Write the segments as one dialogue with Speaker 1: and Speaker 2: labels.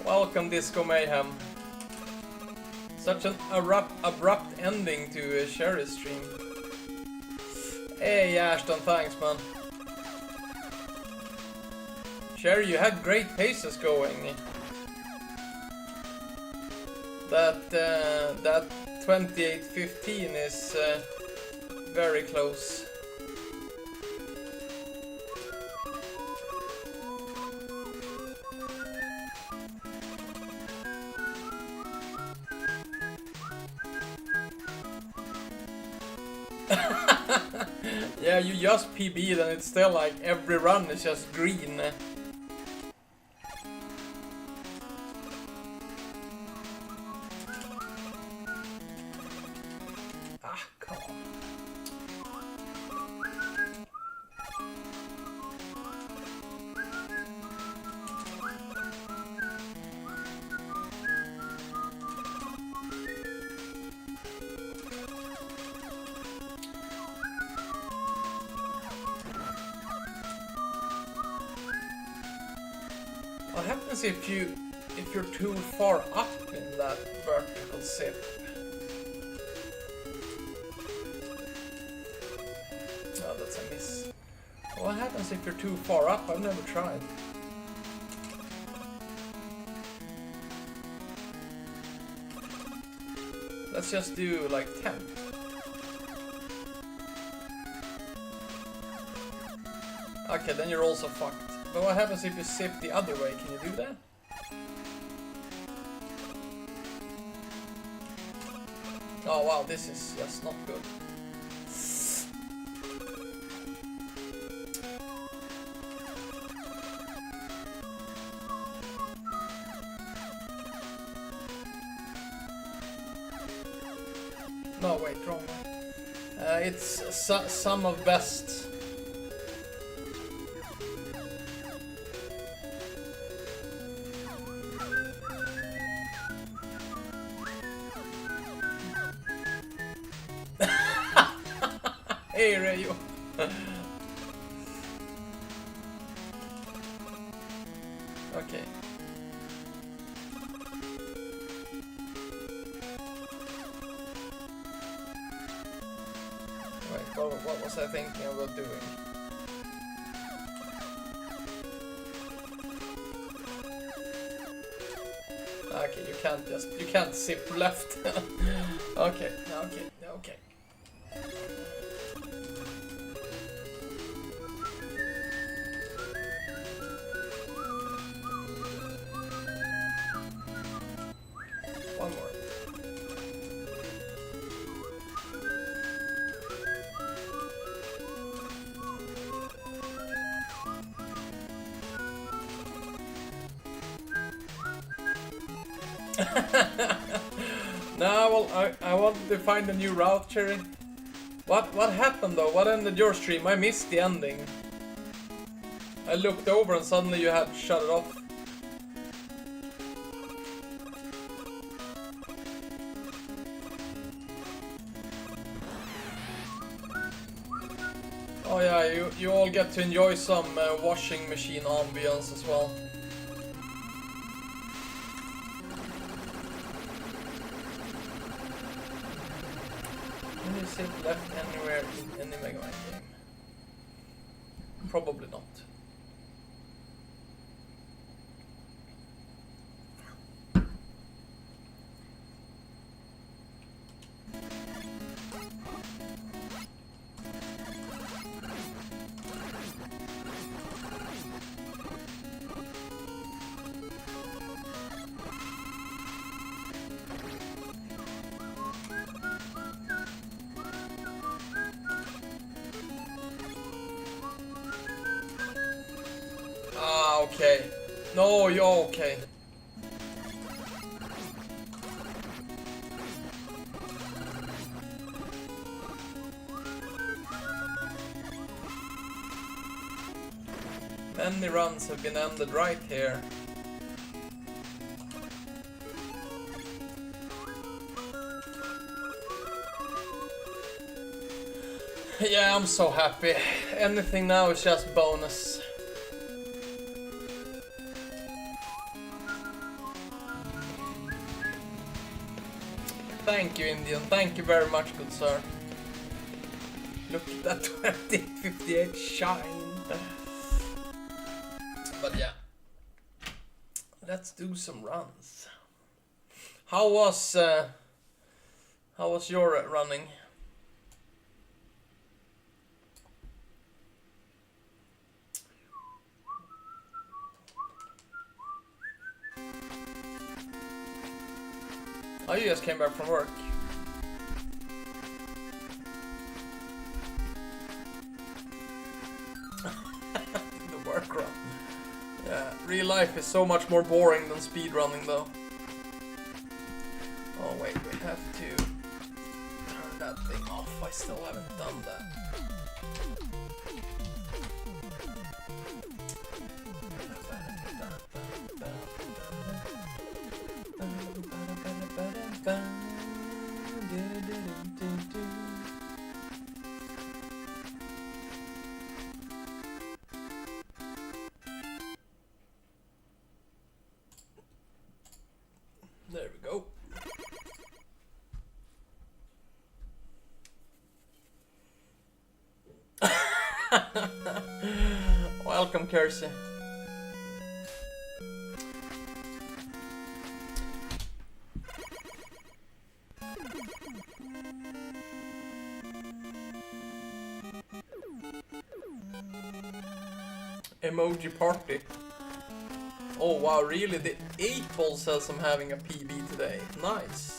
Speaker 1: Welcome, Disco Mayhem. Such an abrupt ending to a Sherry stream. Hey, Ashton, thanks, man. Sherry, you had great paces going. That 28:15 is very close. Yeah, you just PB'd and it's still like every run is just green. Ah, come on. What happens if you're too far up in that vertical zip? Oh, that's a miss. What happens if you're too far up? I've never tried. Let's just do like 10. Okay, then you're also fucked. But what happens if you zip the other way? Can you do that? Oh wow, this is just not good. No, wait, wrong one. It's sum of best. Hey, Rayo. Okay. Wait, what was I thinking about doing? Okay, you can't zip left. Okay. One more. No, well, I wanted to find a new route, Cherry. What happened though? What ended your stream? I missed the ending. I looked over and suddenly you had shut it off. Oh yeah, you all get to enjoy some washing machine ambience as well. Can you sit left anywhere in any Megaman game? Probably not. Okay. No, you're okay. Many runs have been ended right here. Yeah, I'm so happy. Anything now is just bonus. Thank you, Indian. Thank you very much, good sir. Look at that 2058 shine. But yeah. Let's do some runs. How was your running? Oh, you just came back from work. The work run. Yeah, real life is so much more boring than speed running though. Oh wait, we have to turn that thing off. I still haven't done that. There we go. Welcome, Kersey. Emoji party. Oh wow, really? The 8-ball says I'm having a PB today. Nice.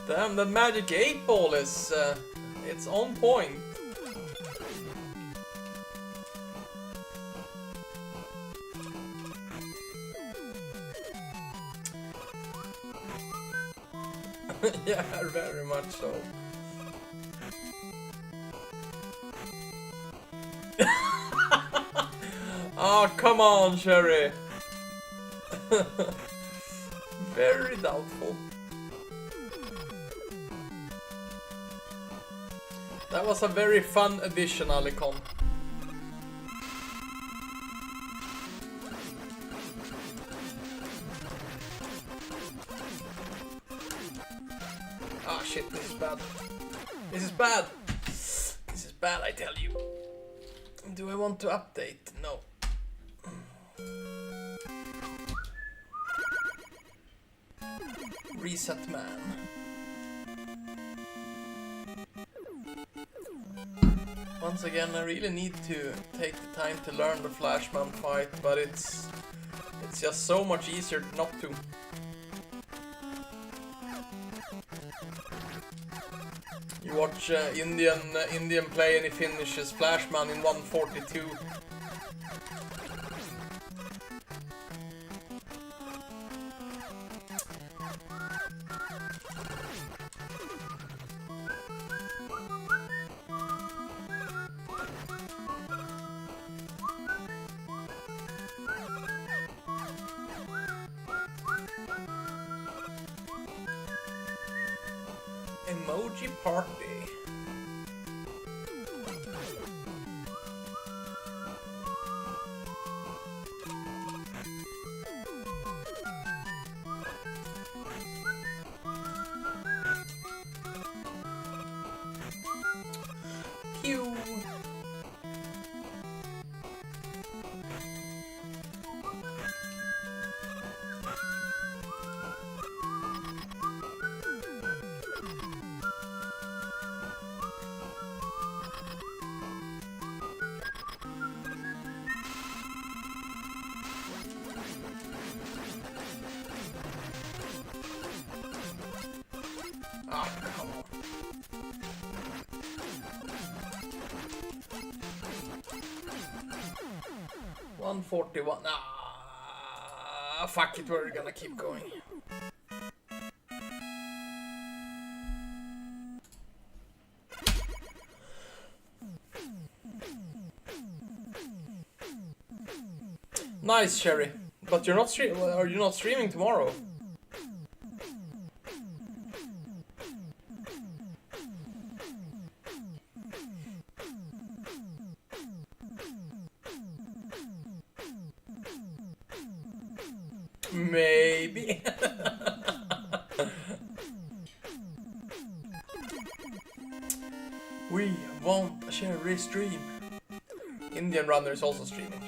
Speaker 1: Damn, that magic 8-ball is it's on point. Yeah, very much so. Oh, come on, Sherry. Very doubtful. That was a very fun addition, Alicon. Ah, shit, this is bad. This is bad. This is bad, I tell you. Do I want to update? No. Reset man. Once again, I really need to take the time to learn the Flashman fight, but it's just so much easier not to. You watch Indian play and he finishes Flashman in 142. Emoji party. Pew. Ah, come on. $141. Ah, fuck it, we're gonna keep going. Nice, Cherry. But you're not are you not streaming tomorrow? Maybe. We want a Cherry stream. Indian Runner is also streaming.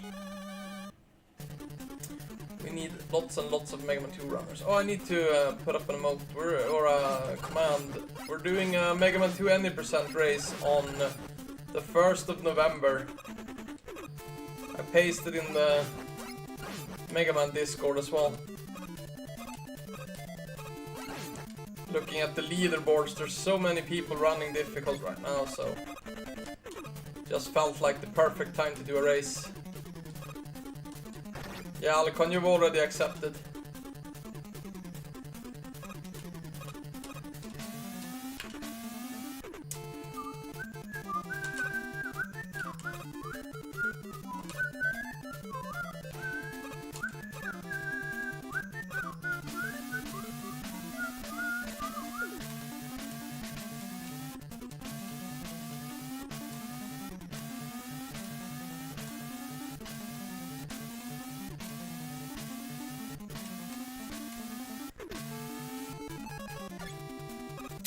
Speaker 1: We need lots and lots of Megaman 2 runners. Oh, I need to put up an emote or a command. We're doing a Megaman 2 any % race on the 1st of November. I pasted in the Megaman Discord as well. Looking at the leaderboards, there's so many people running difficult right now, so just felt like the perfect time to do a race. Yeah, Alcon, you've already accepted.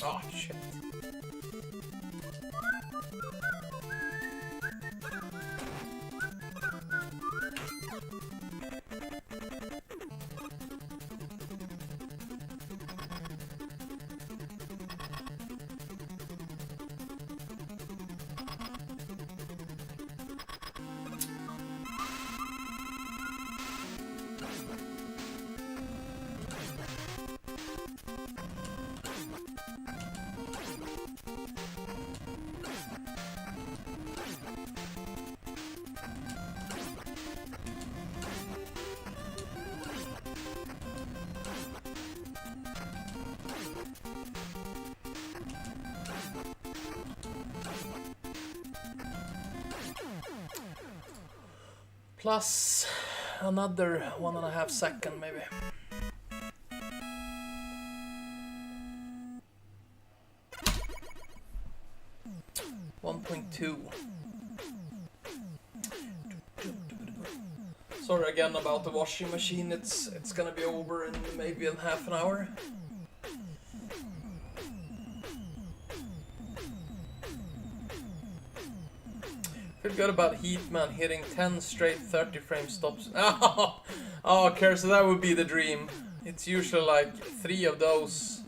Speaker 1: Oh, shit. Plus another 1.5 seconds maybe. .2. Sorry again about the washing machine. It's gonna be over in maybe in half an hour. Feel good about Heatman hitting 10 straight 30 frame stops. Oh, okay, so that would be the dream. It's usually like 3 of those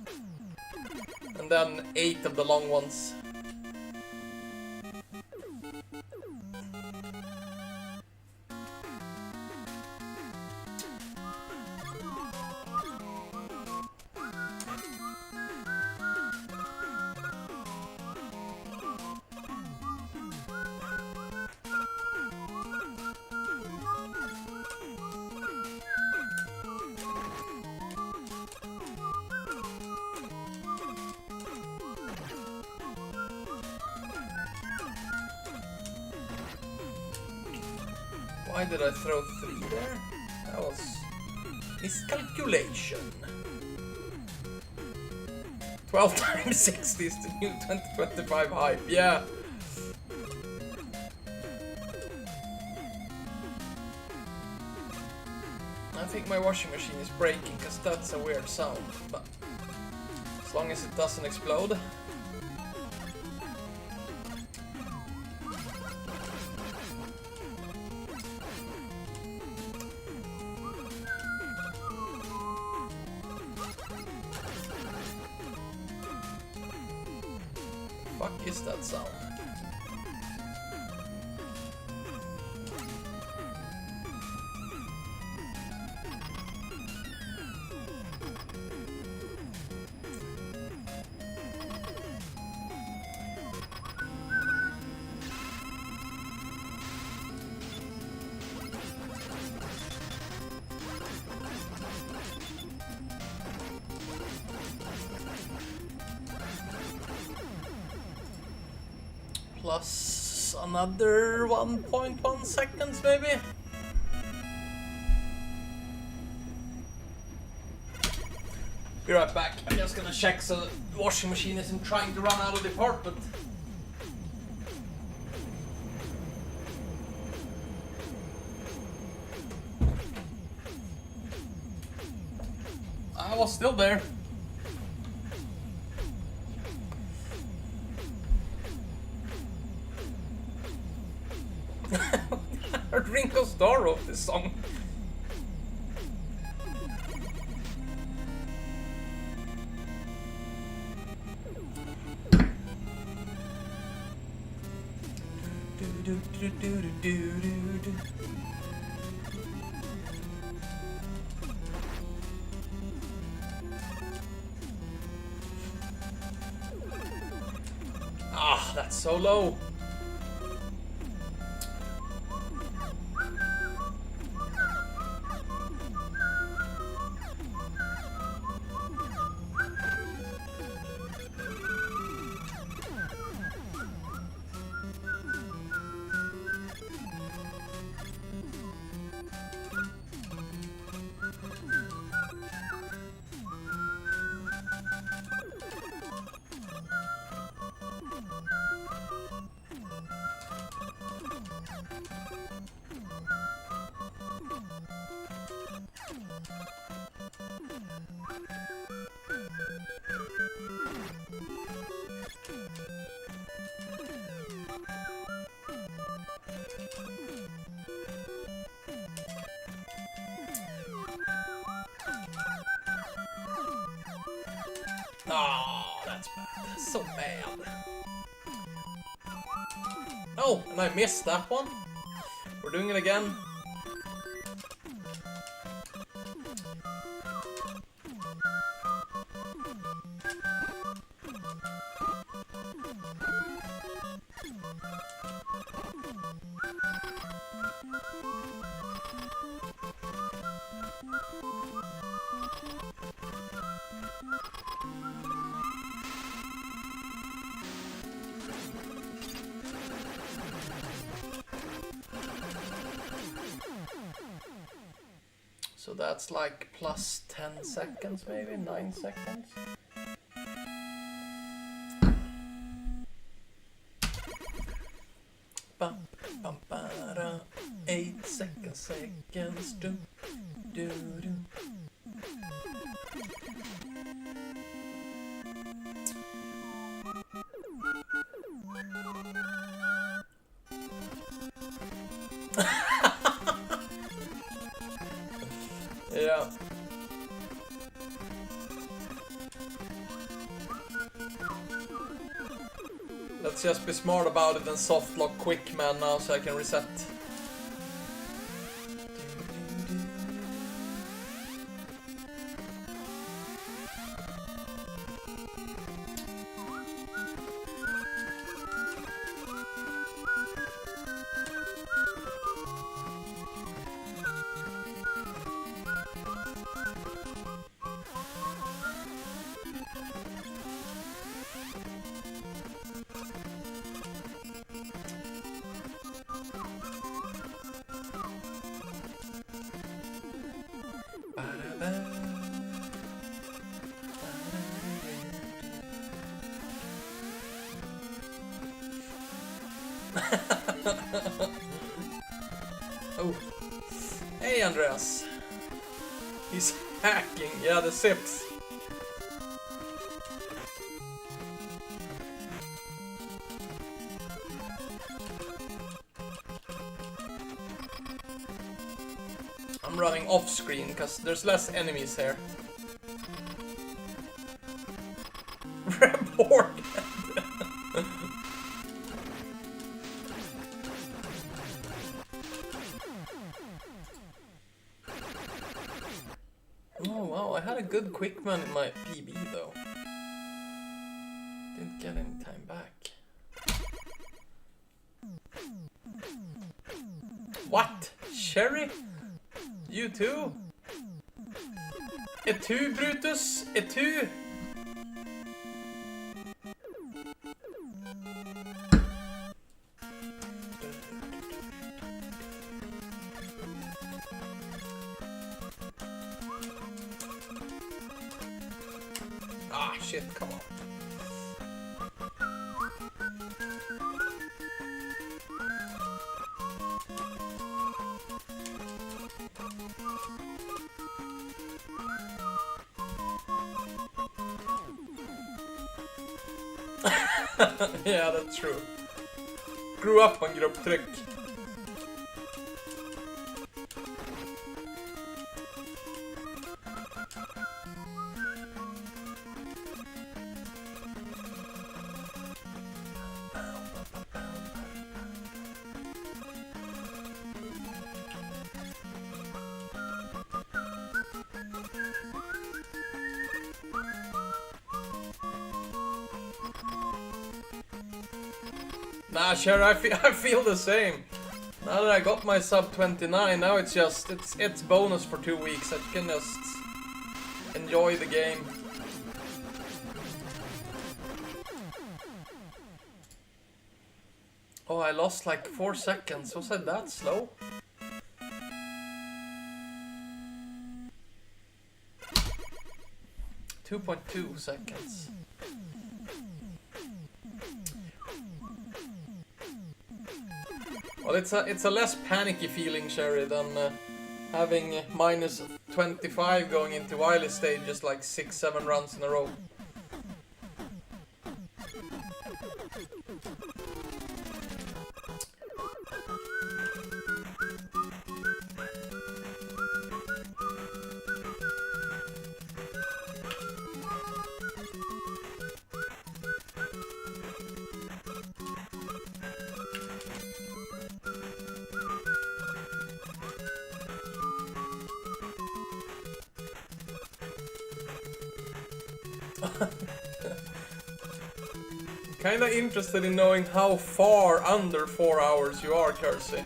Speaker 1: and then 8 of the long ones. Why did I throw 3 there? That was miscalculation. 12 times 60 is the new 2025 hype, yeah. I think my washing machine is breaking because that's a weird sound, but as long as it doesn't explode. Fuck is that sound? Plus another 1.1 seconds maybe? Be right back. I'm just gonna check so the washing machine isn't trying to run out of the apartment. I was still there. I heard Ringo Starr wrote this song. Ah, that's so low. Oh, that's bad. So bad. Oh, and I missed that one. We're doing it again. So that's like plus 10 seconds, maybe 9 seconds. Bum, bum, ba-da. 8 seconds, do, do, do. Yeah. Let's just be smart about it and soft lock quick man now so I can reset. Oh. Hey Andreas. He's hacking. Yeah, the zips. I'm running off screen because there's less enemies here. Report. Oh wow, I had a good quickman in my PB though. Didn't get any time back. What? Sherry? You too? Et tu, Brutus? Et tu? shit, come on. Yeah, that's true. Grew up on grupptryck. Nah, sure, I feel the same. Now that I got my sub 29, now it's just, it's bonus for 2 weeks. I can just enjoy the game. Oh, I lost like 4 seconds. Was I that slow? .2 seconds. Well, it's a less panicky feeling, Sherry, than having minus 25 going into Wily stage just like 6-7 runs in a row. Kinda interested in knowing how far under 4 hours you are, Kersey.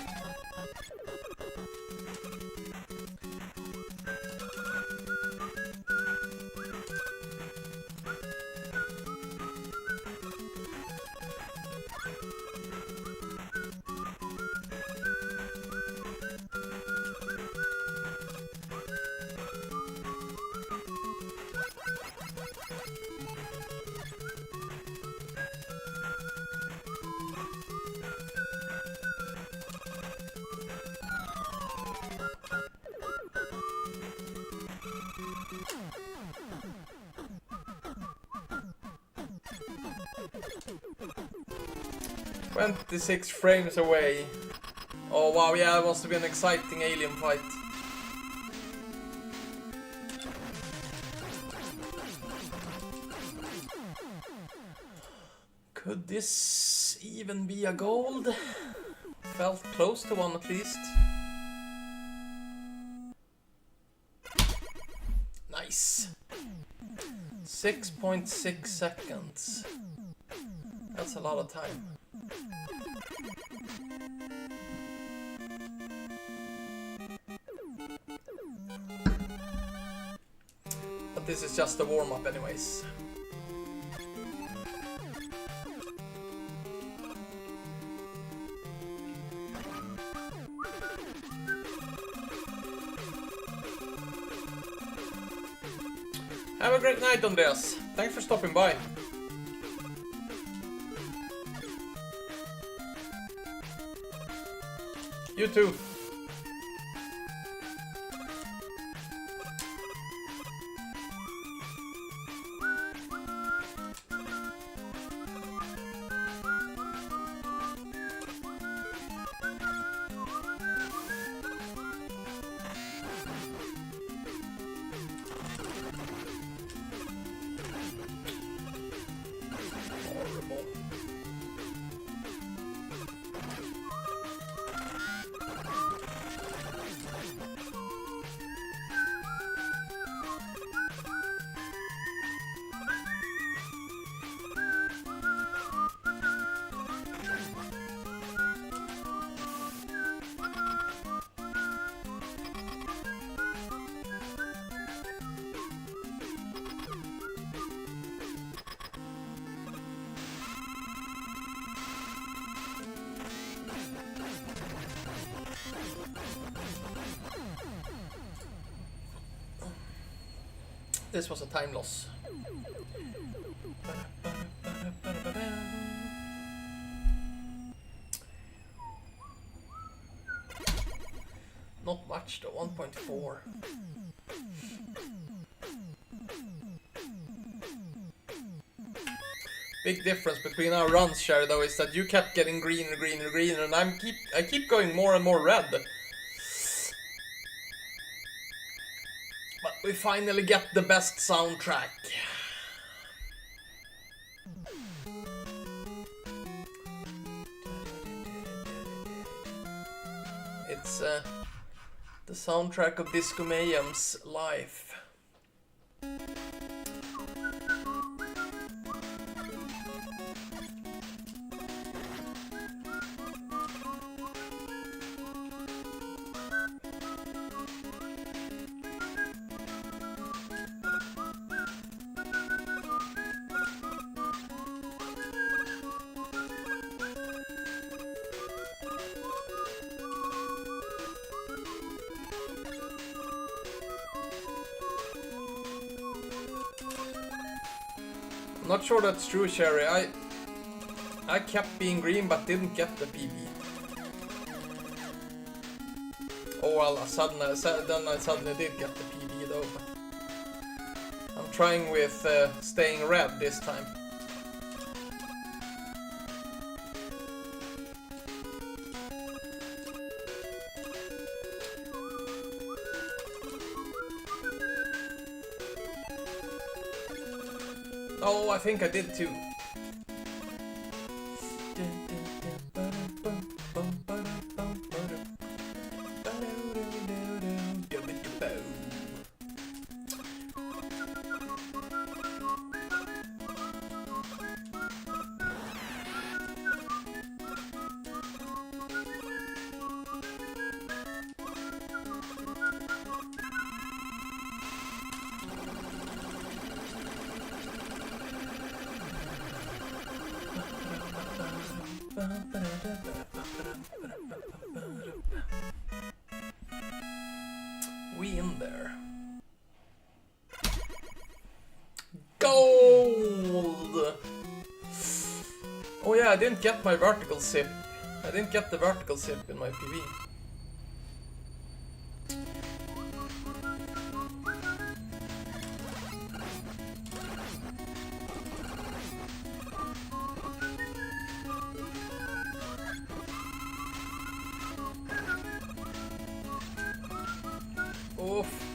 Speaker 1: .26 frames away. Oh wow, yeah, it must have been an exciting alien fight. Could this even be a gold? Felt close to one at least. Nice. 6.6 seconds. That's a lot of time. But this is just a warm-up anyways. Have a great night, Andreas. Thanks for stopping by. You too. This was a time loss. Not much though, 1.4. Big difference between our runs, Sherry, though, is that you kept getting greener, greener, greener, and I keep going more and more red. But we finally get the best soundtrack. It's the soundtrack of Disco Mayhem's life. Not sure that's true, Sherry. I kept being green but didn't get the PB. Oh well, then I suddenly did get the PB though. I'm trying with staying red this time. Oh, I think I did too. We in there. Gold! Oh yeah, I didn't get my vertical zip. I didn't get the vertical zip in my PV. Oof.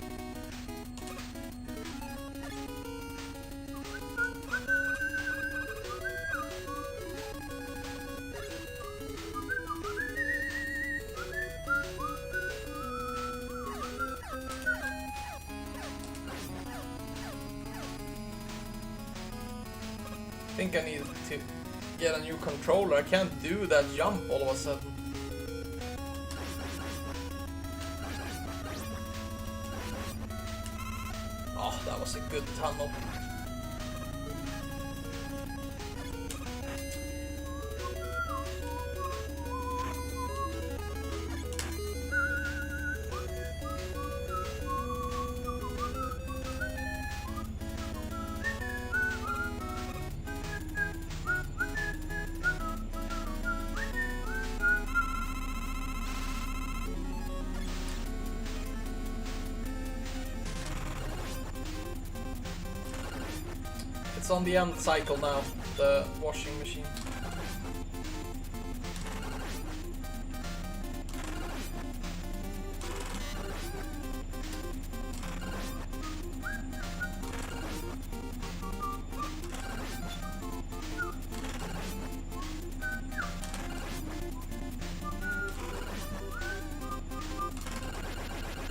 Speaker 1: I think I need to get a new controller. I can't do that jump all of a sudden. Oh, that was a good tunnel. It's on the end cycle now, the washing machine.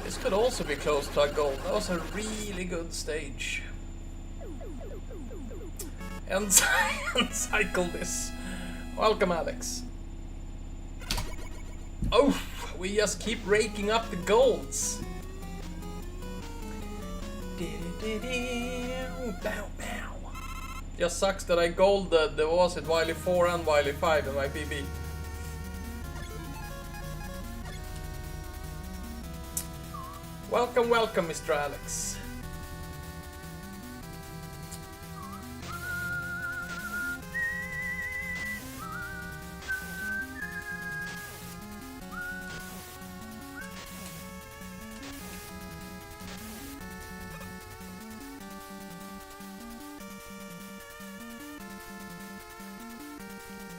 Speaker 1: This could also be close to a goal. That was a really good stage. And cycle this. Welcome, Alex. Oh, we just keep raking up the golds. Just sucks that I golded the was it Wily 4 and Wily 5 in my PB. Welcome, welcome, Mr. Alex.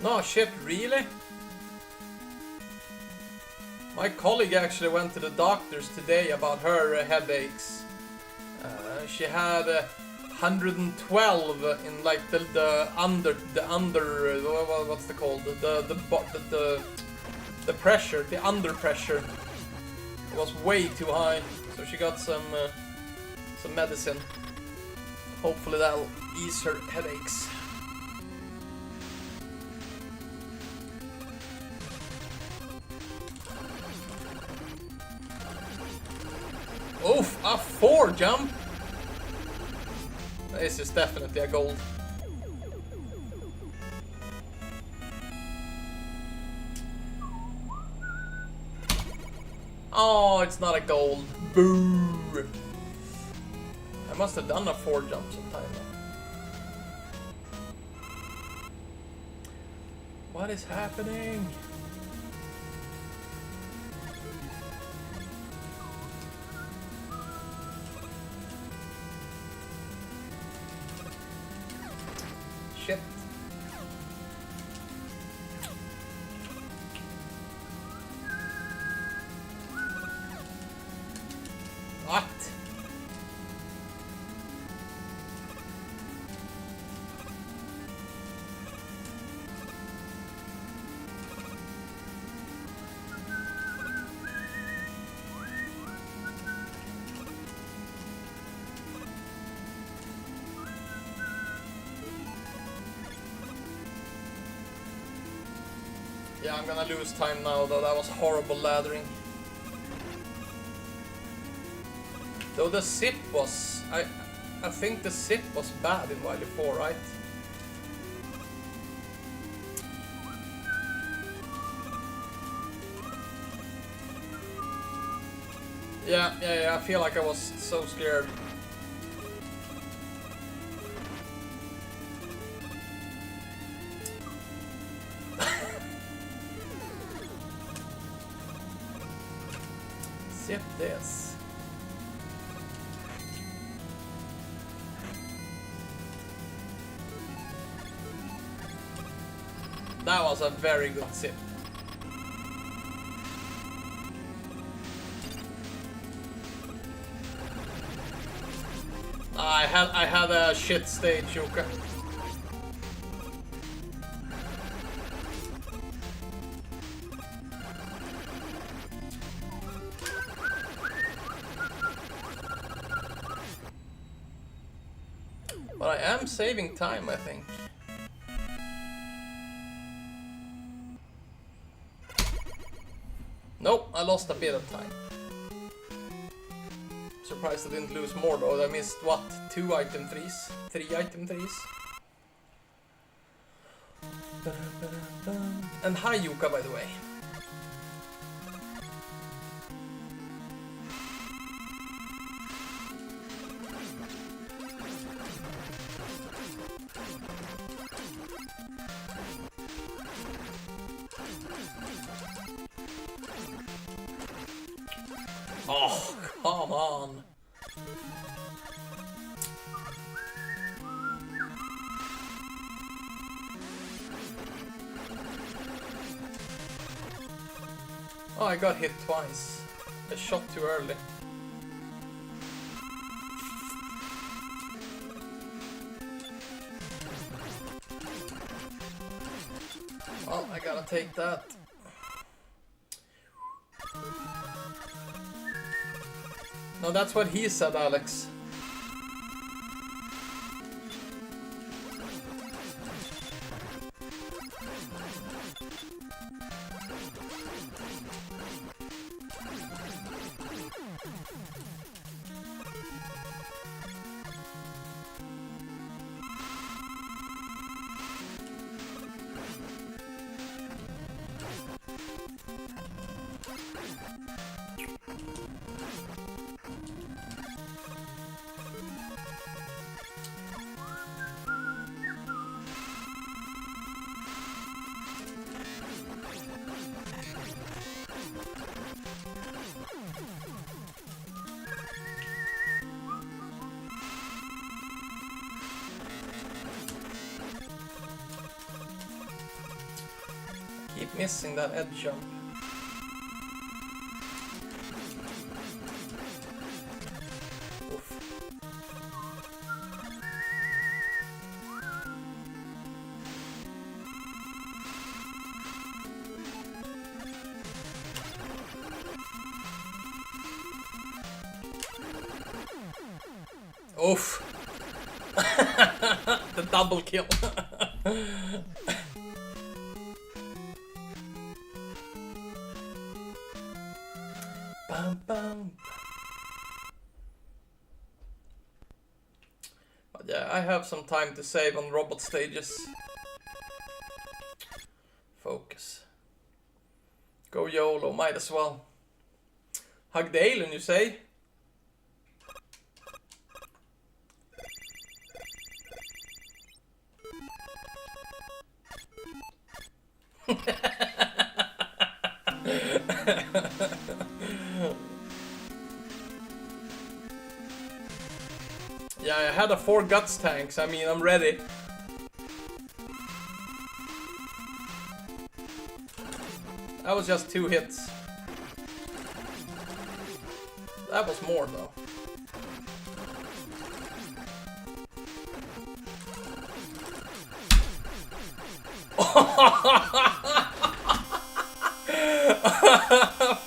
Speaker 1: No shit, really? My colleague actually went to the doctors today about her headaches. She had 112 in like the under what's it called, the pressure, the under pressure. It was way too high, so she got some medicine. Hopefully that'll ease her headaches. Oof, a 4 jump! This is definitely a gold. Oh, it's not a gold. Boo! I must have done a 4 jump sometime. What is happening? Shit. What? Yeah, I'm gonna lose time now, though. That was horrible laddering. Though the zip was... I think the zip was bad in Wily 4, right? Yeah, I feel like I was so scared. Zip this. That was a very good zip. I had a shit stage, Yuka. But I am saving time, I think. Nope, I lost a bit of time. Surprised I didn't lose more though. I missed what? 2 item 3s? 3 item 3s? And hi Yuka, by the way. Oh, come on. Oh, I got hit twice. I shot too early. Well, I gotta take that. No, that's what he said, Alex. Missing that edge jump. Oof. Oof. The double kill. Bam, bam. But yeah, I have some time to save on robot stages. Focus. Go YOLO, might as well. Hug the alien, you say? Yeah, I had a 4 guts tanks. I mean, I'm ready. That was just 2 hits. That was more though.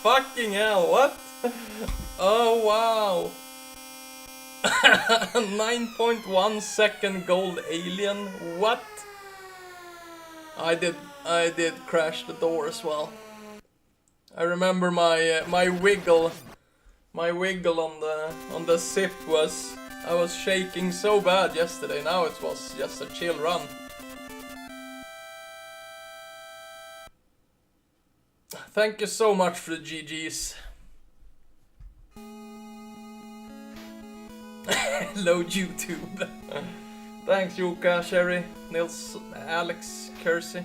Speaker 1: Fucking hell, what? Oh wow. 9.1 second gold alien. What? I did crash the door as well. I remember my wiggle on the zip was, I was shaking so bad yesterday. Now it was just a chill run. Thank you so much for the GGs. Load YouTube. Thanks Yuka, Sherry, Nils, Alex, Kersey.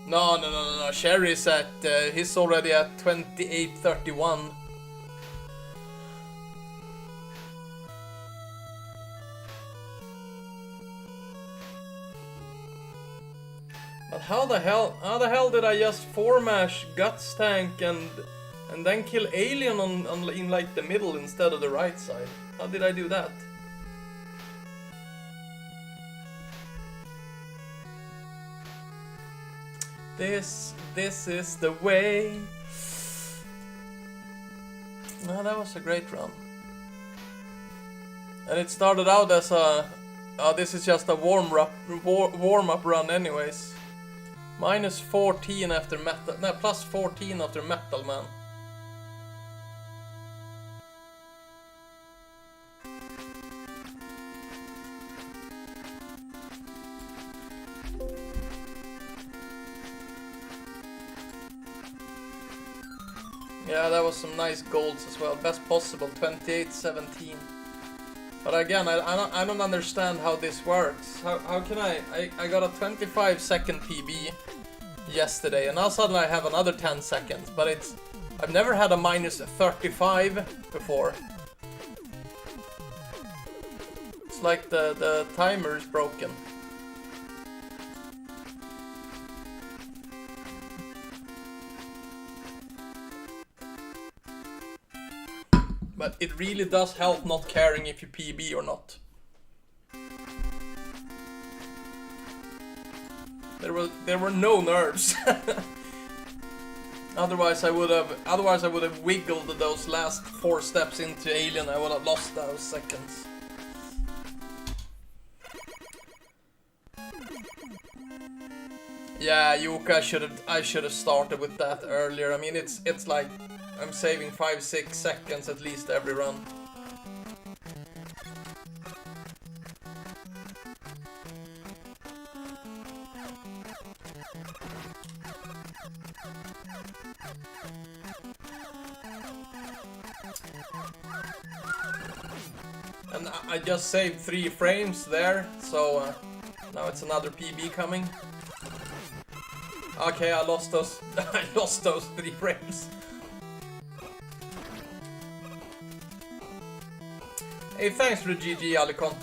Speaker 1: No. Sherry's at, he's already at 28:31. But how the hell did I just 4-mash Guts Tank and then kill Alien in like the middle instead of the right side? How did I do that? This is the way. No, that was a great run. And it started out as a this is just a warm-up run anyways. Minus 14 after metal. No, plus 14 after Metal Man. Yeah, that was some nice golds as well. Best possible, 28-17. But again, I don't understand how this works. How can I got a 25-second PB yesterday, and now suddenly I have another 10 seconds. But I've never had a minus 35 before. It's like the timer is broken. But it really does help not caring if you PB or not. There were no nerves. Otherwise I would have wiggled those last 4 steps into Alien. I would have lost those seconds. Yeah, Yuka, I should have started with that earlier. I mean, it's like I'm saving 5-6 seconds at least every run. And I just saved 3 frames there, so now it's another PB coming. Okay, I lost those. I lost those 3 frames. Hey, thanks for the GG, Alicon.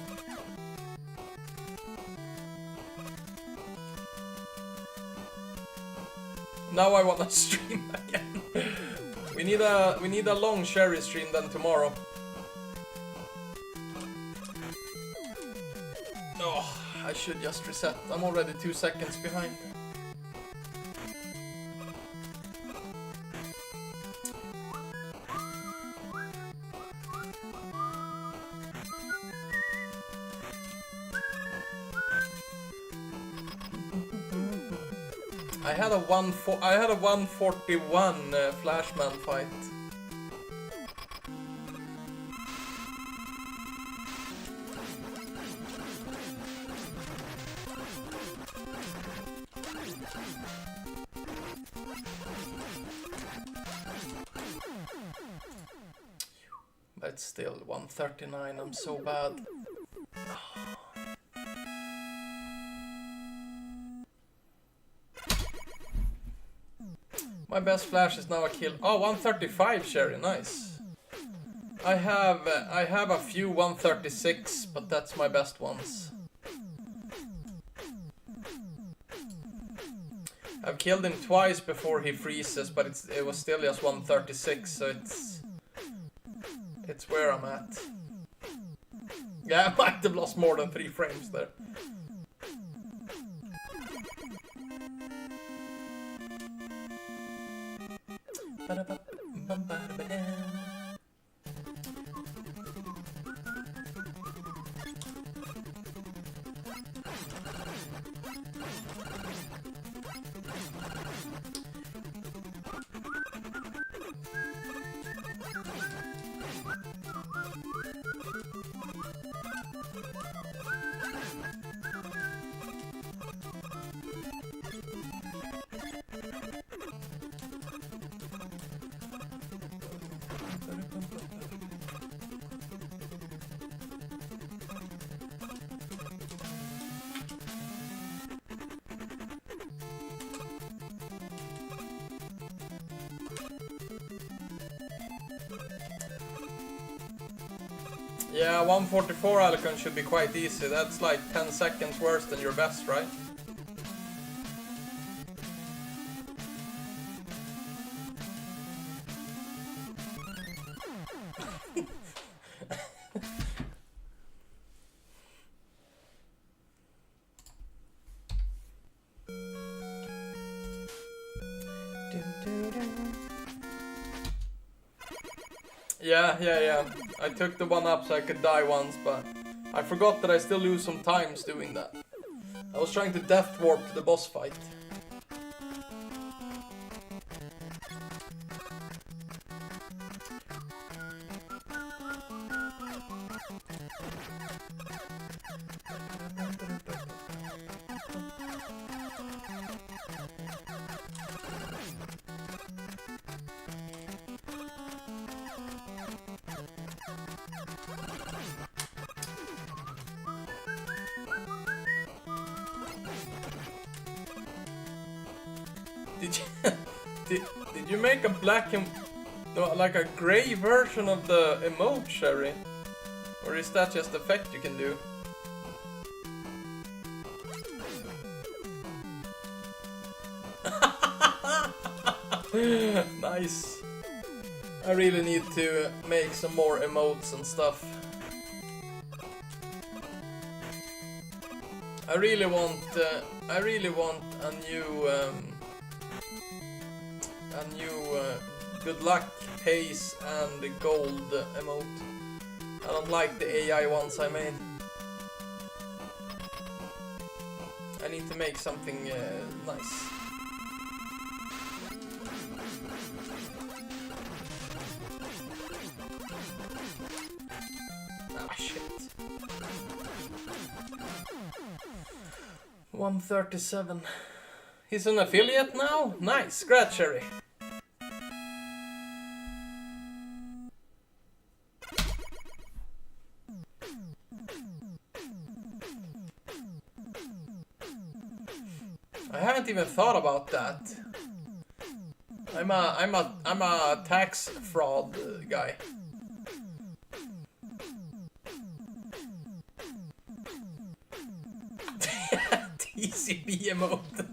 Speaker 1: Now I wanna stream again. We need a long Sherry stream then tomorrow. Oh, I should just reset. I'm already 2 seconds behind. I had a 141 Flashman fight. But still 139, I'm so bad. My best flash is now a kill. Oh, 135 Sherry, nice. I have a few 136, but that's my best ones. I've killed him twice before he freezes, but it was still just 136, so it's where I'm at. Yeah, I might have lost more than 3 frames there. Yeah, 144 Alicon should be quite easy. That's like 10 seconds worse than your best, right? Yeah. I took the one up so I could die once, but I forgot that I still lose some times doing that. I was trying to death warp to the boss fight. Did you make a black and no, like a gray version of the emote, Sherry? Or is that just effect you can do? Nice. I really need to make some more emotes and stuff. I really want a new good luck, pace, and gold emote. I don't like the AI ones I made. I need to make something nice. Ah, shit. 137. He's an affiliate now? Nice, scratch Sherry. I haven't even thought about that. I'm a tax fraud guy. TCB emote.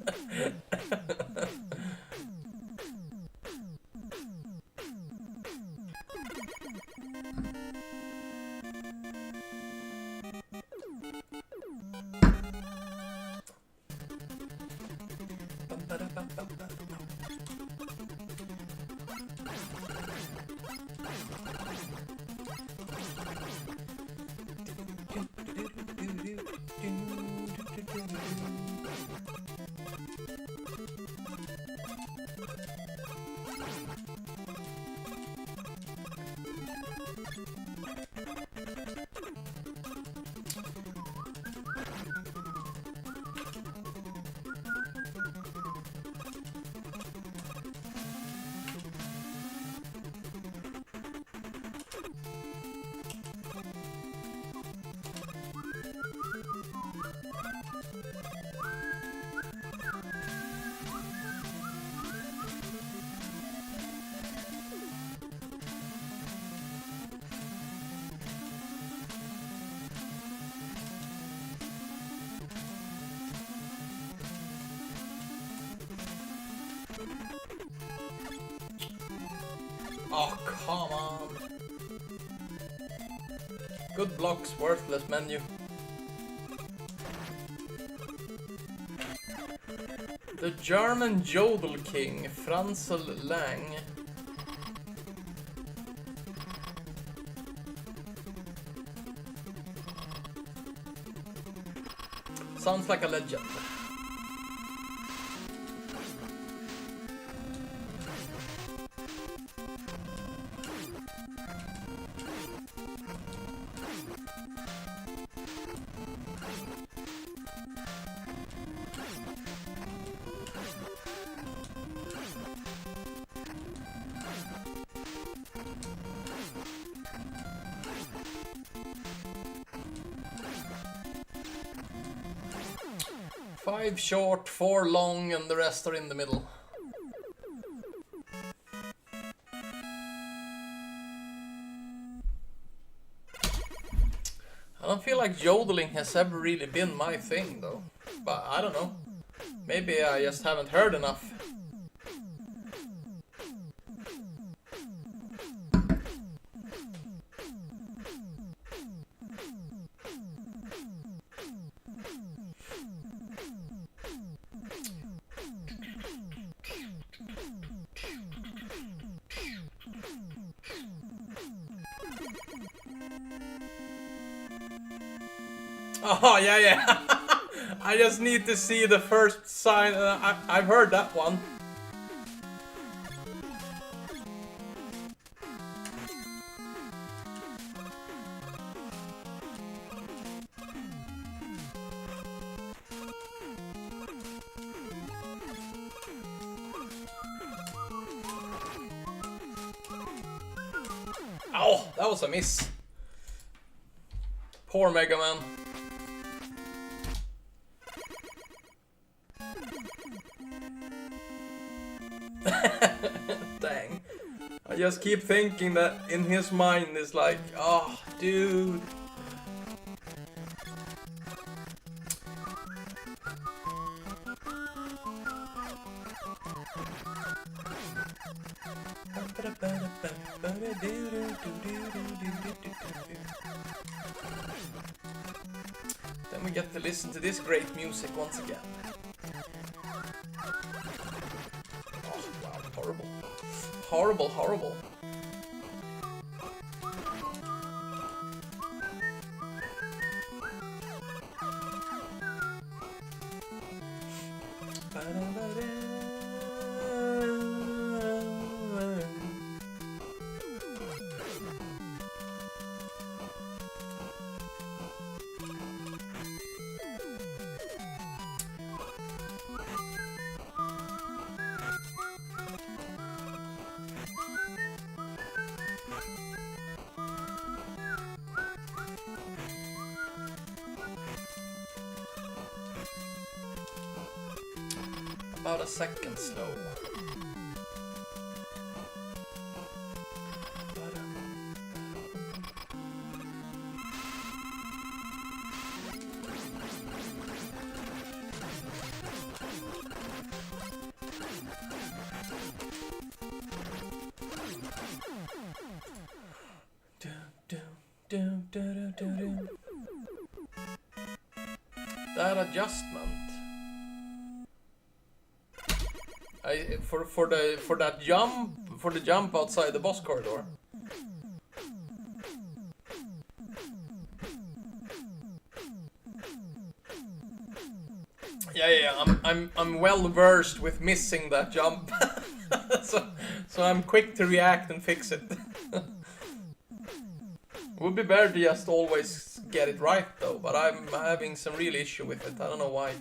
Speaker 1: Oh, come on. Good blocks, worthless menu. The German Jodel King, Franzel Lang. Sounds like a legend. Five short, 4 long, and the rest are in the middle. I don't feel like yodeling has ever really been my thing, though. But I don't know. Maybe I just haven't heard enough. Oh, yeah. I just need to see the first sign. I've heard that one. Oh, that was a miss. Poor Megaman. Dang. I just keep thinking that in his mind is like, oh, dude. Then we get to listen to this great music once again. Oh, wow, horrible. Horrible, horrible. About a second slow. That adjustment. For the jump outside the boss corridor. Yeah. I'm well versed with missing that jump, so I'm quick to react and fix it. Would be better to just always get it right though, but I'm having some real issue with it. I don't know why.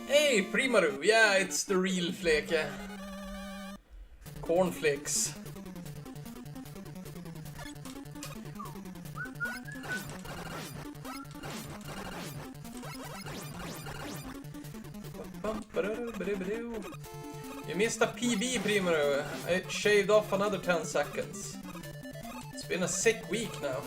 Speaker 1: Hey, Primaru! Yeah, it's the real flake. Cornflakes. You missed a PB, Primaru. I shaved off another 10 seconds. It's been a sick week now.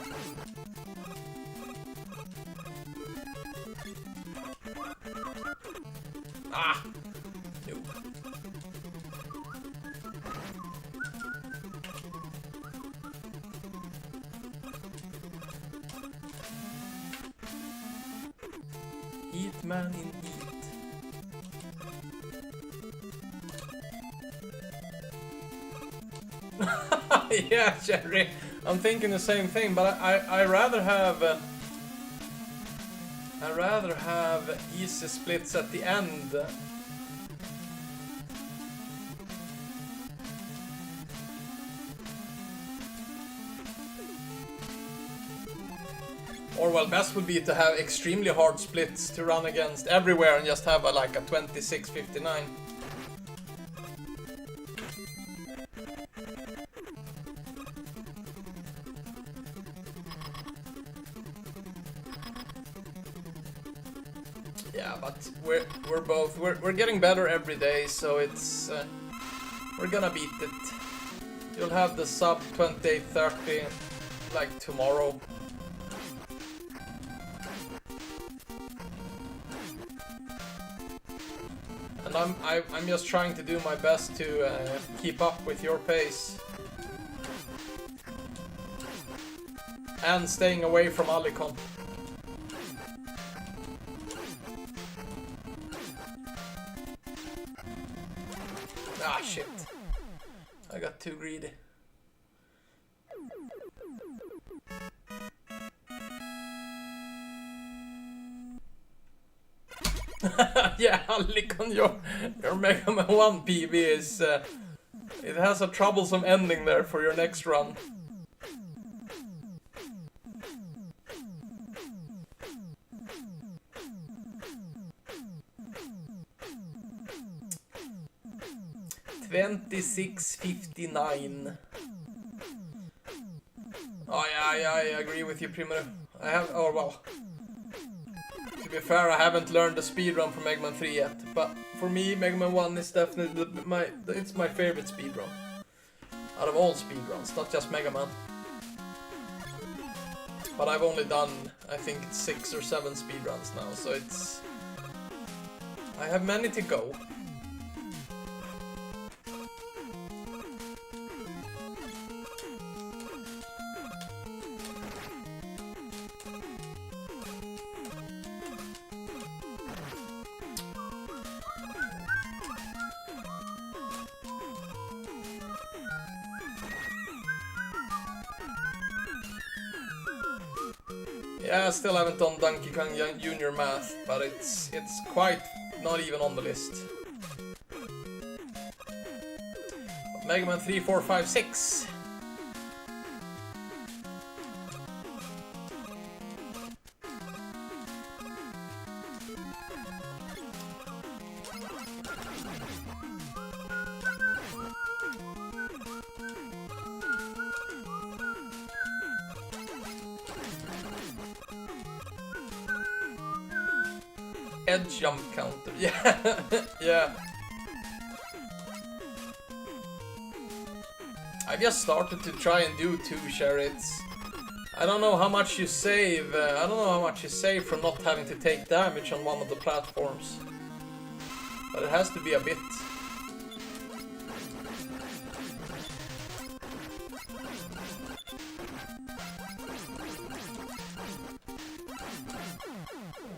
Speaker 1: Ah! No. Eat, man, in eat. Yeah, Jerry. I'm thinking the same thing, but I rather have easy splits at the end. Or well, best would be to have extremely hard splits to run against everywhere and just have like a 26-59. Yeah, but we're getting better every day, so it's we're gonna beat it. You'll have the sub 28-30 like tomorrow. And I'm just trying to do my best to keep up with your pace. And staying away from Alicon. Ah, shit. I got too greedy. Yeah, Alicon, your Megaman 1 PB is... it has a troublesome ending there for your next run. $26.59. Oh yeah, I agree with you, Primo. I have, oh well. To be fair, I haven't learned the speedrun for Megaman 3 yet, but for me, Megaman 1 is definitely it's my favorite speedrun. Out of all speedruns, not just Megaman. But I've only done, I think, 6 or 7 speedruns now, so it's... I have many to go. Yeah, I still haven't done Donkey Kong Junior Math, but it's quite not even on the list. Mega Man 3, 4, 5, 6. Edge jump counter, yeah, yeah. I just started to try and do 2 chariots. I don't know how much you save. I don't know how much you save from not having to take damage on one of the platforms, but it has to be a bit.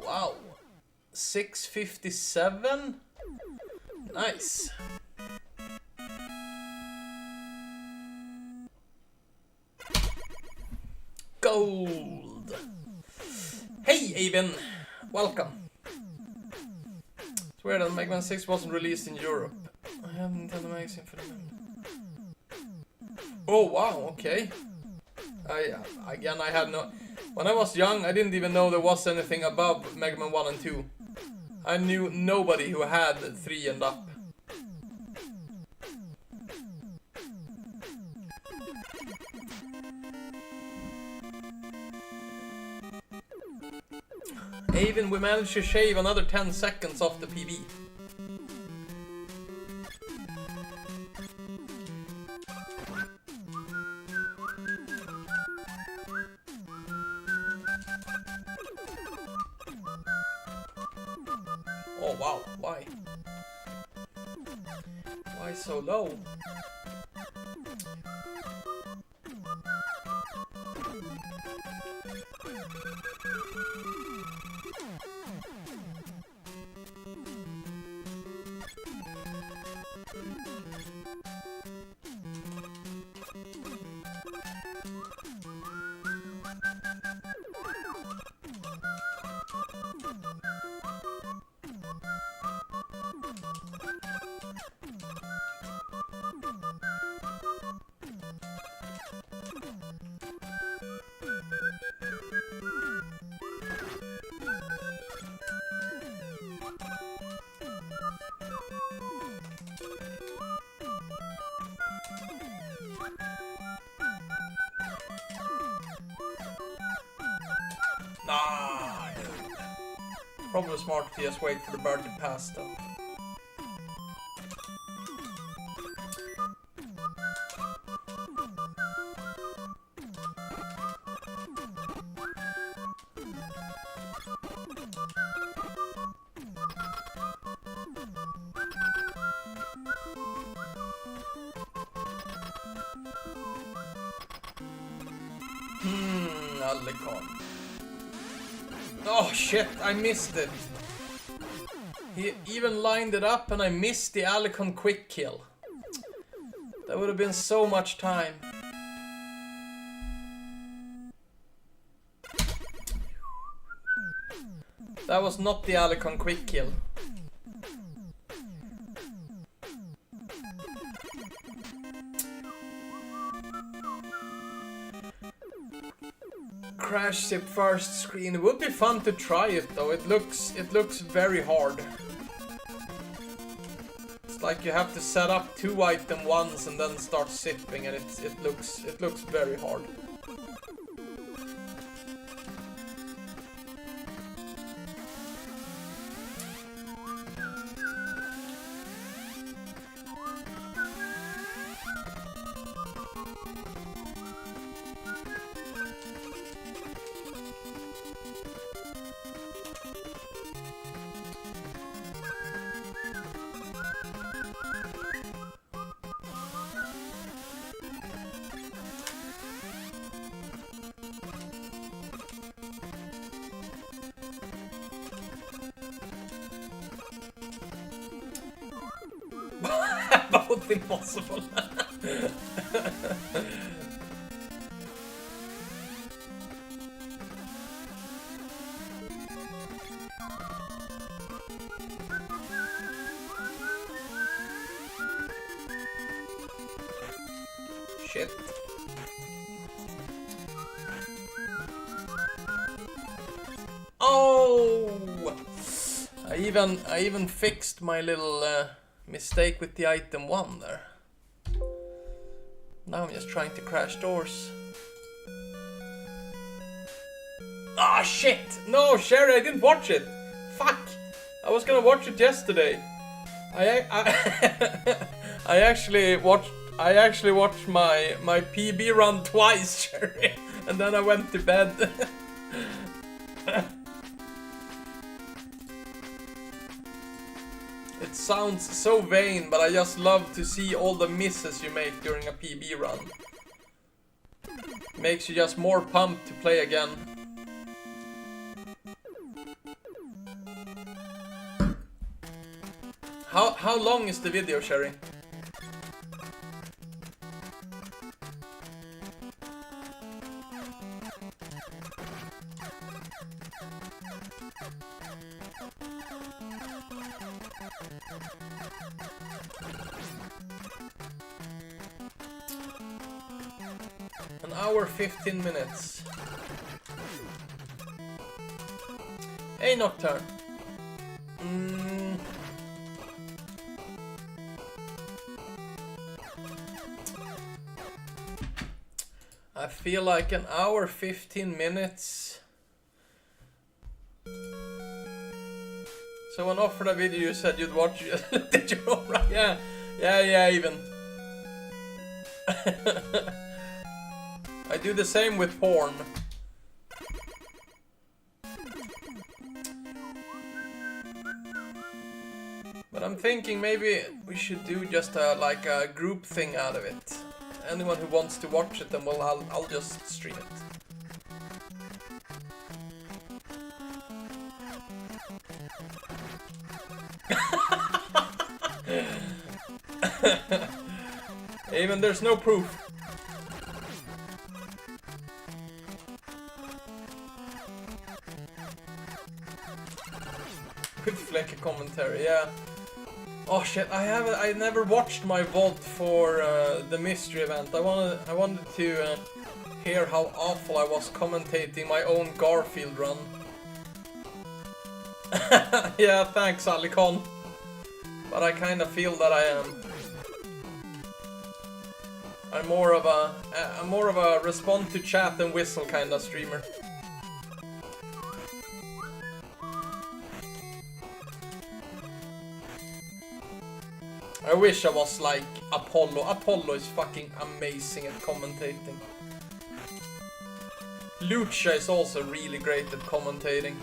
Speaker 1: Wow. 657. Nice. Gold. Hey, Avon. Welcome. It's weird that Megaman 6 wasn't released in Europe. I have Nintendo magazine for them. Oh wow, okay. I had no... When I was young, I didn't even know there was anything above Mega Man 1 and 2. I knew nobody who had 3 and up. Even we managed to shave another 10 seconds off the PB. Oh wow, why? Why so low? Nah, dude. Probably smart to just wait for the bird to pass though. Alicon. Oh shit, I missed it. He even lined it up and I missed the Alicon quick kill. That would have been so much time. That was not the Alicon quick kill. Crash Zip first screen. It would be fun to try it though. It looks very hard. It's like you have to set up 2 items once and then start zipping, and it looks very hard. Both impossible. Shit. Oh! I even fixed my little mistake with the item 1 there. Now I'm just trying to crash doors. Ah, shit! No, Sherry, I didn't watch it. Fuck! I was gonna watch it yesterday. I actually watched my PB run twice, Sherry, and then I went to bed. It sounds so vain, but I just love to see all the misses you make during a PB run. Makes you just more pumped to play again. How long is the video, Sherry? An hour 15 minutes. Hey, Nocturne. I feel like an hour 15 minutes. Someone offered a video, you said you'd watch it. Did you? Alright, yeah, even. I do the same with porn. But I'm thinking maybe we should do just like a group thing out of it. Anyone who wants to watch it, then well, I'll just stream it. Even there's no proof. With Fleck commentary, yeah. Oh shit! I never watched my VOD for the mystery event. I wanted to hear how awful I was commentating my own Garfield run. Yeah, thanks, Alicon. But I kind of feel that I am. I'm more of a respond to chat and whistle kind of streamer. I wish I was like Apollo. Apollo is fucking amazing at commentating. Lucha is also really great at commentating.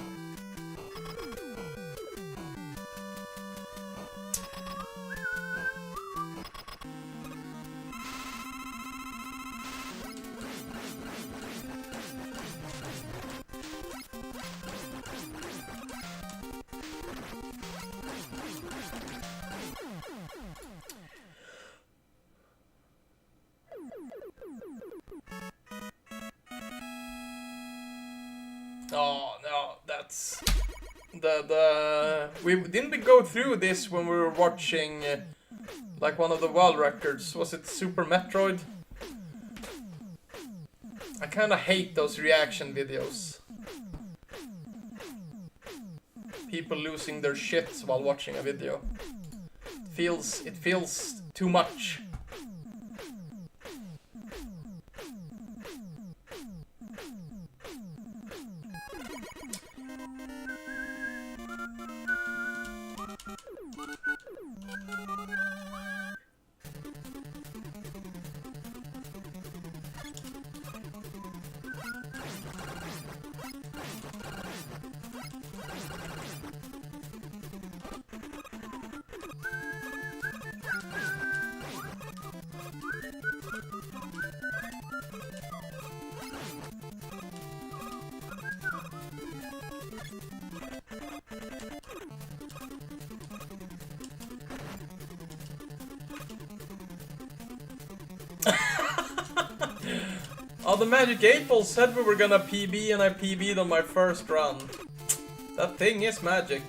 Speaker 1: Oh no, that's we didn't go through this when we were watching like one of the world records. Was it Super Metroid? I kind of hate those reaction videos. People losing their shits while watching a video. It feels too much. Oh, the Magic 8 Ball said we were gonna PB and I PB'd on my first run. That thing is magic.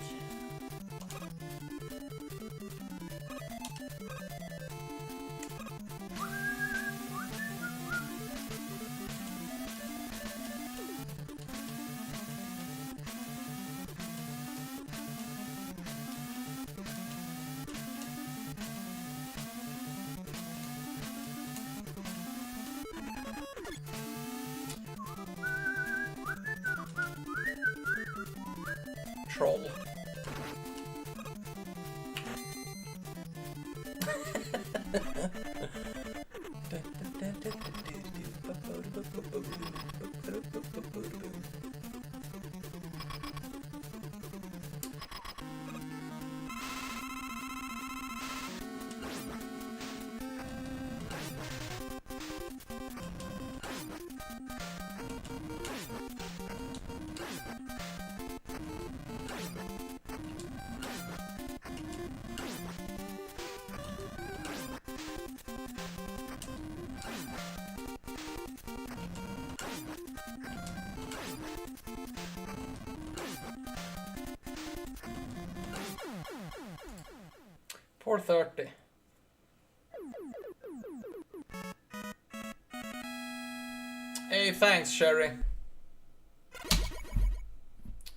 Speaker 1: Troll. 4:30. Hey, thanks, Sherry.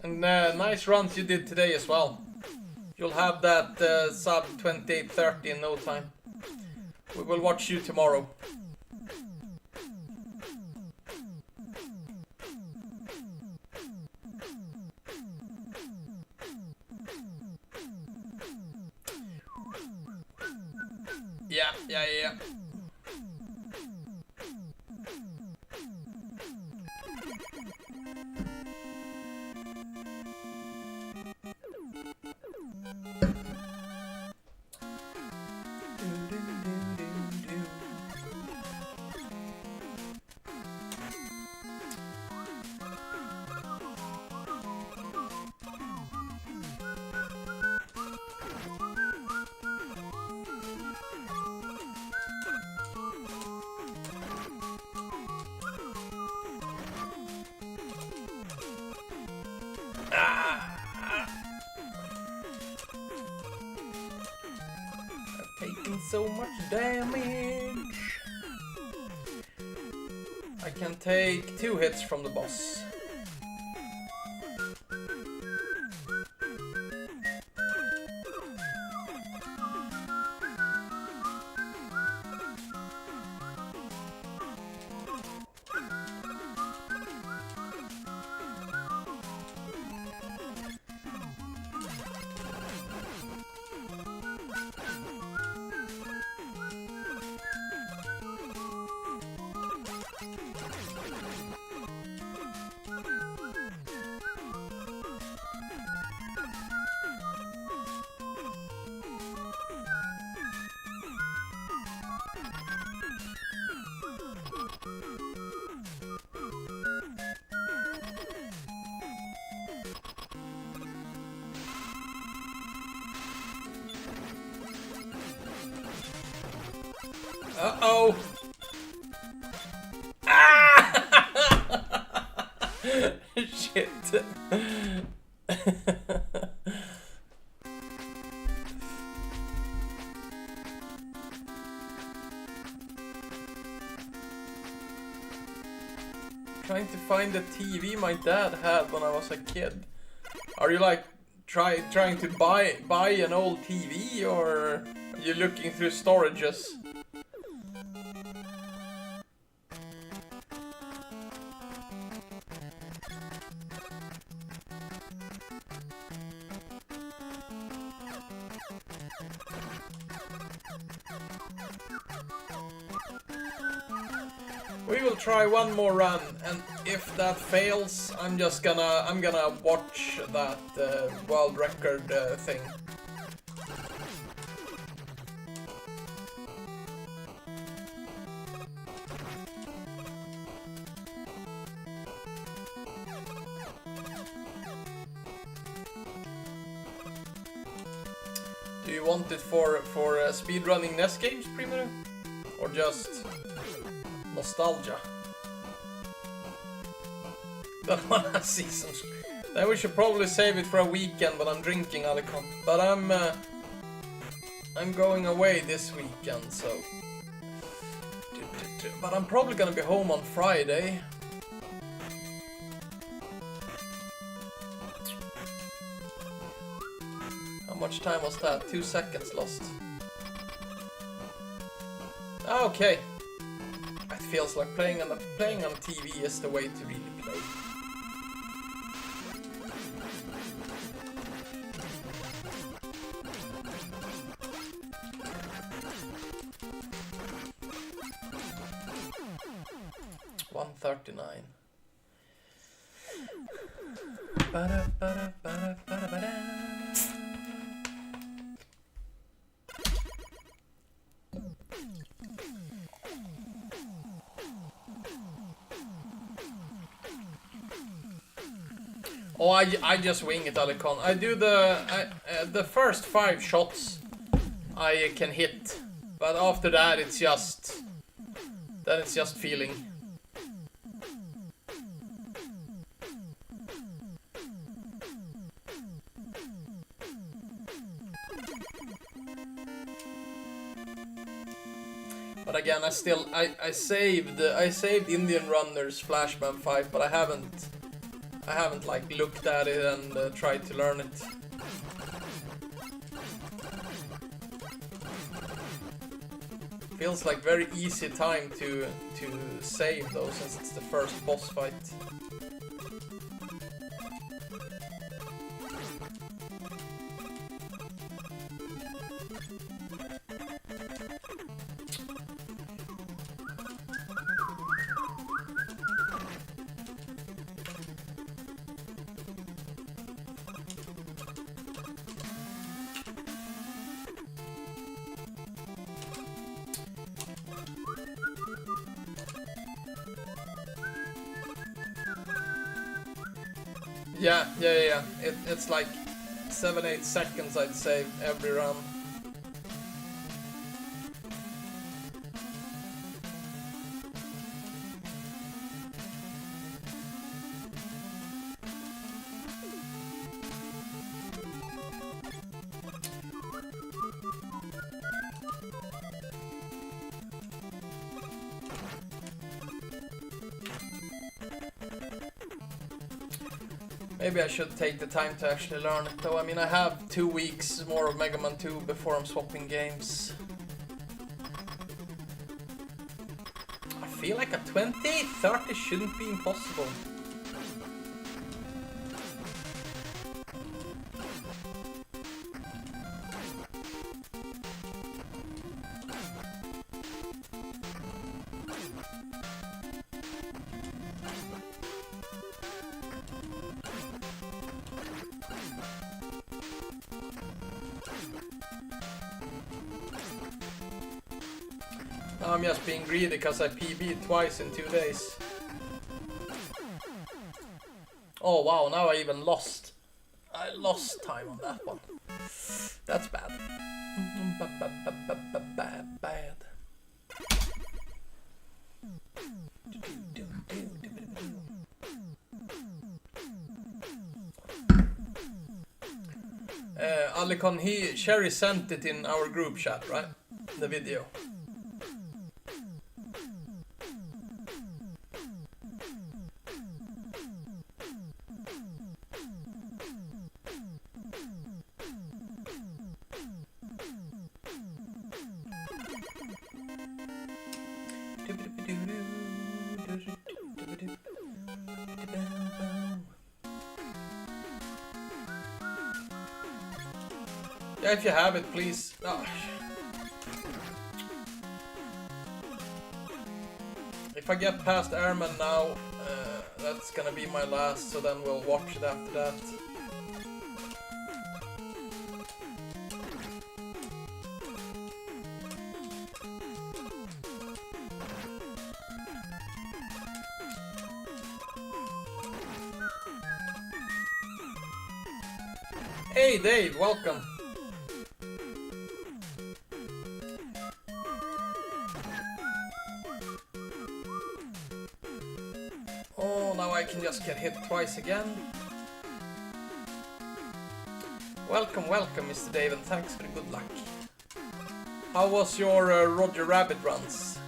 Speaker 1: And nice runs you did today as well. You'll have that sub 28:30 in no time. We will watch you tomorrow. Yeah. Taking so much damage. I can take 2 hits from the boss. Uh-oh! Ah! Shit. Trying to find the TV my dad had when I was a kid. Are you like trying to buy an old TV, or are you looking through storages? We will try one more run, and if that fails, I'm gonna watch that world record thing. Do you want it for speedrunning NES games, Primo? Or just nostalgia? Don't wanna see some. Then we should probably save it for a weekend when I'm drinking Alicante. But I'm going away this weekend, so. But I'm probably gonna be home on Friday. How much time was that? 2 seconds lost. Okay. It feels like playing on TV is the way to really play. $139. Oh, I just wing it, Alicon. I do the first 5 shots I can hit, but after that it's just feeling. But again, I saved Indian Runner's Flashman fight, but I haven't like looked at it and tried to learn it. Feels like very easy time to save though, since it's the first boss fight. Yeah. It's like 7-8 seconds I'd say every run. Maybe I should take the time to actually learn it though. I mean, I have 2 weeks more of Megaman 2 before I'm swapping games. I feel like a 20-30 shouldn't be impossible. Now I'm just being greedy because I PB'd twice in 2 days. Oh wow, now I even lost. I lost time on that one. That's bad. Bad. Alicon, Sherry sent it in our group chat, right? The video. Yeah, if you have it, please. Oh. If I get past Airman now, that's gonna be my last, so then we'll watch it after that. Hey Dave, welcome. Oh, now I can just get hit twice again. Welcome, Mr. Dave, and thanks for the good luck. How was your Roger Rabbit runs?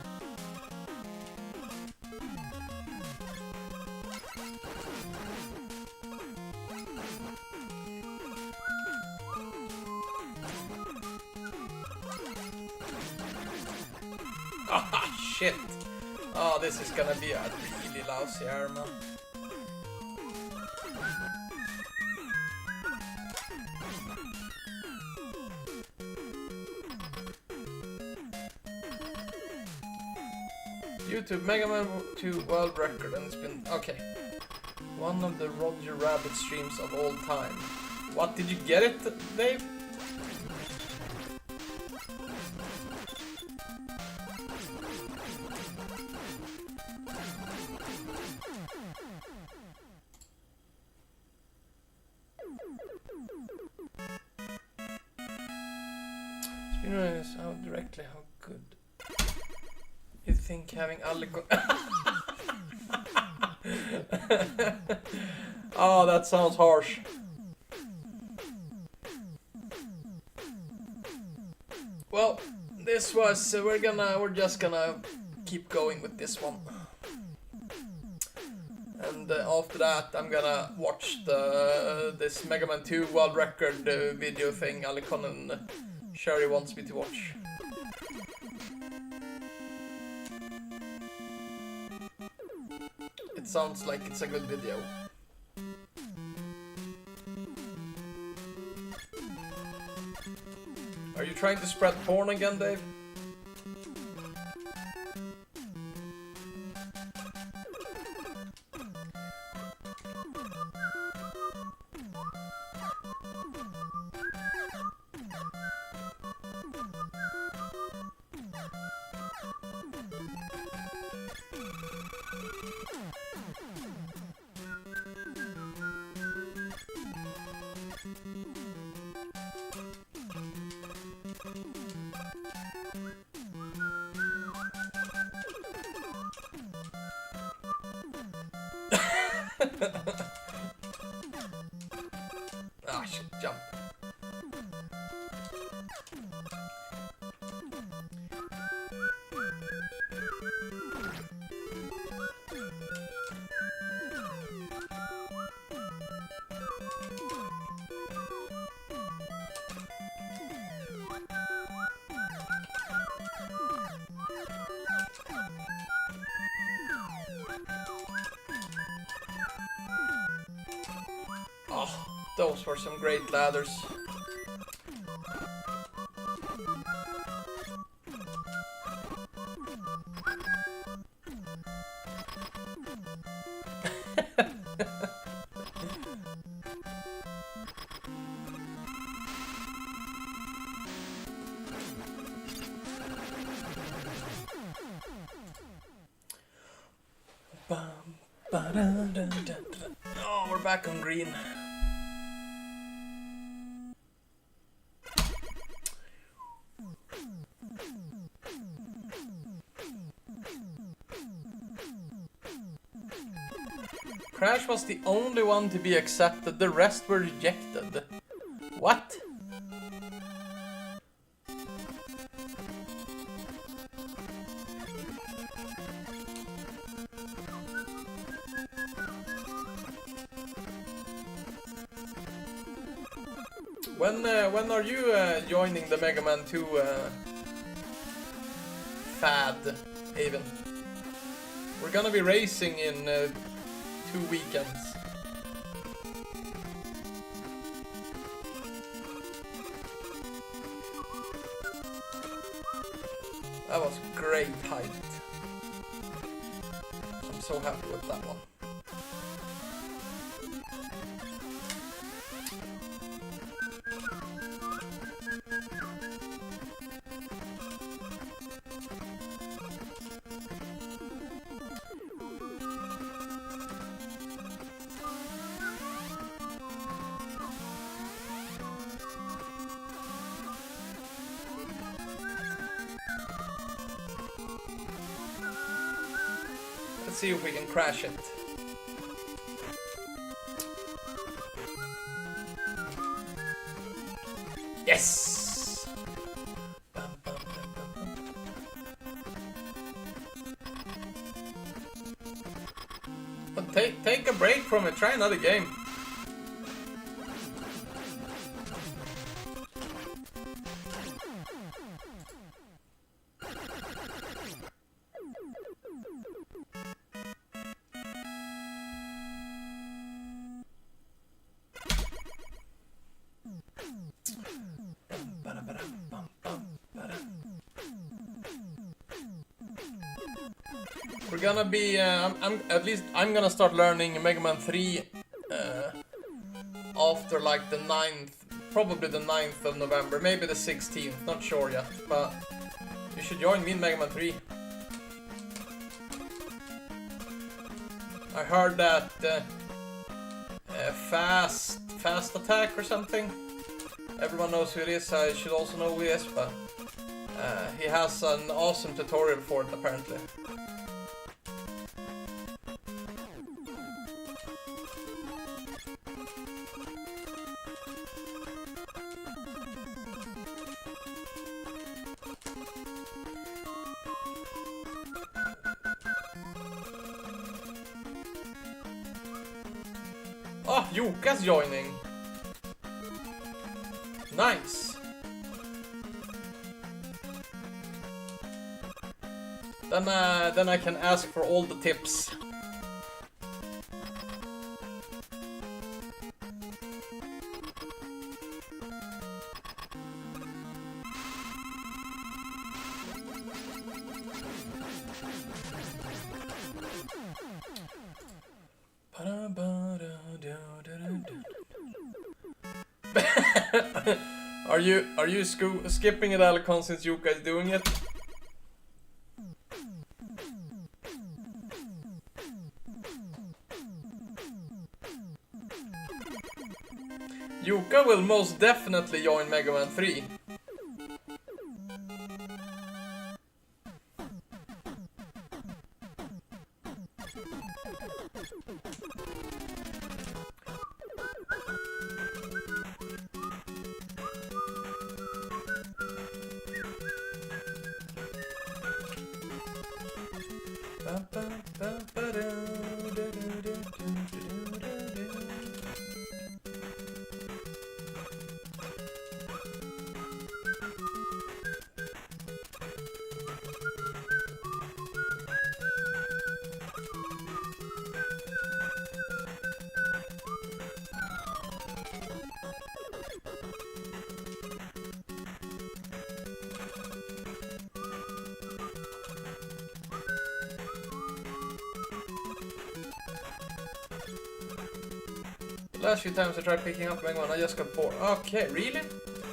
Speaker 1: Ah, shit. Oh, this is gonna be a really lousy armor. YouTube Megaman 2 world record, and it's been okay. One of the Roger Rabbit streams of all time. What, did you get it, Dave? Speedrunners out directly, how good. You think having Alicon... Oh, that sounds harsh. Well, this was we're just gonna keep going with this one. And after that, I'm gonna watch this Megaman 2 world record video thing Alicon and Sherry wants me to watch. It sounds like it's a good video. Are you trying to spread porn again, Dave? Ah, shit, jump. Oh, those were some great ladders. Oh, we're back on green. Crash was the only one to be accepted, the rest were rejected. What? When are you joining the Megaman 2 fad, Haven? We're gonna be racing in 2 weekends. That was great height. I'm so happy with that one. Let's see if we can crash it. Yes! But take a break from it, try another game. We're gonna be, I'm gonna start learning Megaman 3 after like the 9th, probably the 9th of November, maybe the 16th, not sure yet, but you should join me in Megaman 3. I heard that fast attack or something. Everyone knows who it is, I should also know who he is, but he has an awesome tutorial for it apparently. Oh, Yuka's joining. Nice. Then I can ask for all the tips. Are you skipping it, Alicon, since Yuka is doing it? Yuka will most definitely join Megaman 3. Last few times I tried picking up Megaman, I just got bored. Okay, really?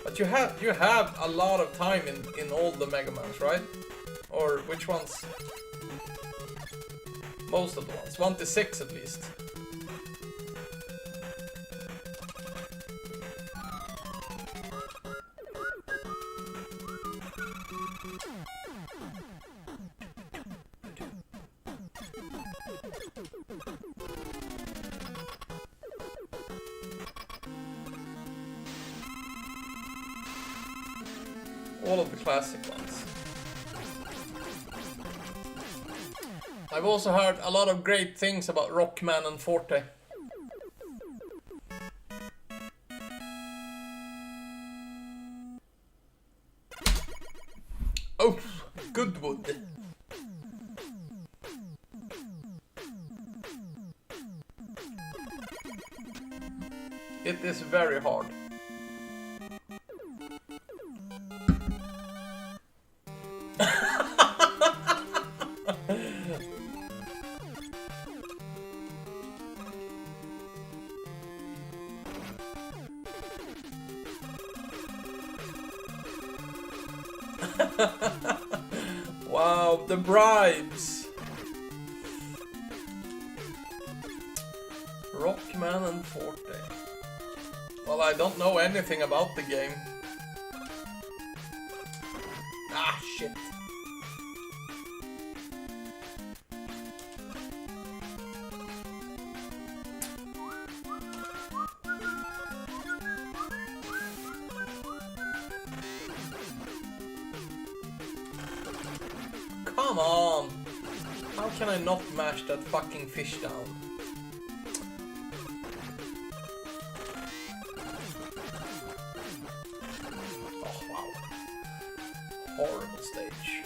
Speaker 1: But you have a lot of time in all the Megamans, right? Or which ones? Most of the ones. 1 to 6 at least. All of the classic ones. I've also heard a lot of great things about Rockman and Forte. Oh, Goodwood. It is very hard. Wow, the bribes. Rockman and Forte. Well, I don't know anything about the game. Ah, shit. Come on! How can I not mash that fucking fish down? Oh wow. Horrible stage.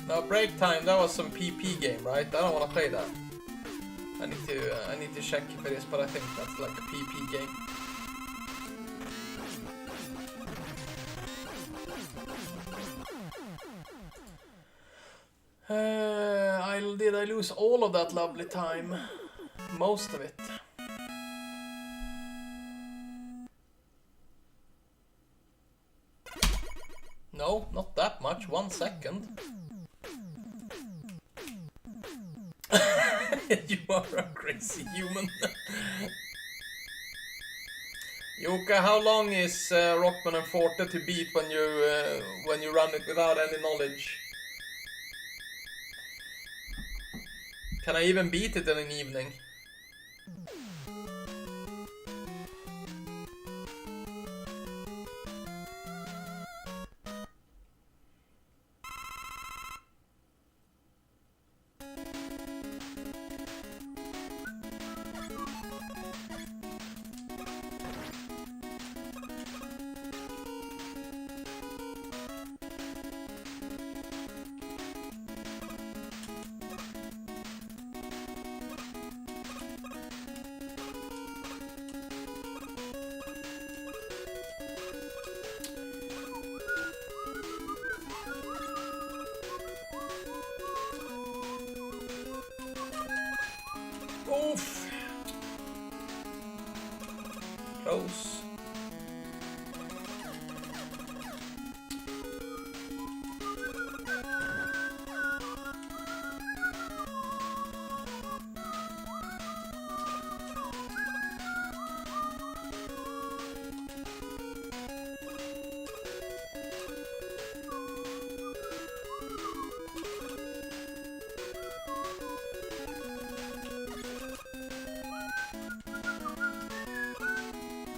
Speaker 1: Now break time, that was some PP game, right? I don't want to play that. I need to check if it is, but I think that's like a PP game. Did I lose all of that lovely time? Most of it. No, not that much. 1 second. You are a crazy human. Yuka, how long is Rockman and Forte to beat when you run it without any knowledge? Can I even beat it in an evening?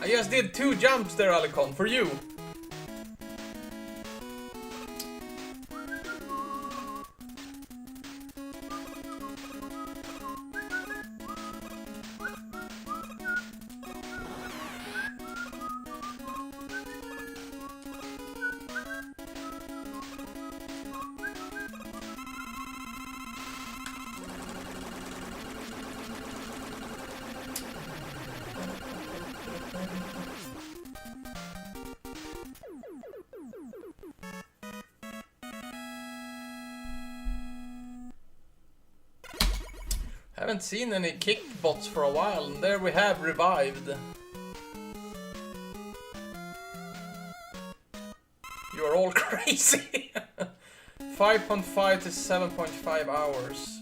Speaker 1: I just did 2 jumps there, Alicon, for you. Haven't seen any kick bots for a while, and there we have revived. You are all crazy. 5.5 to 7.5 hours.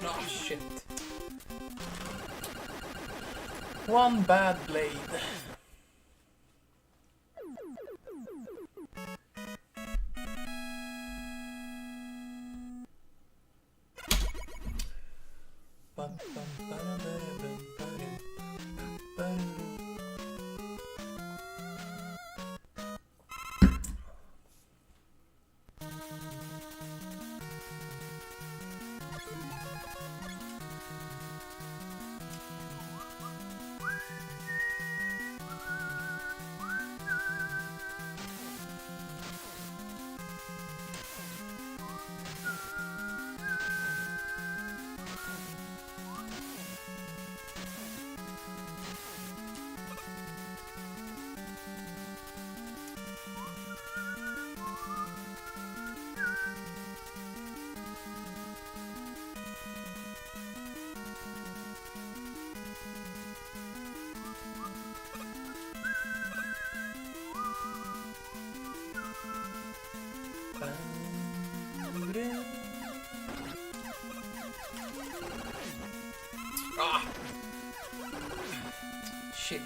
Speaker 1: Oh shit. One bad blade. Ah! Shit.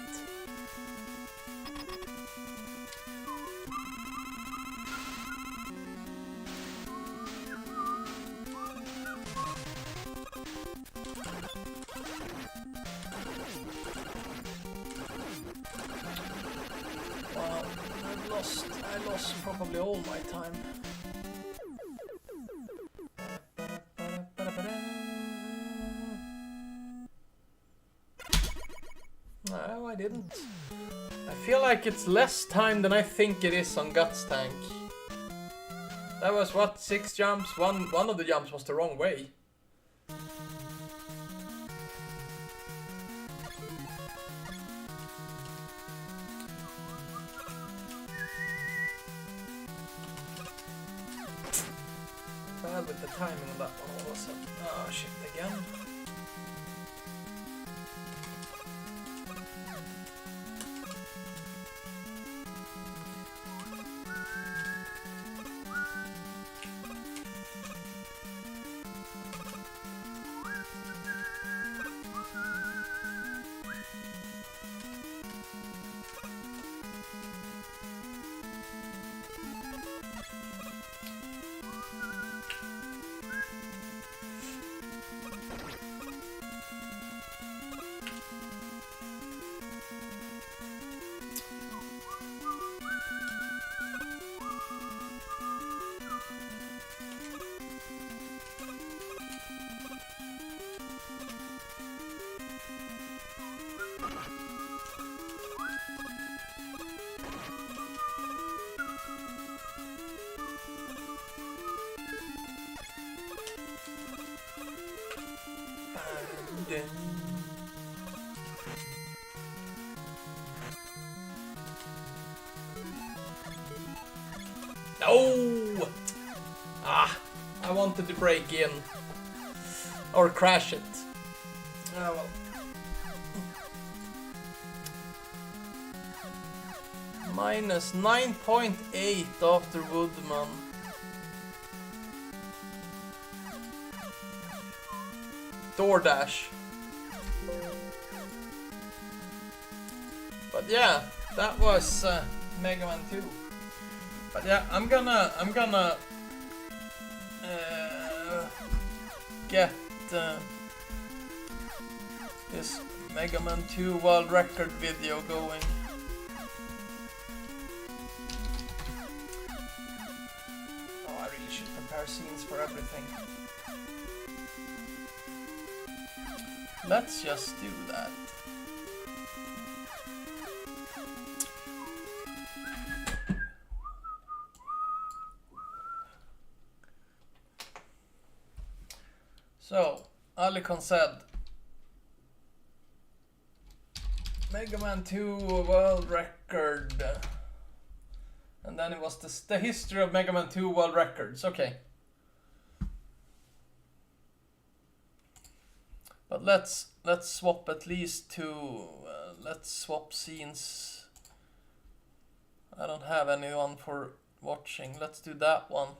Speaker 1: Wow, I lost probably all my time. No, I didn't. I feel like it's less time than I think it is on Guts Tank. That was what, 6 jumps? One of the jumps was the wrong way. Bad with the timing on that one all of a sudden. Oh shit, again. No! Ah, I wanted to break in. Or crash it. Ah, well. Minus 9.8 after Woodman. DoorDash. But yeah, that was Megaman 2. But yeah, I'm gonna get this Megaman 2 world record video going. Oh, I really should prepare scenes for everything. Let's just do that. So, Alicon said Megaman 2 world record. And then it was the history of Megaman 2 world records. Okay. But let's swap at least two. Let's swap scenes. I don't have anyone for watching. Let's do that one.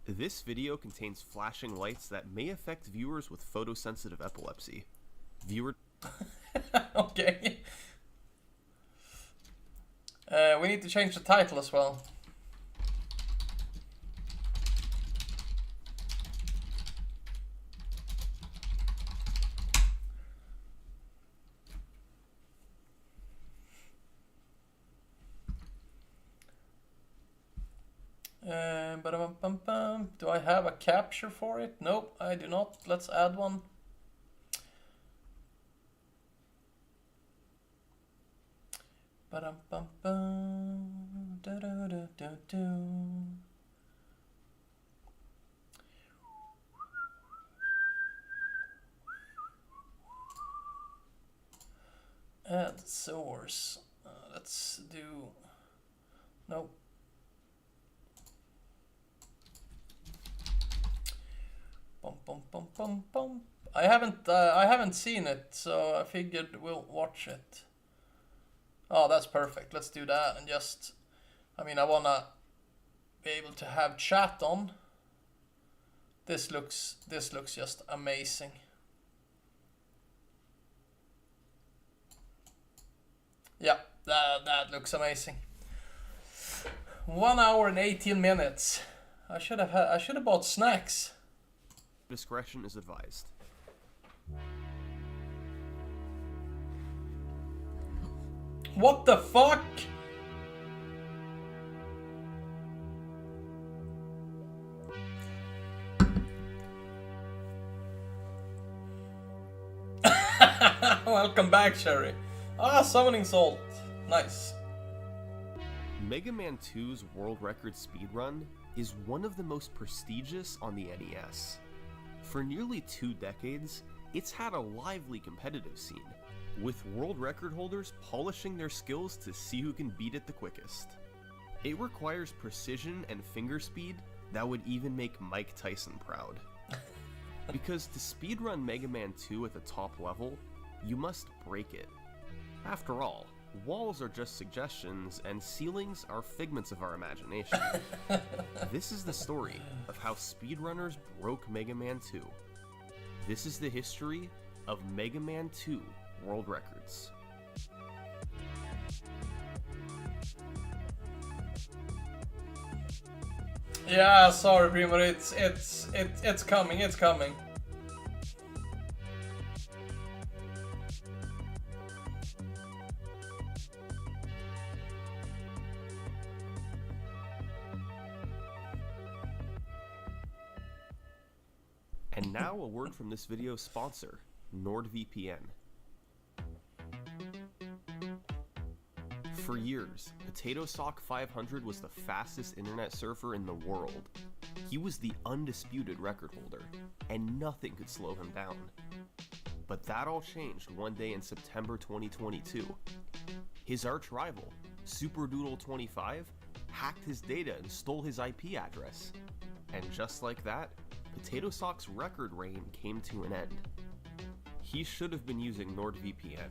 Speaker 2: This video contains flashing lights that may affect viewers with photosensitive epilepsy. Viewer...
Speaker 1: Okay. We need to change the title as well. Do I have a capture for it? Nope, I do not. Let's add one. Add source. Let's do. Nope. I haven't seen it, so I figured we'll watch it. Oh, that's perfect. Let's do that and just. I mean, I wanna be able to have chat on. This looks just amazing. Yeah, that looks amazing. 1 hour and 18 minutes. I should have bought snacks.
Speaker 2: Discretion is advised.
Speaker 1: What the fuck? Welcome back, Sherry. Ah, summoning salt. Nice.
Speaker 2: Mega Man 2's world record speedrun is one of the most prestigious on the NES. For nearly 2 decades, it's had a lively competitive scene, with world record holders polishing their skills to see who can beat it the quickest. It requires precision and finger speed that would even make Mike Tyson proud. Because to speedrun Mega Man 2 at the top level, you must break it. After all, walls are just suggestions and ceilings are figments of our imagination. This is the story of how speedrunners broke Mega Man 2. This is the history of Mega Man 2 world records.
Speaker 1: Yeah, sorry, Primo. It's coming. It's coming.
Speaker 2: And now a word from this video's sponsor, NordVPN. For years, Potato Sock 500 was the fastest internet surfer in the world. He was the undisputed record holder, and nothing could slow him down. But that all changed one day in September 2022. His arch rival, SuperDoodle25, hacked his data and stole his IP address. And just like that, Potato Sock's record reign came to an end. He should have been using NordVPN.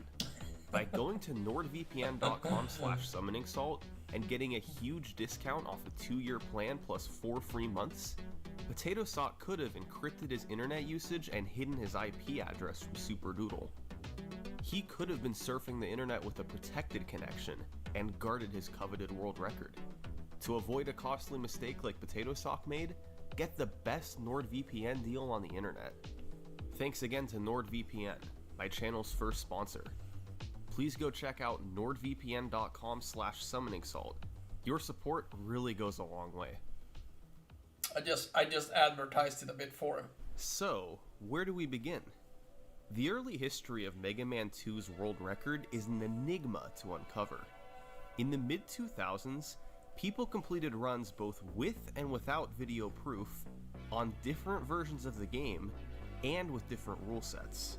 Speaker 2: By going to nordvpn.com/summoningsalt and getting a huge discount off a 2-year plan plus 4 free months, Potato Sock could have encrypted his internet usage and hidden his IP address from SuperDoodle. He could have been surfing the internet with a protected connection and guarded his coveted world record. To avoid a costly mistake like Potato Sock made, get the best NordVPN deal on the internet. Thanks again to NordVPN, my channel's first sponsor. Please go check out nordvpn.com/summoningsalt. Your support really goes a long way.
Speaker 1: I just advertised it a bit for him.
Speaker 2: So, where do we begin? The early history of Mega Man 2's world record is an enigma to uncover. In the mid-2000s, people completed runs both with and without video proof on different versions of the game and with different rule sets.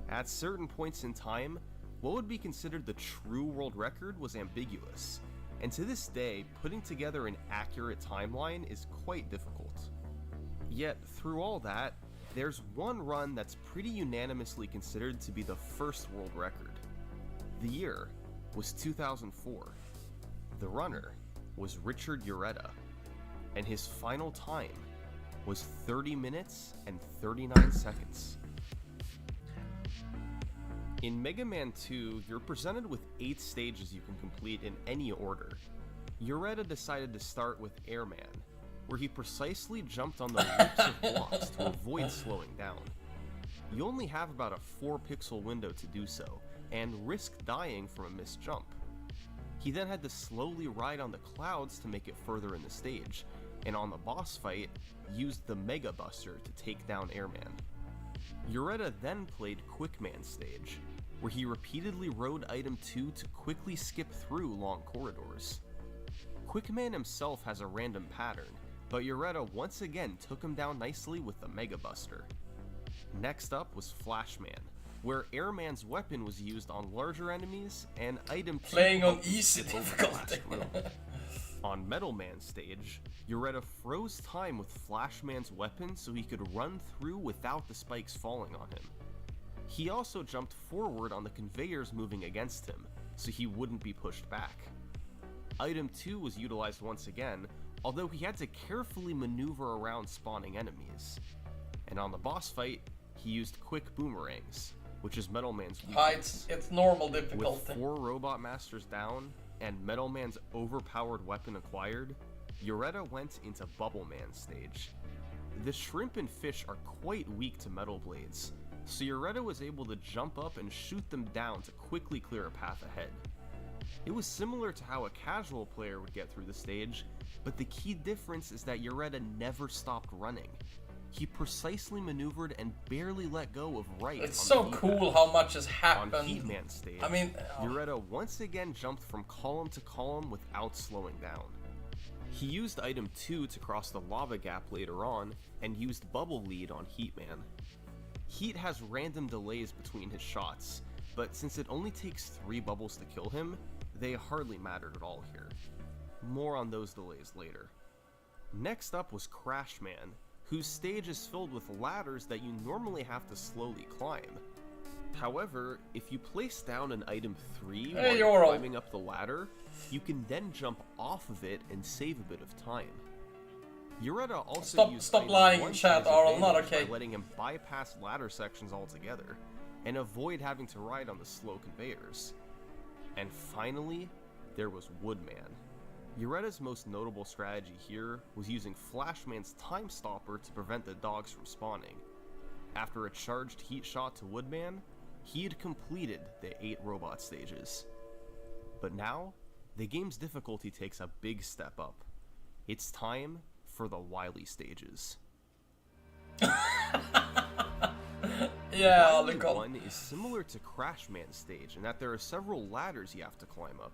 Speaker 2: At certain points in time, what would be considered the true world record was ambiguous, and to this day, putting together an accurate timeline is quite difficult. Yet, through all that, there's one run that's pretty unanimously considered to be the first world record. The year was 2004. The runner was Richard Ureta, and his final time was 30 minutes and 39 seconds. In Mega Man 2, you're presented with 8 stages you can complete in any order. Ureta decided to start with Airman, where he precisely jumped on the loops of blocks to avoid slowing down. You only have about a 4-pixel window to do so, and risk dying from a missed jump. He then had to slowly ride on the clouds to make it further in the stage, and on the boss fight, used the Mega Buster to take down Airman. Ureta then played Quickman stage, where he repeatedly rode item 2 to quickly skip through long corridors. Quickman himself has a random pattern, but Ureta once again took him down nicely with the Mega Buster. Next up was Flashman, where Airman's weapon was used on larger enemies, and item 2
Speaker 1: playing on easy difficulty.
Speaker 2: On Metal Man stage, Ureta froze time with Flashman's weapon so he could run through without the spikes falling on him. He also jumped forward on the conveyors moving against him, so he wouldn't be pushed back. Item 2 was utilized once again, although he had to carefully maneuver around spawning enemies. And on the boss fight, he used quick boomerangs, which is Metal Man's weakness.
Speaker 1: It's normal difficulty.
Speaker 2: With 4 Robot Masters down, and Metal Man's overpowered weapon acquired, Ureta went into Bubble Man stage. The shrimp and fish are quite weak to metal blades, so Ureta was able to jump up and shoot them down to quickly clear a path ahead. It was similar to how a casual player would get through the stage, but the key difference is that Ureta never stopped running. He precisely maneuvered and barely let go of right.
Speaker 1: It's so cool how much has happened.
Speaker 2: On Heatman stage, Ureta once again jumped from column to column without slowing down. He used item 2 to cross the lava gap later on, and used Bubble Lead on Heatman. Heat has random delays between his shots, but since it only takes 3 bubbles to kill him, they hardly mattered at all here. More on those delays later. Next up was Crash Man, whose stage is filled with ladders that you normally have to slowly climb. However, if you place down an item 3 while you're climbing up the ladder, you can then jump off of it and save a bit of time. Ureta also used
Speaker 1: stop lying in chat, Arl, not okay.
Speaker 2: By letting him bypass ladder sections altogether, and avoid having to ride on the slow conveyors. And finally, there was Woodman. Ureta's most notable strategy here was using Flashman's Time Stopper to prevent the dogs from spawning. After a charged heat shot to Woodman, he had completed the 8 robot stages. But now, the game's difficulty takes a big step up. It's time for the Wily stages.
Speaker 1: Yeah,
Speaker 2: Wily 1 is similar to Crash Man stage in that there are several ladders you have to climb up.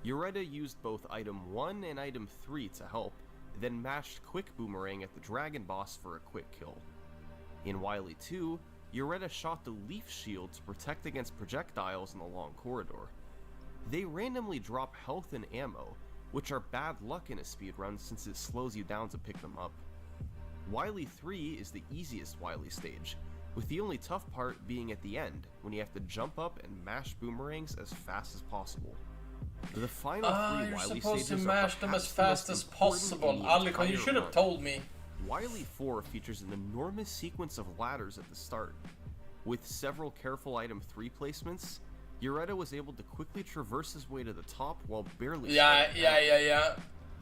Speaker 2: Yoretta used both item 1 and item 3 to help, then mashed Quick Boomerang at the Dragon Boss for a quick kill. In Wily 2, Yoretta shot the Leaf Shield to protect against projectiles in the long corridor. They randomly drop health and ammo, which are bad luck in a speedrun since it slows you down to pick them up. Wily 3 is the easiest Wily stage, with the only tough part being at the end, when you have to jump up and mash boomerangs as fast as possible. The final three
Speaker 1: you're
Speaker 2: Wily
Speaker 1: supposed to
Speaker 2: stages
Speaker 1: mash
Speaker 2: are
Speaker 1: them as
Speaker 2: perhaps the
Speaker 1: fast
Speaker 2: most
Speaker 1: as
Speaker 2: important
Speaker 1: possible.
Speaker 2: in the
Speaker 1: Alicon, you
Speaker 2: entire
Speaker 1: should have
Speaker 2: run.
Speaker 1: told me.
Speaker 2: Wily 4 features an enormous sequence of ladders at the start. With several careful item 3 placements, Yoretta was able to quickly traverse his way to the top while barely
Speaker 1: Yeah.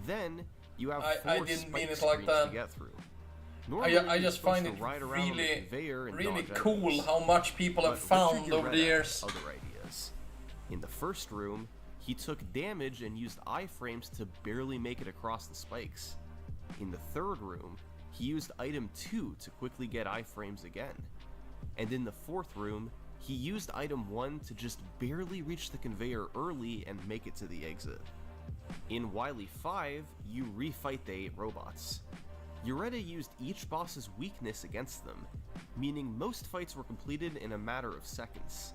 Speaker 2: Then, you have
Speaker 1: I
Speaker 2: 4
Speaker 1: didn't mean
Speaker 2: spike
Speaker 1: it like
Speaker 2: screens
Speaker 1: that.
Speaker 2: to get through.
Speaker 1: I
Speaker 2: Normally,
Speaker 1: just
Speaker 2: you're
Speaker 1: find
Speaker 2: supposed
Speaker 1: it
Speaker 2: to ride around on the
Speaker 1: really,
Speaker 2: conveyor and
Speaker 1: really
Speaker 2: dodge
Speaker 1: cool
Speaker 2: enemies.
Speaker 1: how much people have
Speaker 2: But
Speaker 1: found
Speaker 2: Richard
Speaker 1: over the
Speaker 2: Yoretta
Speaker 1: years.
Speaker 2: had other ideas. In the first room, he took damage and used iframes to barely make it across the spikes. In the third room, he used item 2 to quickly get iframes again. And in the fourth room, he used item 1 to just barely reach the conveyor early and make it to the exit. In Wily 5, you refight the 8 robots. Yoretta used each boss's weakness against them, meaning most fights were completed in a matter of seconds.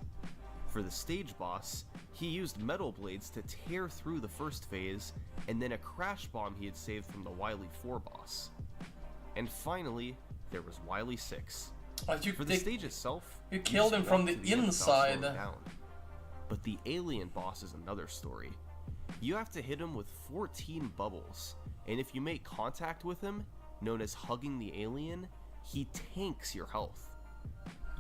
Speaker 2: For the stage boss, he used metal blades to tear through the first phase, and then a crash bomb he had saved from the Wily 4 boss. And finally, there was Wily 6. For the stage itself,
Speaker 1: you killed him
Speaker 2: just
Speaker 1: from
Speaker 2: walk
Speaker 1: the
Speaker 2: to end without
Speaker 1: inside.
Speaker 2: slowing down. But the alien boss is another story. You have to hit him with 14 bubbles, and if you make contact with him, known as hugging the alien, he tanks your health.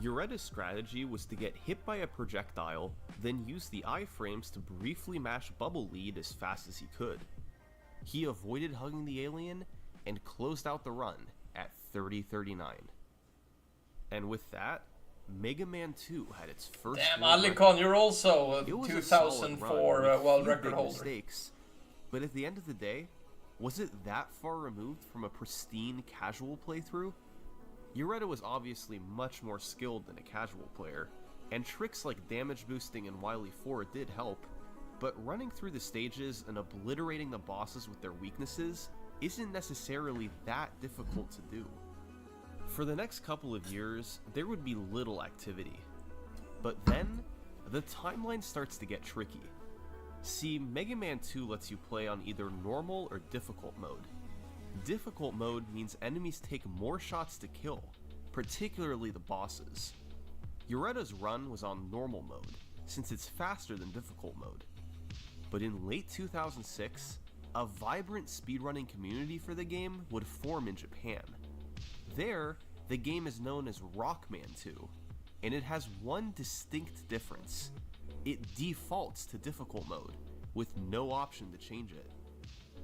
Speaker 2: Yoretta's strategy was to get hit by a projectile, then use the iframes to briefly mash Bubble Lead as fast as he could. He avoided hugging the alien and closed out the run at 30:39. And with that, Mega Man 2 had its first.
Speaker 1: Damn,
Speaker 2: world
Speaker 1: Alicon,
Speaker 2: record.
Speaker 1: you're also a
Speaker 2: It was a solid
Speaker 1: 2004
Speaker 2: run with
Speaker 1: world
Speaker 2: few
Speaker 1: record
Speaker 2: big
Speaker 1: holder.
Speaker 2: mistakes, but at the end of the day, was it that far removed from a pristine casual playthrough? Yoretta was obviously much more skilled than a casual player, and tricks like damage boosting in Wily 4 did help, but running through the stages and obliterating the bosses with their weaknesses isn't necessarily that difficult to do. For the next couple of years, there would be little activity. But then, the timeline starts to get tricky. See, Mega Man 2 lets you play on either normal or difficult mode. Difficult mode means enemies take more shots to kill, particularly the bosses. Yoretta's run was on normal mode, since it's faster than difficult mode. But in late 2006, a vibrant speedrunning community for the game would form in Japan. There, the game is known as Rockman 2, and it has one distinct difference. It defaults to difficult mode, with no option to change it.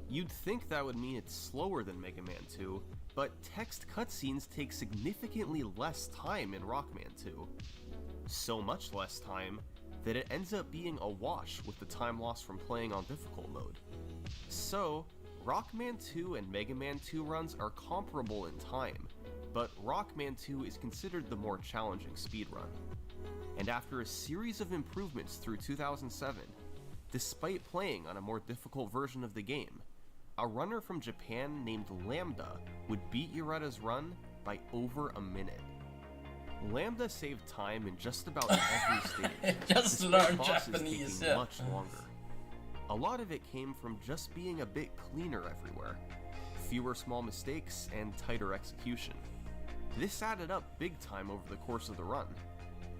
Speaker 2: You'd think that would mean it's slower than Mega Man 2, but text cutscenes take significantly less time in Rockman 2. So much less time that it ends up being a wash with the time lost from playing on difficult mode. So, Rockman 2 and Mega Man 2 runs are comparable in time, but Rockman 2 is considered the more challenging speedrun. And after a series of improvements through 2007, despite playing on a more difficult version of the game, a runner from Japan named Lambda would beat Yoretta's run by over a minute. Lambda saved time in just about every stage,
Speaker 1: Just
Speaker 2: despite
Speaker 1: learn
Speaker 2: bosses
Speaker 1: Japanese,
Speaker 2: taking
Speaker 1: yeah.
Speaker 2: much longer. A lot of it came from just being a bit cleaner everywhere, fewer small mistakes, and tighter execution. This added up big time over the course of the run.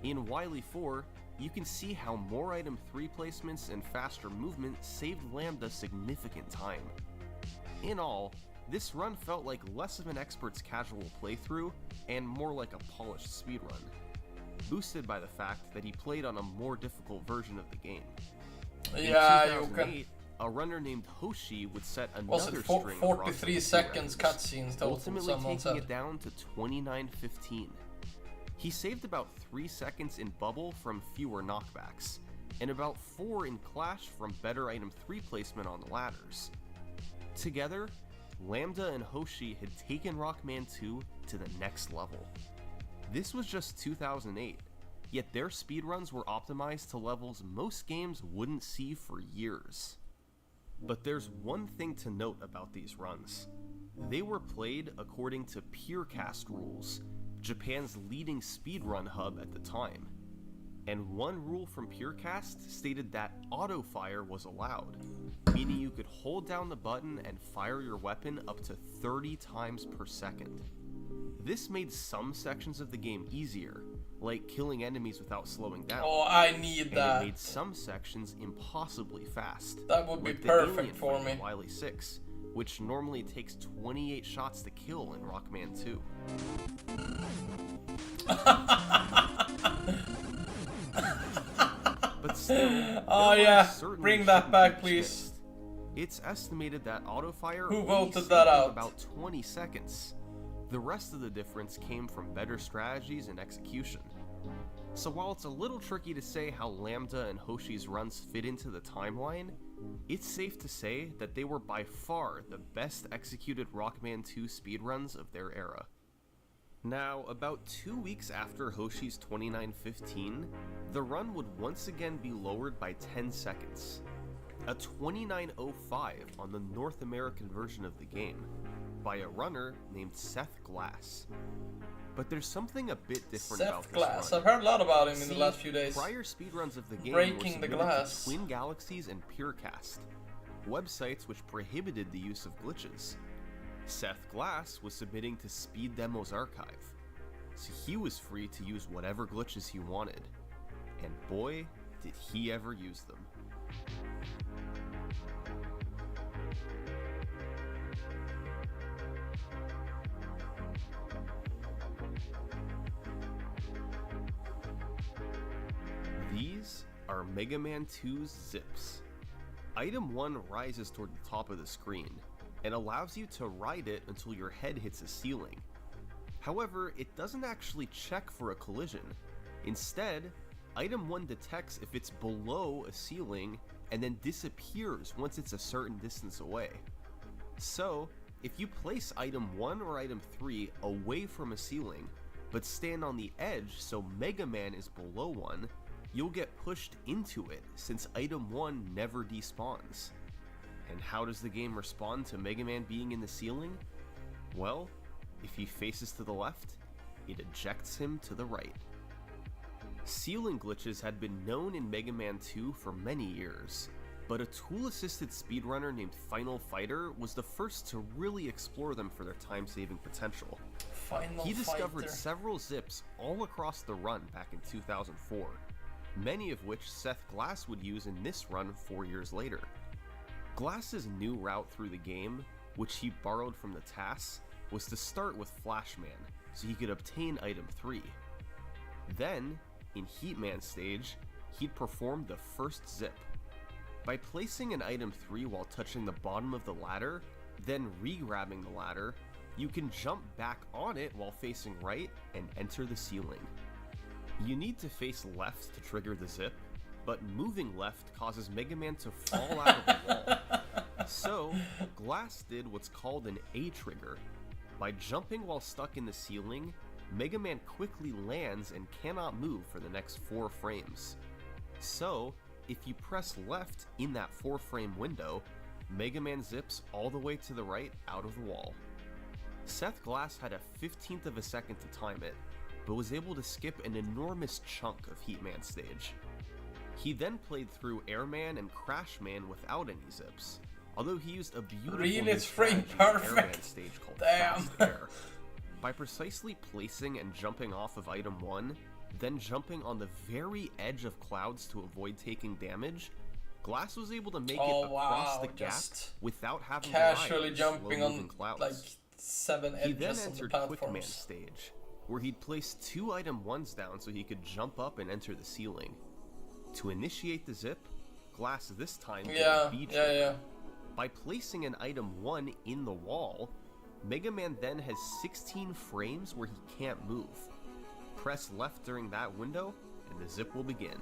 Speaker 2: In Wily 4, you can see how more item 3 placements and faster movement saved Lambda significant time. In all, this run felt like less of an expert's casual playthrough and more like a polished speedrun, boosted by the fact that he played on a more difficult version of the game.
Speaker 1: Yeah,
Speaker 2: In
Speaker 1: you
Speaker 2: 2008, a runner named Hoshi would set
Speaker 1: Was
Speaker 2: another
Speaker 1: it
Speaker 2: string of
Speaker 1: 43
Speaker 2: Rockman 2
Speaker 1: seconds
Speaker 2: records,
Speaker 1: cutscenes total,
Speaker 2: ultimately
Speaker 1: someone
Speaker 2: taking
Speaker 1: said.
Speaker 2: it down to 29:15. He saved about 3 seconds in Bubble from fewer knockbacks, and about 4 in Clash from better item 3 placement on the ladders. Together, Lambda and Hoshi had taken Rockman 2 to the next level. This was just 2008, yet their speedruns were optimized to levels most games wouldn't see for years. But there's one thing to note about these runs. They were played according to PureCast rules, Japan's leading speedrun hub at the time. And one rule from PureCast stated that auto-fire was allowed, meaning you could hold down the button and fire your weapon up to 30 times per second. This made some sections of the game easier, like killing enemies without slowing down.
Speaker 1: Oh, I need that.
Speaker 2: And it made some sections impossibly fast.
Speaker 1: That would be
Speaker 2: like
Speaker 1: perfect for me.
Speaker 2: Wily 6, which normally takes 28 shots to kill in Rockman 2. But still,
Speaker 1: oh yeah, bring that back, please.
Speaker 2: It's estimated that autofire
Speaker 1: Who
Speaker 2: only
Speaker 1: voted
Speaker 2: saved
Speaker 1: that out?
Speaker 2: about 20 seconds. The rest of the difference came from better strategies and execution. So while it's a little tricky to say how Lambda and Hoshi's runs fit into the timeline, it's safe to say that they were by far the best executed Rockman 2 speedruns of their era. Now, about 2 weeks after Hoshi's 2915, the run would once again be lowered by 10 seconds. A 2905 on the North American version of the game, by a runner named Seth Glass. But there's something a bit different about
Speaker 1: Seth
Speaker 2: this
Speaker 1: Glass.
Speaker 2: run.
Speaker 1: I've heard a lot about him in the last few days.
Speaker 2: Prior speedruns of the game
Speaker 1: Breaking
Speaker 2: were
Speaker 1: the
Speaker 2: submitted
Speaker 1: glass.
Speaker 2: to Twin Galaxies and PureCast, websites which prohibited the use of glitches. Seth Glass was submitting to Speed Demo's archive, so he was free to use whatever glitches he wanted. And boy, did he ever use them. These are Mega Man 2's zips. Item 1 rises toward the top of the screen, and allows you to ride it until your head hits a ceiling. However, it doesn't actually check for a collision. Instead, Item 1 detects if it's below a ceiling, and then disappears once it's a certain distance away. So, if you place Item 1 or Item 3 away from a ceiling, but stand on the edge so Mega Man is below one, you'll get pushed into it since Item 1 never despawns. And how does the game respond to Mega Man being in the ceiling? Well, if he faces to the left, it ejects him to the right. Ceiling glitches had been known in Mega Man 2 for many years, but a tool-assisted speedrunner named Final Fighter was the first to really explore them for their time-saving potential. He discovered several zips all across the run back in 2004, many of which Seth Glass would use in this run 4 years later. Glass's new route through the game, which he borrowed from the TAS, was to start with Flashman, so he could obtain Item 3. Then, in Heatman stage, he'd perform the first zip. By placing an Item 3 while touching the bottom of the ladder, then re-grabbing the ladder, you can jump back on it while facing right and enter the ceiling. You need to face left to trigger the zip, but moving left causes Mega Man to fall out of the wall. So, Glass did what's called an A trigger. By jumping while stuck in the ceiling, Mega Man quickly lands and cannot move for the next 4 frames. So, if you press left in that 4-frame window, Mega Man zips all the way to the right out of the wall. Seth Glass had a 15th of a second to time it, but was able to skip an enormous chunk of Heatman stage. He then played through Airman and Crashman without any zips, although he used a beautiful new
Speaker 1: frame
Speaker 2: strategy in
Speaker 1: perfect.
Speaker 2: Airman stage called
Speaker 1: Damn.
Speaker 2: Fast Air. By precisely placing and jumping off of Item 1, then jumping on the very edge of clouds to avoid taking damage, Glass was able to make it across the gap without having
Speaker 1: casually
Speaker 2: to
Speaker 1: jumping on
Speaker 2: clouds.
Speaker 1: like 7 edges
Speaker 2: He then
Speaker 1: on the
Speaker 2: entered
Speaker 1: platforms.
Speaker 2: Quickman stage, where he'd place 2 Item 1s down so he could jump up and enter the ceiling. To initiate the zip, Glass this time did a B trigger. By placing an Item 1 in the wall, Mega Man then has 16 frames where he can't move. Press left during that window, and the zip will begin.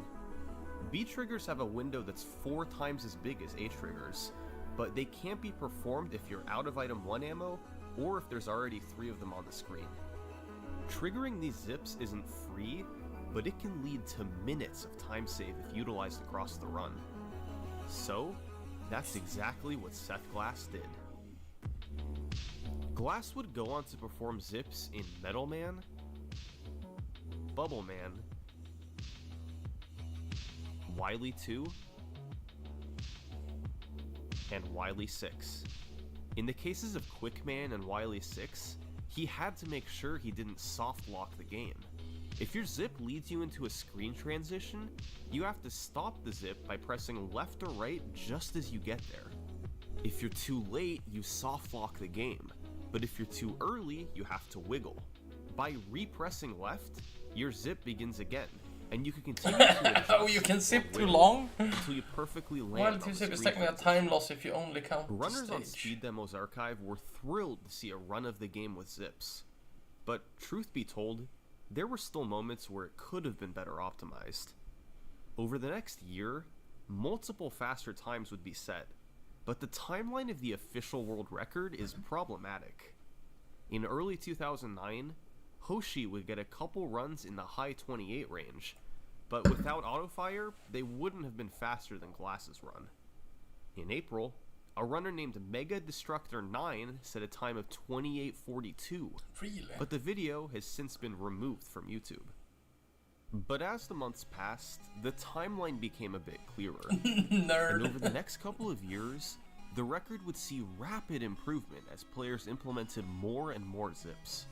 Speaker 2: B triggers have a window that's 4 times as big as A triggers, but they can't be performed if you're out of Item 1 ammo, or if there's already 3 of them on the screen. Triggering these zips isn't free, but it can lead to minutes of time save if utilized across the run. So, That's exactly what Seth Glass did. Glass would go on to perform zips in Metal Man, Bubble Man, Wily 2, and Wily 6. In the cases of Quickman and Wily 6, he had to make sure he didn't soft lock the game. If your zip leads you into a screen transition, you have to stop the zip by pressing left or right just as you get there. If you're too late, you soft lock the game, but if you're too early, you have to wiggle. By repressing left, your zip begins again, and you can continue to adjust.
Speaker 1: Oh, you can zip too long?
Speaker 2: Until you perfectly land
Speaker 1: While
Speaker 2: on
Speaker 1: to
Speaker 2: the
Speaker 1: zip is
Speaker 2: screen
Speaker 1: technically a time loss if you only count the
Speaker 2: Runners
Speaker 1: stage.
Speaker 2: on Speed Demo's archive were thrilled to see a run of the game with zips. But truth be told, there were still moments where it could have been better optimized. Over the next year, multiple faster times would be set, but the timeline of the official world record is problematic. In early 2009, Hoshi would get a couple runs in the high 28 range, but without autofire, they wouldn't have been faster than Glass's run. In April, a runner named Mega Destructor 9 set a time of 28:42,
Speaker 1: Really?
Speaker 2: but the video has since been removed from YouTube. But as the months passed, the timeline became a bit clearer.
Speaker 1: Nerd.
Speaker 2: And over the next couple of years, the record would see rapid improvement as players implemented more and more zips.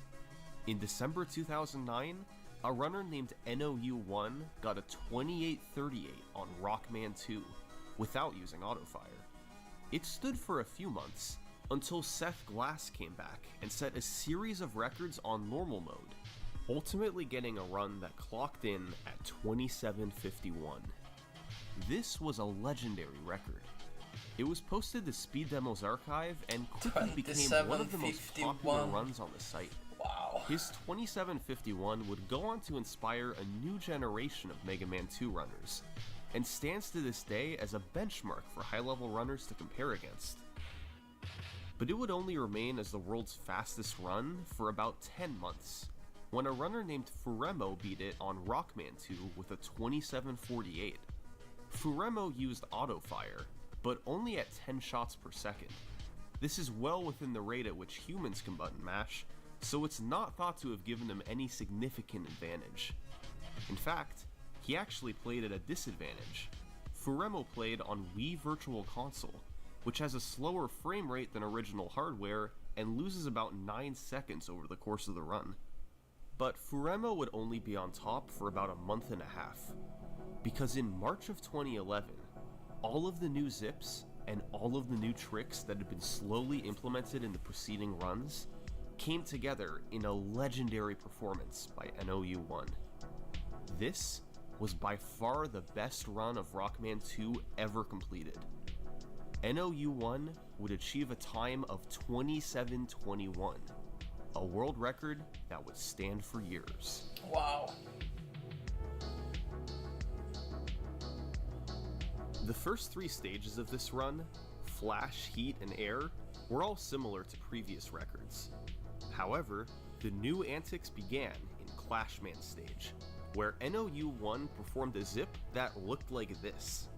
Speaker 2: In December 2009, a runner named NOU1 got a 28:38 on Rockman 2 without using autofire. It stood for a few months until Seth Glass came back and set a series of records on normal mode, ultimately getting a run that clocked in at 27:51. This was a legendary record. It was posted to Speed Demo's archive and quickly became one of the most popular runs on the site.
Speaker 1: Wow.
Speaker 2: His 27:51 would go on to inspire a new generation of Mega Man 2 runners, and stands to this day as a benchmark for high-level runners to compare against. But it would only remain as the world's fastest run for about 10 months, when a runner named Furemo beat it on Rockman 2 with a 27:48. Furemo used autofire, but only at 10 shots per second. This is well within the rate at which humans can button mash, so it's not thought to have given him any significant advantage. In fact, he actually played at a disadvantage. Furemo played on Wii Virtual Console, which has a slower frame rate than original hardware and loses about 9 seconds over the course of the run. But Furemo would only be on top for about a month and a half, because in March of 2011, all of the new zips and all of the new tricks that had been slowly implemented in the preceding runs came together in a legendary performance by NOU1. This was by far the best run of Rockman 2 ever completed. NOU1 would achieve a time of 27:21, a world record that would stand for years.
Speaker 1: Wow.
Speaker 2: The first 3 stages of this run, Flash, Heat, and Air, were all similar to previous records. However, the new antics began in Clashman stage, where NOU1 performed a zip that looked like this.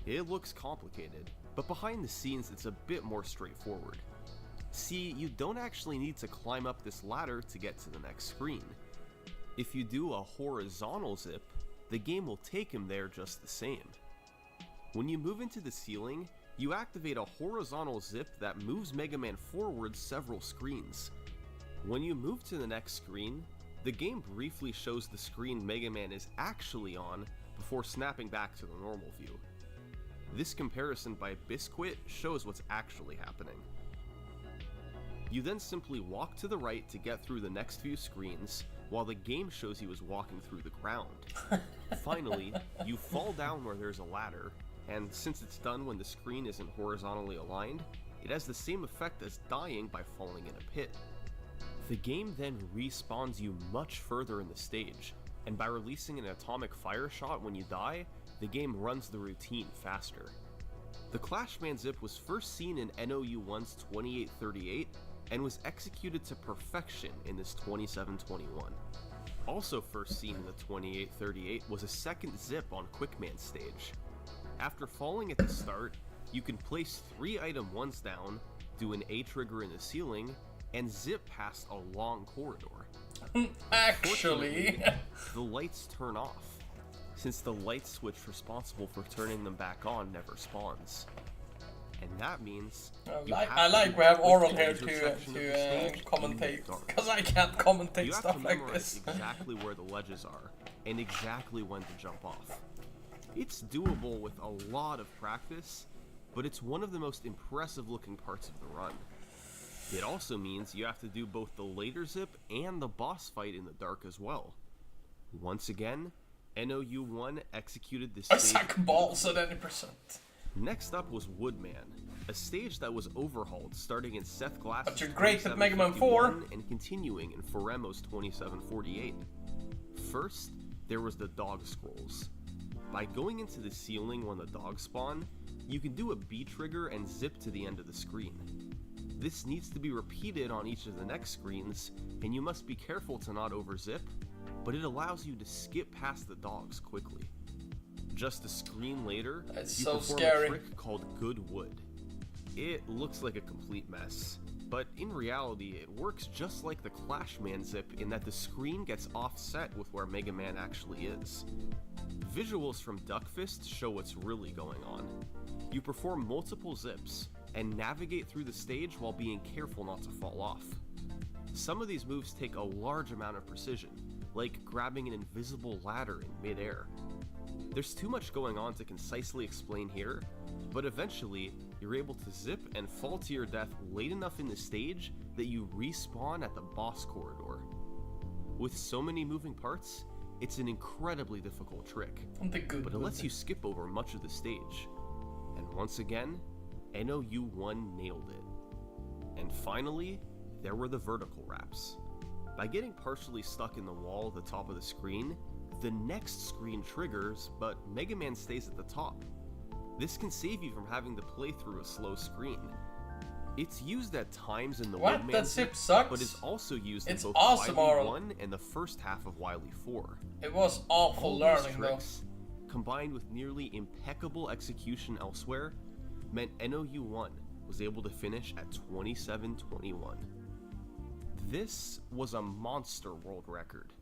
Speaker 2: It looks complicated, but behind the scenes it's a bit more straightforward. See, you don't actually need to climb up this ladder to get to the next screen. If you do a horizontal zip, the game will take him there just the same. When you move into the ceiling, you activate a horizontal zip that moves Mega Man forward several screens. When you move to the next screen, the game briefly shows the screen Mega Man is actually on before snapping back to the normal view. This comparison by Biscuit shows what's actually happening. You then simply walk to the right to get through the next few screens, while the game shows you as walking through the ground. Finally, you fall down where there's a ladder, and since it's done when the screen isn't horizontally aligned, it has the same effect as dying by falling in a pit. The game then respawns you much further in the stage, and by releasing an atomic fire shot when you die, the game runs the routine faster. The Clashman zip was first seen in NOU1's 2838 and was executed to perfection in this 2721. Also first seen in the 2838 was a second zip on Quickman stage. After falling at the start, you can place 3 item 1s down, do an A trigger in the ceiling, and zip past a long corridor.
Speaker 1: Actually,
Speaker 2: the lights turn off, since the light switch responsible for turning them back on never spawns. And that means
Speaker 1: I like we have oral here to commentate, because I can't commentate stuff like this.
Speaker 2: Exactly where the ledges are, and exactly when to jump off. It's doable with a lot of practice, but it's one of the most impressive looking parts of the run. It also means you have to do both the later zip and the boss fight in the dark as well. Once again, NOU1 executed this stage.
Speaker 1: I suck balls at any percent.
Speaker 2: Next up was Woodman, a stage that was overhauled starting in Seth Glass's
Speaker 1: But you're great at Megaman 4
Speaker 2: and continuing in Foremo's 2748. First, there was the dog scrolls. By going into the ceiling when the dogs spawn, you can do a B trigger and zip to the end of the screen. This needs to be repeated on each of the next screens, and you must be careful to not overzip, but it allows you to skip past the dogs quickly. Just a screen later, you perform a trick called Good Wood. It looks like a complete mess, but in reality it works just like the Clashman zip in that the screen gets offset with where Megaman actually is. Visuals from Duckfist show what's really going on. You perform multiple zips, and navigate through the stage while being careful not to fall off. Some of these moves take a large amount of precision, like grabbing an invisible ladder in midair. There's too much going on to concisely explain here, but eventually, you're able to zip and fall to your death late enough in the stage that you respawn at the boss corridor. With so many moving parts, it's an incredibly difficult trick, but it lets you skip over much of the stage. And once again, NOU1 nailed it. And finally, there were the vertical wraps. By getting partially stuck in the wall at the top of the screen, the next screen triggers, but Megaman stays at the top. This can save you from having to play through a slow screen. It's used at times in the Woodman
Speaker 1: that zip sucks.
Speaker 2: but is also used in both
Speaker 1: awesome,
Speaker 2: Wily 1 and the first half of Wily 4.
Speaker 1: It was awful
Speaker 2: All
Speaker 1: learning
Speaker 2: these tricks, combined with nearly impeccable execution elsewhere, meant NOU1 was able to finish at 27:21. This was a monster world record.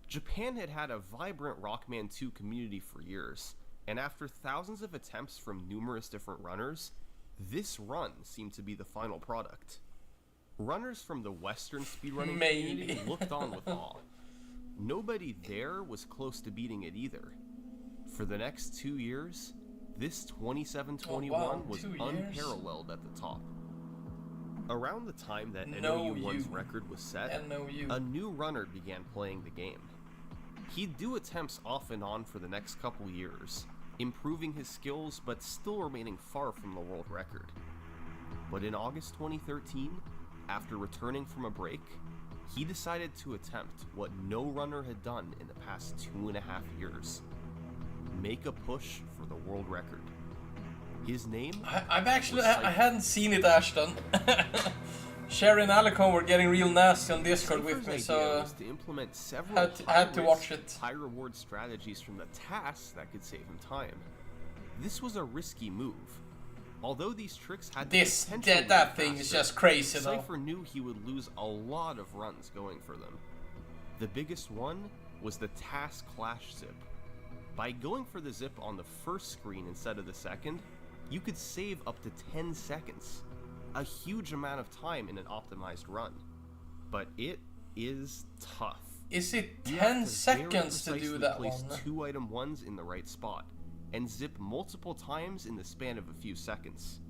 Speaker 2: Japan had had a vibrant Rockman 2 community for years, and after thousands of attempts from numerous different runners, this run seemed to be the final product. Runners from the Western speedrunning community looked on with awe. Nobody there was close to beating it either. For the next 2 years, this 27:21 was unparalleled at the top. Around the time that NOU1's record was set, a new runner began playing the game. He'd do attempts off and on for the next couple years, improving his skills but still remaining far from the world record. But in August 2013, after returning from a break, he decided to attempt what no runner had done in the past 2.5 years. Make a push for the world record. His name?
Speaker 1: I hadn't seen it, Ashton. Sherry and Alicon were getting real nasty on Discord with me, so
Speaker 2: was to implement several
Speaker 1: had to watch it.
Speaker 2: High reward strategies from the tasks that could save him time. This was a risky move. Although these tricks had
Speaker 1: that thing is just crazy though.
Speaker 2: Cypher knew he would lose a lot of runs going for them. The biggest one was the task clash zip. By going for the zip on the first screen instead of the second, you could save up to 10 seconds. A huge amount of time in an optimized run. But it is tough.
Speaker 1: Is it 10 seconds to do that
Speaker 2: place
Speaker 1: one?
Speaker 2: 2 item 1s in the right spot, and zip multiple times in the span of a few seconds.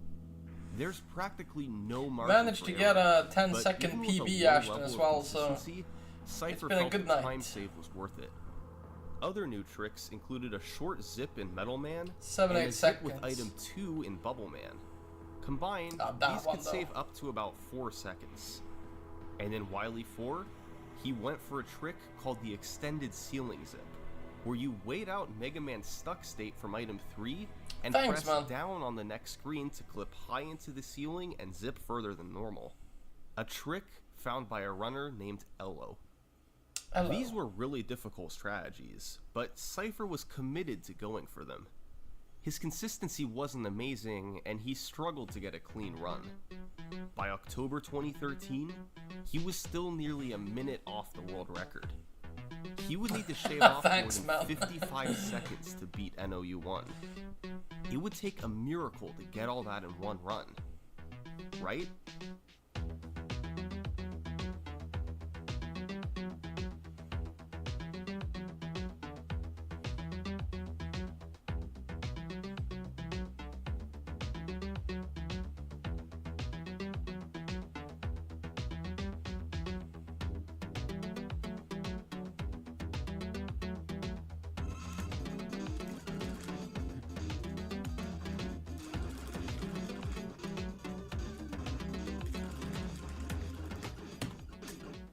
Speaker 2: There's practically no margin.
Speaker 1: Managed to get a 10-second PB Ashton as well, so
Speaker 2: Cypher
Speaker 1: it's been a good night.
Speaker 2: The time save was worth it. Other new tricks included a short zip in Metal Man,
Speaker 1: 7-8
Speaker 2: and a zip
Speaker 1: seconds
Speaker 2: with item 2 in Bubble Man. Combined, these could save up to about 4 seconds. And in Wily 4, he went for a trick called the extended ceiling zip. where you wait out Mega Man's stuck state from item 3 and
Speaker 1: Thanks,
Speaker 2: press
Speaker 1: man.
Speaker 2: down on the next screen to clip high into the ceiling and zip further than normal. A trick found by a runner named Ello.
Speaker 1: Hello.
Speaker 2: These were really difficult strategies, but Cypher was committed to going for them. His consistency wasn't amazing, and he struggled to get a clean run. By October 2013, he was still nearly a minute off the world record. He would need to shave off
Speaker 1: Thanks,
Speaker 2: more than
Speaker 1: man.
Speaker 2: 55 seconds to beat NOU1. It would take a miracle to get all that in one run. Right?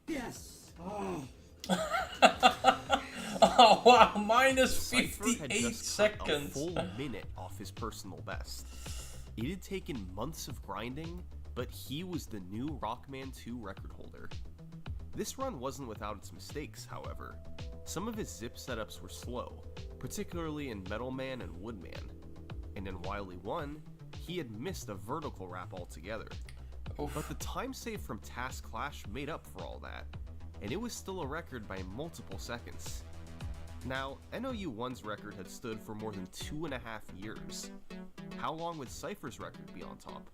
Speaker 3: Yes. Oh.
Speaker 1: Oh wow, minus
Speaker 2: Cypher had
Speaker 1: 58
Speaker 2: just cut a
Speaker 1: seconds.
Speaker 2: full minute off his personal best. It had taken months of grinding, but he was the new Rockman 2 record holder. This run wasn't without its mistakes, however. Some of his zip setups were slow, particularly in Metal Man and Woodman. And in Wily 1, he had missed a vertical wrap altogether.
Speaker 1: Oof.
Speaker 2: But the time save from Task Clash made up for all that, and it was still a record by multiple seconds. Now, NOU1's record had stood for more than 2.5 years. How long would Cypher's record be on top?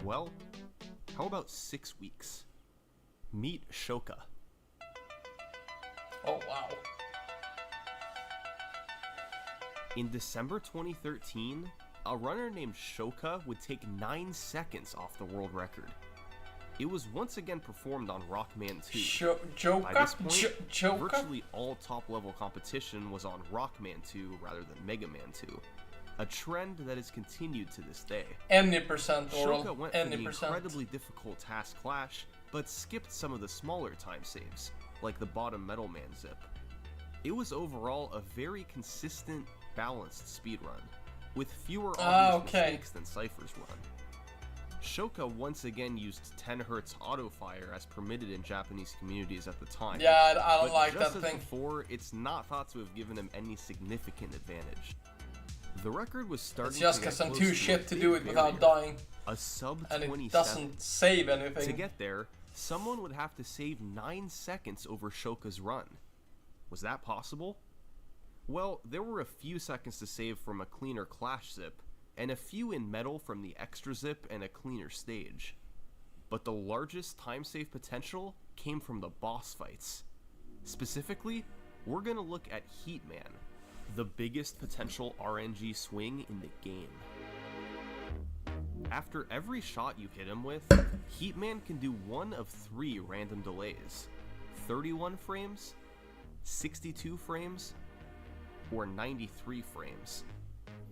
Speaker 2: Well, how about 6 weeks? Meet Shoka.
Speaker 1: Oh wow.
Speaker 2: In December 2013, a runner named Shoka would take 9 seconds off the world record. It was once again performed on Rockman 2. By
Speaker 1: Joker?
Speaker 2: this point,
Speaker 1: Joker?
Speaker 2: virtually all top-level competition was on Rockman 2 rather than Megaman 2, a trend that has continued to this day.
Speaker 1: Any percent,
Speaker 2: Shoka
Speaker 1: Oral.
Speaker 2: went for
Speaker 1: Any
Speaker 2: the
Speaker 1: percent.
Speaker 2: incredibly difficult Task Clash, but skipped some of the smaller time saves, like the bottom Metal Man zip. It was overall a very consistent, balanced speedrun, with fewer obvious mistakes than Cypher's run. Shoka once again used 10Hz auto-fire as permitted in Japanese communities at the time.
Speaker 1: Yeah, I don't
Speaker 2: but
Speaker 1: like
Speaker 2: just
Speaker 1: that
Speaker 2: as
Speaker 1: thing.
Speaker 2: before, it's not thought to have given him any significant advantage. The record was starting
Speaker 1: It's just
Speaker 2: to get
Speaker 1: because I'm
Speaker 2: close
Speaker 1: too
Speaker 2: to a
Speaker 1: shit to
Speaker 2: big
Speaker 1: do it without
Speaker 2: barrier,
Speaker 1: dying.
Speaker 2: a sub
Speaker 1: And
Speaker 2: 27.
Speaker 1: it doesn't save anything.
Speaker 2: To get there, someone would have to save 9 seconds over Shoka's run. Was that possible? Well, there were a few seconds to save from a cleaner Clash zip, and a few in Metal from the extra zip and a cleaner stage. But the largest time save potential came from the boss fights. Specifically, we're gonna look at Heatman, the biggest potential RNG swing in the game. After every shot you hit him with, Heatman can do one of 3 random delays: 31 frames, 62 frames, or 93 frames.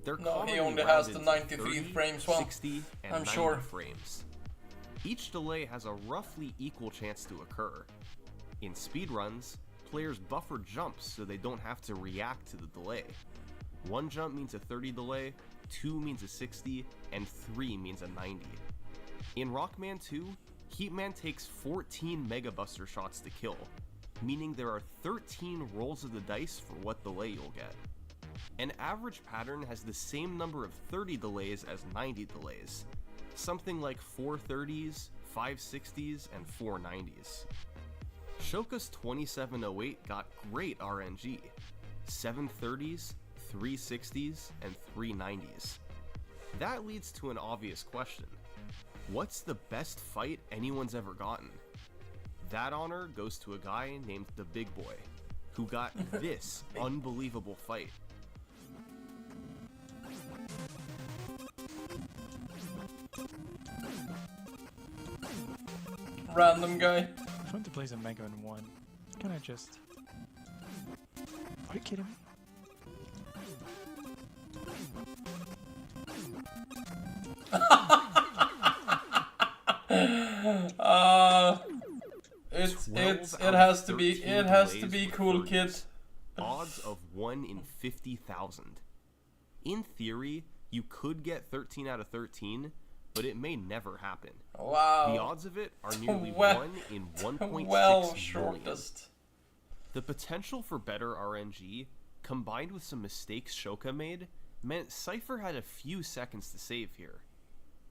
Speaker 2: They're
Speaker 1: No, he
Speaker 2: commonly
Speaker 1: only has the
Speaker 2: rounded to
Speaker 1: 93
Speaker 2: 30,
Speaker 1: frames one.
Speaker 2: 60, and
Speaker 1: I'm
Speaker 2: 90
Speaker 1: sure.
Speaker 2: frames. Each delay has a roughly equal chance to occur. In speedruns, players buffer jumps so they don't have to react to the delay. 1 jump means a 30 delay, 2 means a 60, and 3 means a 90. In Rockman 2, Heatman takes 14 Mega Buster shots to kill, meaning there are 13 rolls of the dice for what delay you'll get. An average pattern has the same number of 30 delays as 90 delays, something like 4 30s, 5 60s, and 4 90s. Shoka's 2708 got great RNG, 7 30s, 3 60s, and 3 90s. That leads to an obvious question. What's the best fight anyone's ever gotten? That honor goes to a guy named the Big Boy, who got this unbelievable fight.
Speaker 1: Random guy.
Speaker 4: I want to play some Megaman 1. Can I just... Are you kidding me?
Speaker 1: It has to be cool, kid.
Speaker 2: Odds of 1 in 50,000. In theory, you could get 13 out of 13, but it may never happen.
Speaker 1: Wow.
Speaker 2: The odds of it are nearly 1 in 1.6
Speaker 1: 12
Speaker 2: million.
Speaker 1: shortest.
Speaker 2: The potential for better RNG, combined with some mistakes Shoka made, meant Cypher had a few seconds to save here.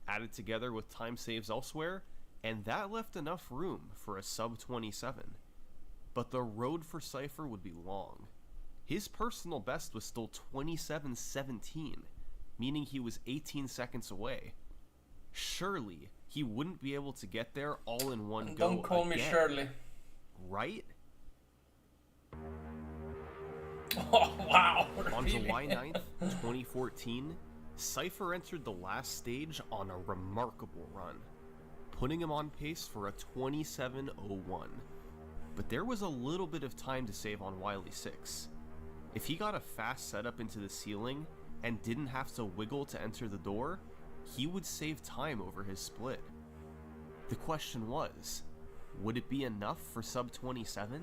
Speaker 2: Added together with time saves elsewhere, and that left enough room for a sub 27. But the road for Cypher would be long. His personal best was still 27:17, meaning he was 18 seconds away. Surely, he wouldn't be able to get there all in one go.
Speaker 1: Don't call me Shirley.
Speaker 2: Right?
Speaker 1: Oh, wow.
Speaker 2: On
Speaker 1: Really?
Speaker 2: July 9th, 2014, Cypher entered the last stage on a remarkable run, putting him on pace for a 27:01. But there was a little bit of time to save on Wily 6. If he got a fast setup into the ceiling and didn't have to wiggle to enter the door, he would save time over his split. The question was, would it be enough for sub 27?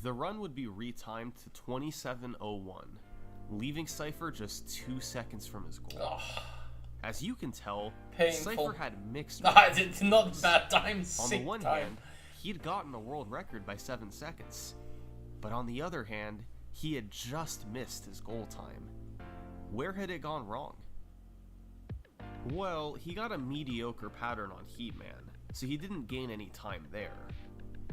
Speaker 2: The run would be retimed to 27:01, leaving Cypher just 2 seconds from his goal.
Speaker 1: Oh,
Speaker 2: As you can tell,
Speaker 1: painful.
Speaker 2: Cypher had mixed
Speaker 1: It's not bad time,
Speaker 2: On
Speaker 1: sick
Speaker 2: the one
Speaker 1: time.
Speaker 2: hand, he'd gotten a world record by 7 seconds. But on the other hand, he had just missed his goal time. Where had it gone wrong? Well, he got a mediocre pattern on Heatman, so he didn't gain any time there.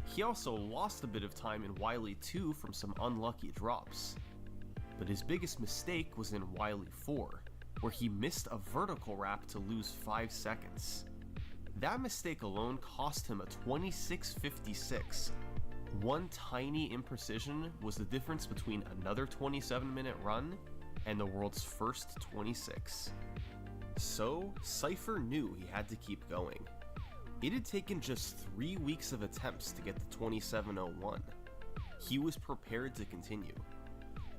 Speaker 2: He also lost a bit of time in Wily 2 from some unlucky drops. But his biggest mistake was in Wily 4, where he missed a vertical wrap to lose 5 seconds. That mistake alone cost him a 26:56. One tiny imprecision was the difference between another 27-minute run and the world's first 26. So, Cypher knew he had to keep going. It had taken just 3 weeks of attempts to get to 27:01. He was prepared to continue.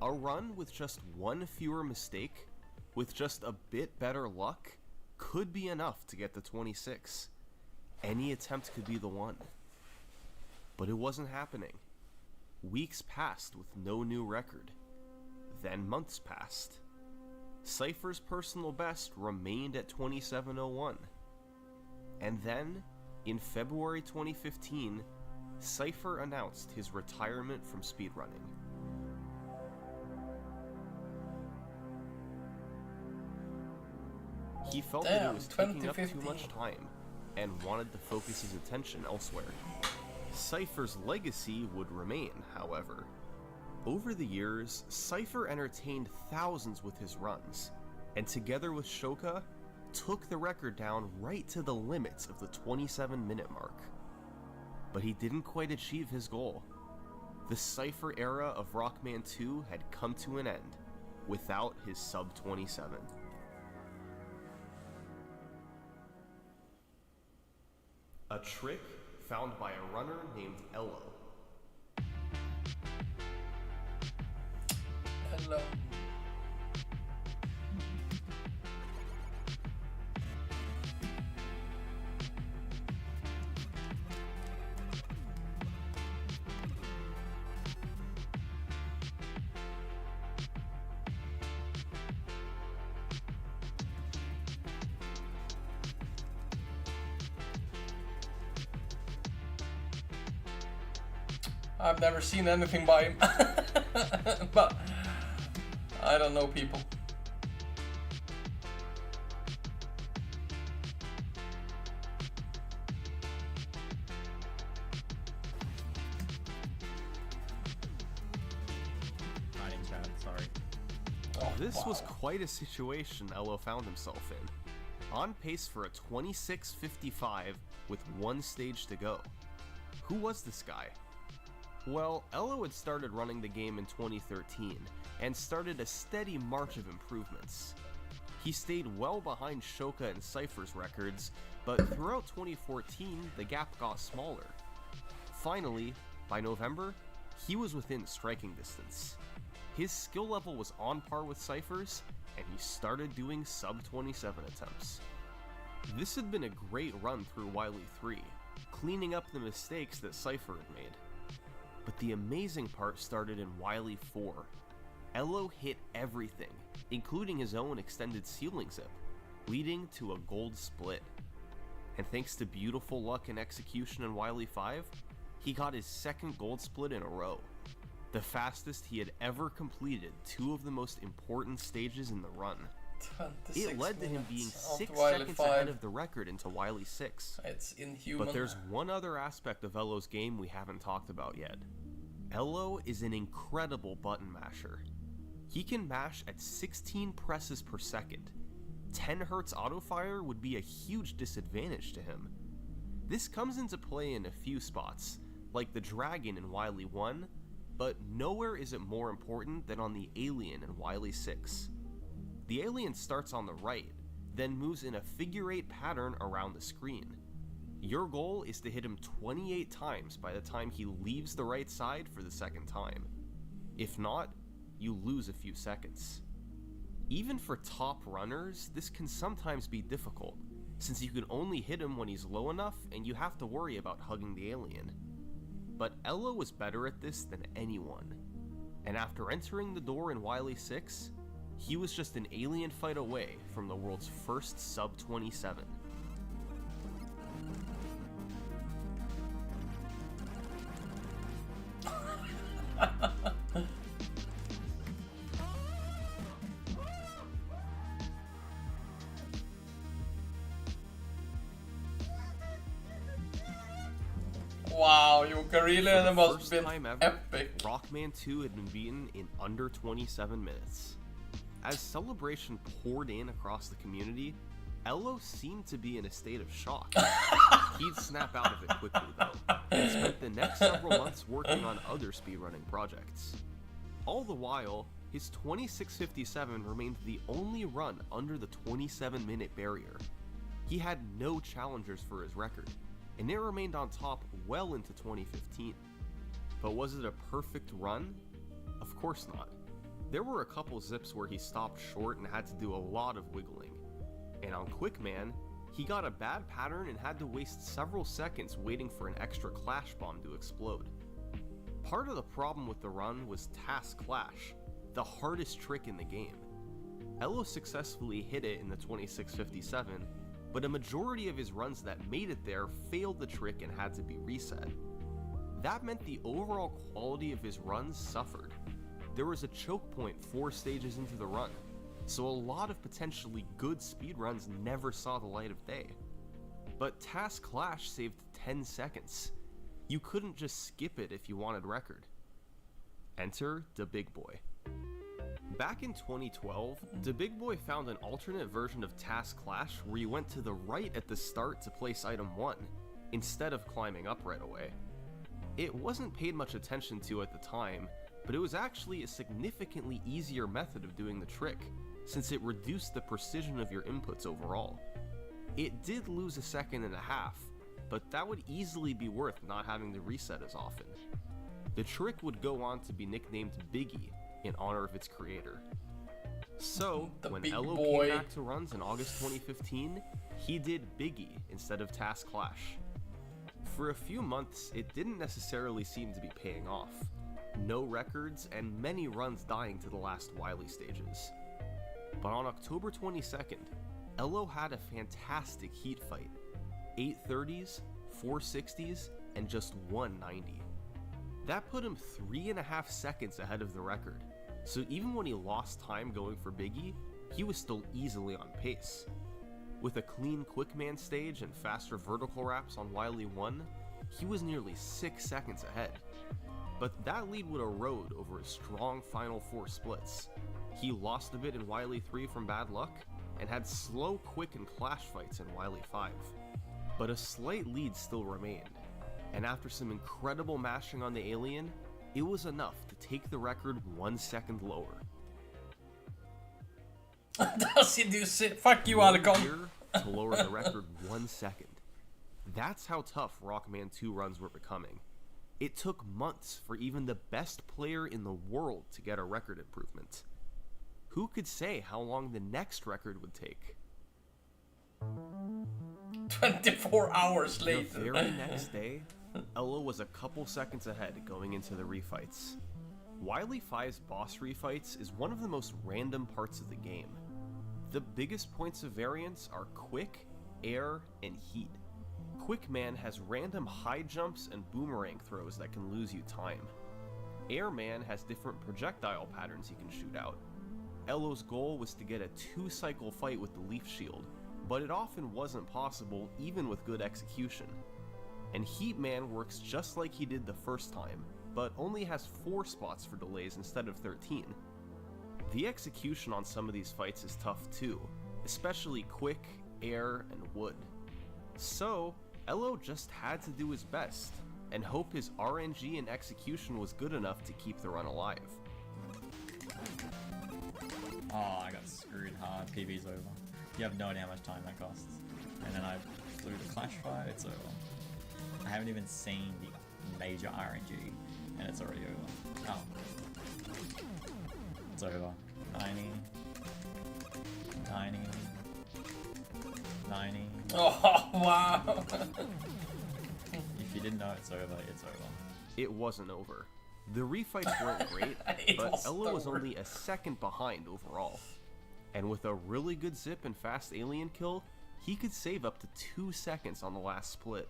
Speaker 2: A run with just one fewer mistake, with just a bit better luck, could be enough to get to 26. Any attempt could be the one. But it wasn't happening. Weeks passed with no new record. Then months passed. Cypher's personal best remained at 27:01. And then, in February 2015, Cypher announced his retirement from speedrunning. He felt that it was taking up too much time and wanted to focus his attention elsewhere. Cypher's legacy would remain, however. Over the years, Cypher entertained thousands with his runs, and together with Shoka, took the record down right to the limits of the 27-minute mark. But he didn't quite achieve his goal. The Cypher era of Rockman 2 had come to an end, without his sub 27. A trick found by a runner named Elo.
Speaker 1: Hello. I've never seen anything by him, but I don't know people.
Speaker 5: Hiding chat, sorry.
Speaker 1: Oh,
Speaker 2: This
Speaker 1: wow.
Speaker 2: was quite a situation Elo found himself in. On pace for a 26:55 with one stage to go. Who was this guy? Well, Elo had started running the game in 2013 and started a steady march of improvements. He stayed well behind Shoka and Cypher's records, but throughout 2014 the gap got smaller. Finally, by November, he was within striking distance. His skill level was on par with Cypher's, and he started doing sub-27 attempts. This had been a great run through Wily 3, cleaning up the mistakes that Cypher had made. But the amazing part started in Wily 4. Elo hit everything, including his own extended ceiling zip, leading to a gold split. And thanks to beautiful luck and execution in Wily 5, he got his second gold split in a row, the fastest he had ever completed two of the most important stages in the run. It led to him being 6 seconds ahead of the record into Wily 6.
Speaker 1: It's inhuman.
Speaker 2: But there's one other aspect of Elo's game we haven't talked about yet. Elo is an incredible button masher. He can mash at 16 presses per second. 10 Hz autofire would be a huge disadvantage to him. This comes into play in a few spots, like the dragon in Wily 1, but nowhere is it more important than on the alien in Wily 6. The alien starts on the right, then moves in a figure-8 pattern around the screen. Your goal is to hit him 28 times by the time he leaves the right side for the second time. If not, you lose a few seconds. Even for top runners, this can sometimes be difficult, since you can only hit him when he's low enough and you have to worry about hugging the alien. But Elo was better at this than anyone, and after entering the door in Wily 6, he was just an alien fight away from the world's first sub-27.
Speaker 1: Wow, Yooka-Laylee must
Speaker 2: First
Speaker 1: have
Speaker 2: time
Speaker 1: been
Speaker 2: ever,
Speaker 1: epic.
Speaker 2: Rockman 2 had been beaten in under 27 minutes. As celebration poured in across the community, Elo seemed to be in a state of shock. He'd snap out of it quickly though, and spent the next several months working on other speedrunning projects. All the while, his 26:57 remained the only run under the 27-minute barrier. He had no challengers for his record, and it remained on top well into 2015. But was it a perfect run? Of course not. There were a couple zips where he stopped short and had to do a lot of wiggling. And on Quickman, he got a bad pattern and had to waste several seconds waiting for an extra Clash Bomb to explode. Part of the problem with the run was Task Clash, the hardest trick in the game. Elo successfully hit it in the 26:57, but a majority of his runs that made it there failed the trick and had to be reset. That meant the overall quality of his runs suffered. There was a choke point 4 stages into the run, so a lot of potentially good speedruns never saw the light of day. But Task Clash saved 10 seconds. You couldn't just skip it if you wanted record. Enter the Big Boy. Back in 2012, the Big Boy found an alternate version of Task Clash where you went to the right at the start to place item 1, instead of climbing up right away. It wasn't paid much attention to at the time, but it was actually a significantly easier method of doing the trick, since it reduced the precision of your inputs overall. It did lose a second and a half, but that would easily be worth not having to reset as often. The trick would go on to be nicknamed Biggie, in honor of its creator. So, when Elo came back to runs in August 2015, he did Biggie instead of Task Clash. For a few months, it didn't necessarily seem to be paying off. No records, and many runs dying to the last Wily stages. But on October 22nd, Elo had a fantastic heat fight. 830s, 460s, and just 190. That put him 3.5 seconds ahead of the record, so even when he lost time going for Biggie, he was still easily on pace. With a clean Quickman stage and faster vertical wraps on Wily 1, he was nearly 6 seconds ahead. But that lead would erode over a strong final 4 splits. He lost a bit in Wily 3 from bad luck, and had slow, quick, and clash fights in Wily 5. But a slight lead still remained, and after some incredible mashing on the alien, it was enough to take the record 1 second lower.
Speaker 1: Does he do shit? Fuck you,
Speaker 2: 1
Speaker 1: Alicon.
Speaker 2: year to lower the record 1 second. That's how tough Rockman 2 runs were becoming. It took months for even the best player in the world to get a record improvement. Who could say how long the next record would take?
Speaker 1: 24 hours later.
Speaker 2: The very next day, Elo was a couple seconds ahead going into the refights. Wily 5's boss refights is one of the most random parts of the game. The biggest points of variance are quick, air, and heat. Quick Man has random high jumps and boomerang throws that can lose you time. Airman has different projectile patterns he can shoot out. Elo's goal was to get a 2-cycle fight with the Leaf Shield, but it often wasn't possible even with good execution. And Heat Man works just like he did the first time, but only has 4 spots for delays instead of 13. The execution on some of these fights is tough too, especially quick, air, and wood. So, Elo just had to do his best, and hope his RNG and execution was good enough to keep the run alive.
Speaker 5: Oh, I got screwed hard. PB's over. You have no idea how much time that costs. And then I flew the Clash Fire, it's over. I haven't even seen the major RNG, and it's already over. Oh. It's over. 90. 90. 90.
Speaker 1: Oh, wow.
Speaker 5: If you didn't know it's over, it's over.
Speaker 2: It wasn't over. The refights weren't great, but Elo was only a second behind overall. And with a really good zip and fast alien kill, he could save up to 2 seconds on the last split.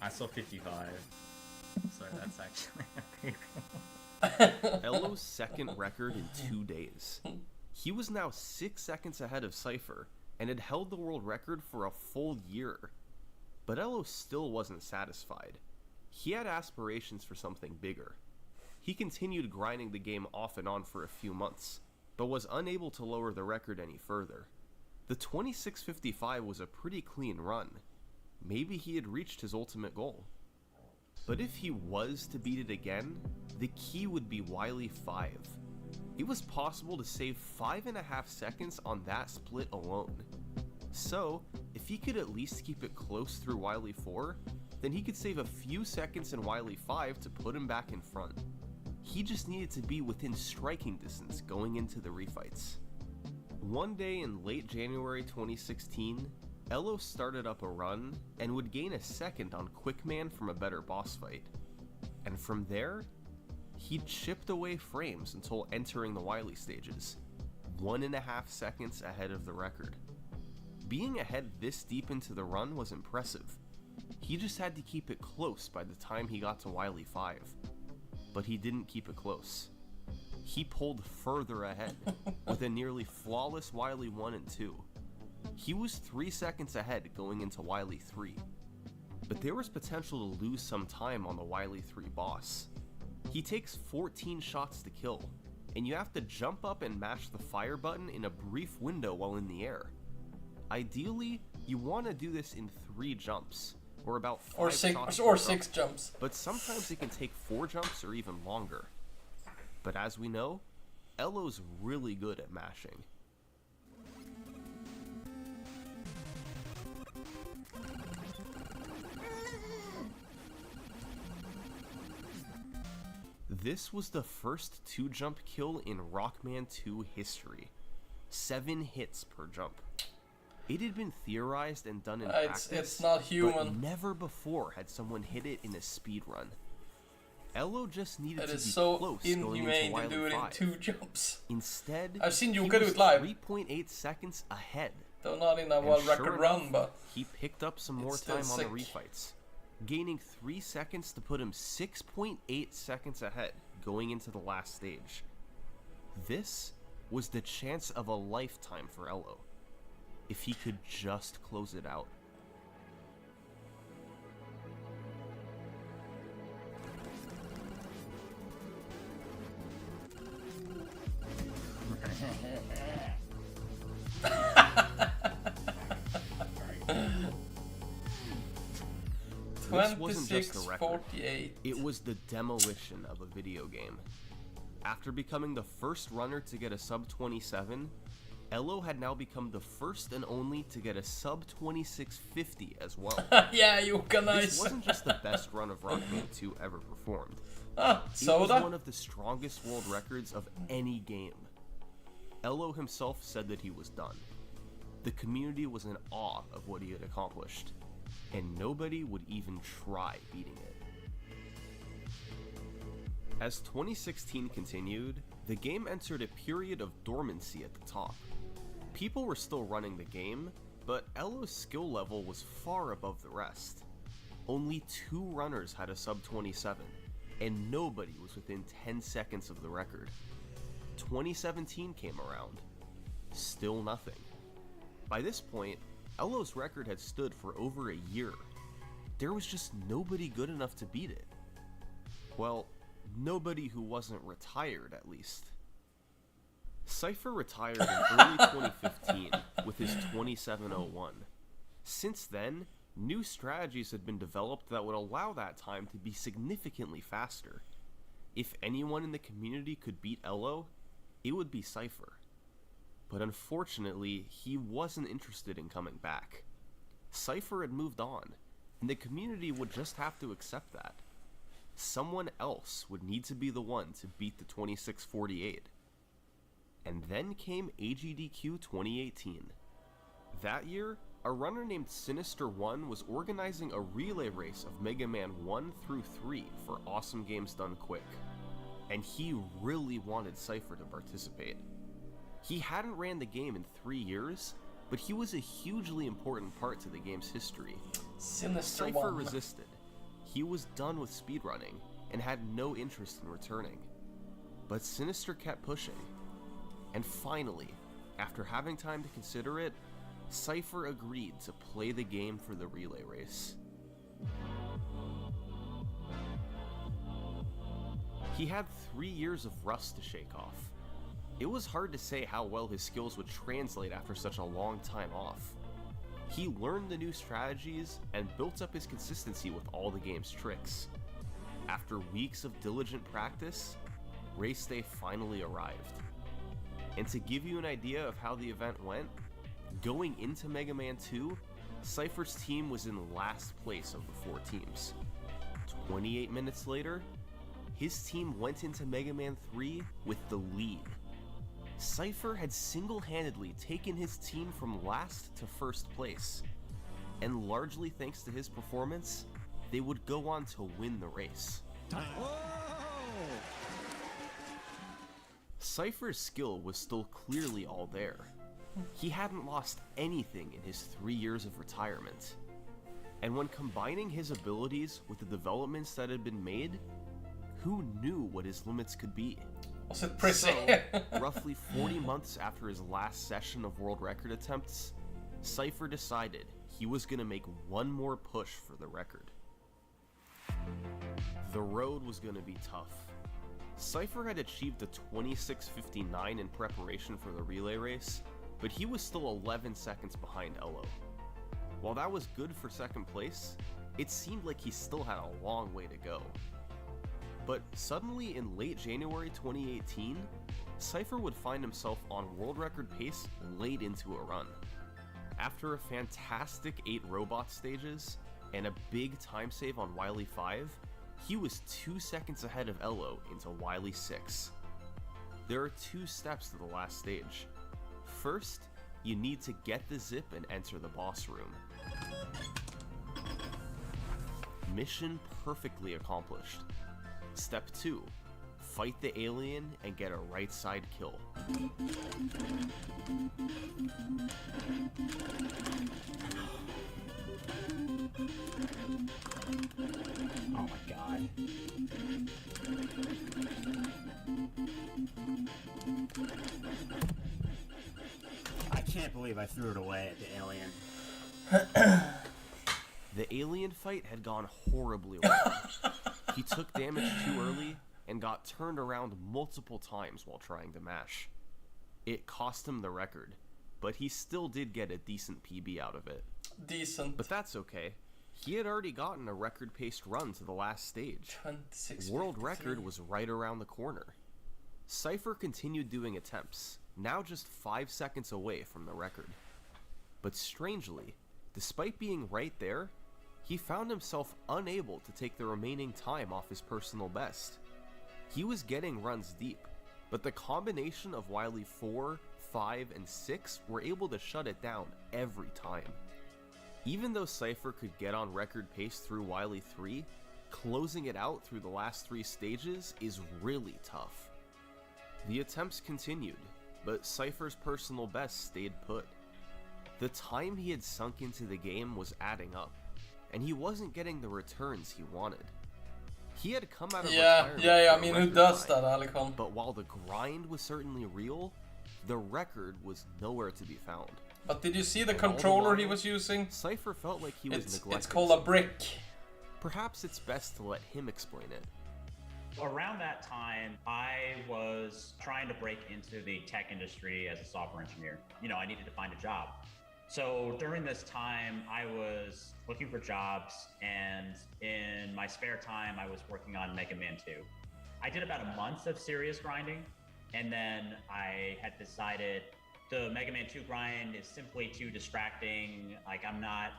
Speaker 5: I saw 55, so that's actually a big
Speaker 2: Elo's second record in 2 days. He was now 6 seconds ahead of Cypher, and had held the world record for a full year. But Elo still wasn't satisfied. He had aspirations for something bigger. He continued grinding the game off and on for a few months, but was unable to lower the record any further. The 26:55 was a pretty clean run. Maybe he had reached his ultimate goal. But if he was to beat it again, the key would be Wily 5. It was possible to save 5.5 seconds on that split alone. So, if he could at least keep it close through Wily 4, then he could save a few seconds in Wily 5 to put him back in front. He just needed to be within striking distance going into the refights. One day in late January 2016, Elo started up a run and would gain a second on Quickman from a better boss fight. And from there, he chipped away frames until entering the Wily stages, 1.5 seconds ahead of the record. Being ahead this deep into the run was impressive. He just had to keep it close by the time he got to Wily 5. But he didn't keep it close. He pulled further ahead, with a nearly flawless Wily 1 and 2. He was 3 seconds ahead going into Wily 3. But there was potential to lose some time on the Wily 3 boss. He takes 14 shots to kill, and you have to jump up and mash the fire button in a brief window while in the air. Ideally, you want to do this in 3 jumps, or about 5 shots
Speaker 1: or
Speaker 2: per
Speaker 1: 6
Speaker 2: jump.
Speaker 1: jumps.
Speaker 2: But sometimes it can take 4 jumps or even longer. But as we know, Elo's really good at mashing. This was the first 2-jump kill in Rockman 2 history. 7 hits per jump. It had been theorized and done in practice,
Speaker 1: it's not human.
Speaker 2: but never before had someone hit it in a speedrun. Elo just needed to be
Speaker 1: so
Speaker 2: close going into
Speaker 1: inhumane
Speaker 2: Wily
Speaker 1: to do it
Speaker 2: 5.
Speaker 1: in 2 jumps.
Speaker 2: Instead,
Speaker 1: I've seen you
Speaker 2: he
Speaker 1: do
Speaker 2: was
Speaker 1: it live.
Speaker 2: 3.8 seconds ahead.
Speaker 1: Though not in a
Speaker 2: And
Speaker 1: world
Speaker 2: sure
Speaker 1: record
Speaker 2: enough,
Speaker 1: run, but
Speaker 2: he picked up some more
Speaker 1: it's still
Speaker 2: time on the
Speaker 1: sick.
Speaker 2: refights, gaining 3 seconds to put him 6.8 seconds ahead going into the last stage. This was the chance of a lifetime for Elo, if he could just close it out. This wasn't just a record.
Speaker 1: 26:48.
Speaker 2: It was the demolition of a video game. After becoming the first runner to get a sub 27, Elo had now become the first and only to get a sub 2650 as well.
Speaker 1: Yeah, Yuka, nice.
Speaker 2: This wasn't just the best run of Rockman 2 ever performed.
Speaker 1: Ah,
Speaker 2: It was
Speaker 1: Soda.
Speaker 2: one of the strongest world records of any game. Elo himself said that he was done. The community was in awe of what he had accomplished, and nobody would even try beating it. As 2016 continued, the game entered a period of dormancy at the top. People were still running the game, but Elo's skill level was far above the rest. Only 2 runners had a sub 27, and nobody was within 10 seconds of the record. 2017 came around. Still nothing. By this point, Elo's record had stood for over a year. There was just nobody good enough to beat it. Well, nobody who wasn't retired, at least. Cypher retired in early 2015 with his 2701. Since then, new strategies had been developed that would allow that time to be significantly faster. If anyone in the community could beat Elo, it would be Cypher. But unfortunately, he wasn't interested in coming back. Cypher had moved on, and the community would just have to accept that. Someone else would need to be the one to beat the 2648. And then came AGDQ 2018. That year, a runner named Sinister1 was organizing a relay race of Mega Man 1 through 3 for Awesome Games Done Quick. And he really wanted Cypher to participate. He hadn't ran the game in 3 years, but he was a hugely important part to the game's history.
Speaker 1: Sinister
Speaker 2: Cypher
Speaker 1: one.
Speaker 2: resisted. He was done with speedrunning and had no interest in returning. But Sinister kept pushing. And finally, after having time to consider it, Cypher agreed to play the game for the relay race. He had 3 years of rust to shake off. It was hard to say how well his skills would translate after such a long time off. He learned the new strategies and built up his consistency with all the game's tricks. After weeks of diligent practice, race day finally arrived. And to give you an idea of how the event went, going into Mega Man 2, Cypher's team was in last place of the 4 teams. 28 minutes later, his team went into Mega Man 3 with the lead. Cypher had single-handedly taken his team from last to first place, and largely thanks to his performance, they would go on to win the race. Cypher's skill was still clearly all there. He hadn't lost anything in his 3 years of retirement. And when combining his abilities with the developments that had been made, who knew what his limits could be?
Speaker 1: Was it prissy?
Speaker 2: So, roughly 40 months after his last session of world record attempts, Cypher decided he was going to make one more push for the record. The road was going to be tough. Cypher had achieved a 26:59 in preparation for the relay race, but he was still 11 seconds behind Elo. While that was good for second place, it seemed like he still had a long way to go. But suddenly in late January 2018, Cypher would find himself on world record pace late into a run. After a fantastic 8 robot stages and a big time save on Wily 5, he was 2 seconds ahead of Elo into Wily 6. There are 2 steps to the last stage. First, you need to get the zip and enter the boss room. Mission perfectly accomplished. Step 2, fight the alien and get a right side kill.
Speaker 3: Oh my god. I can't believe I threw it away at the alien.
Speaker 2: The alien fight had gone horribly wrong. He took damage too early and got turned around multiple times while trying to mash. It cost him the record, but he still did get a decent PB out of it.
Speaker 1: Decent.
Speaker 2: But that's okay. He had already gotten a record-paced run to the last stage.
Speaker 1: 26.
Speaker 2: World record was right around the corner. Cypher continued doing attempts, now just 5 seconds away from the record. But strangely, despite being right there, he found himself unable to take the remaining time off his personal best. He was getting runs deep, but the combination of Wily 4, 5, and 6 were able to shut it down every time. Even though Cypher could get on record pace through Wily 3, closing it out through the last 3 stages is really tough. The attempts continued, but Cypher's personal best stayed put. The time he had sunk into the game was adding up, and he wasn't getting the returns he wanted. He had come out of retirement
Speaker 1: I
Speaker 2: for a
Speaker 1: mean, who
Speaker 2: record
Speaker 1: does
Speaker 2: time,
Speaker 1: that, Alicon?
Speaker 2: but while the grind was certainly real, the record was nowhere to be found.
Speaker 1: But did you see the
Speaker 2: And all the
Speaker 1: controller he
Speaker 2: while,
Speaker 1: was using?
Speaker 2: Cypher felt like he was neglecting
Speaker 1: It's called a
Speaker 2: something.
Speaker 1: brick.
Speaker 2: Perhaps it's best to let him explain it.
Speaker 3: Around that time, I was trying to break into the tech industry as a software engineer. You know, I needed to find a job. So during this time, I was looking for jobs, and in my spare time, I was working on Megaman 2. I did about a month of serious grinding, and then I had decided the Megaman 2 grind is simply too distracting. Like, I'm not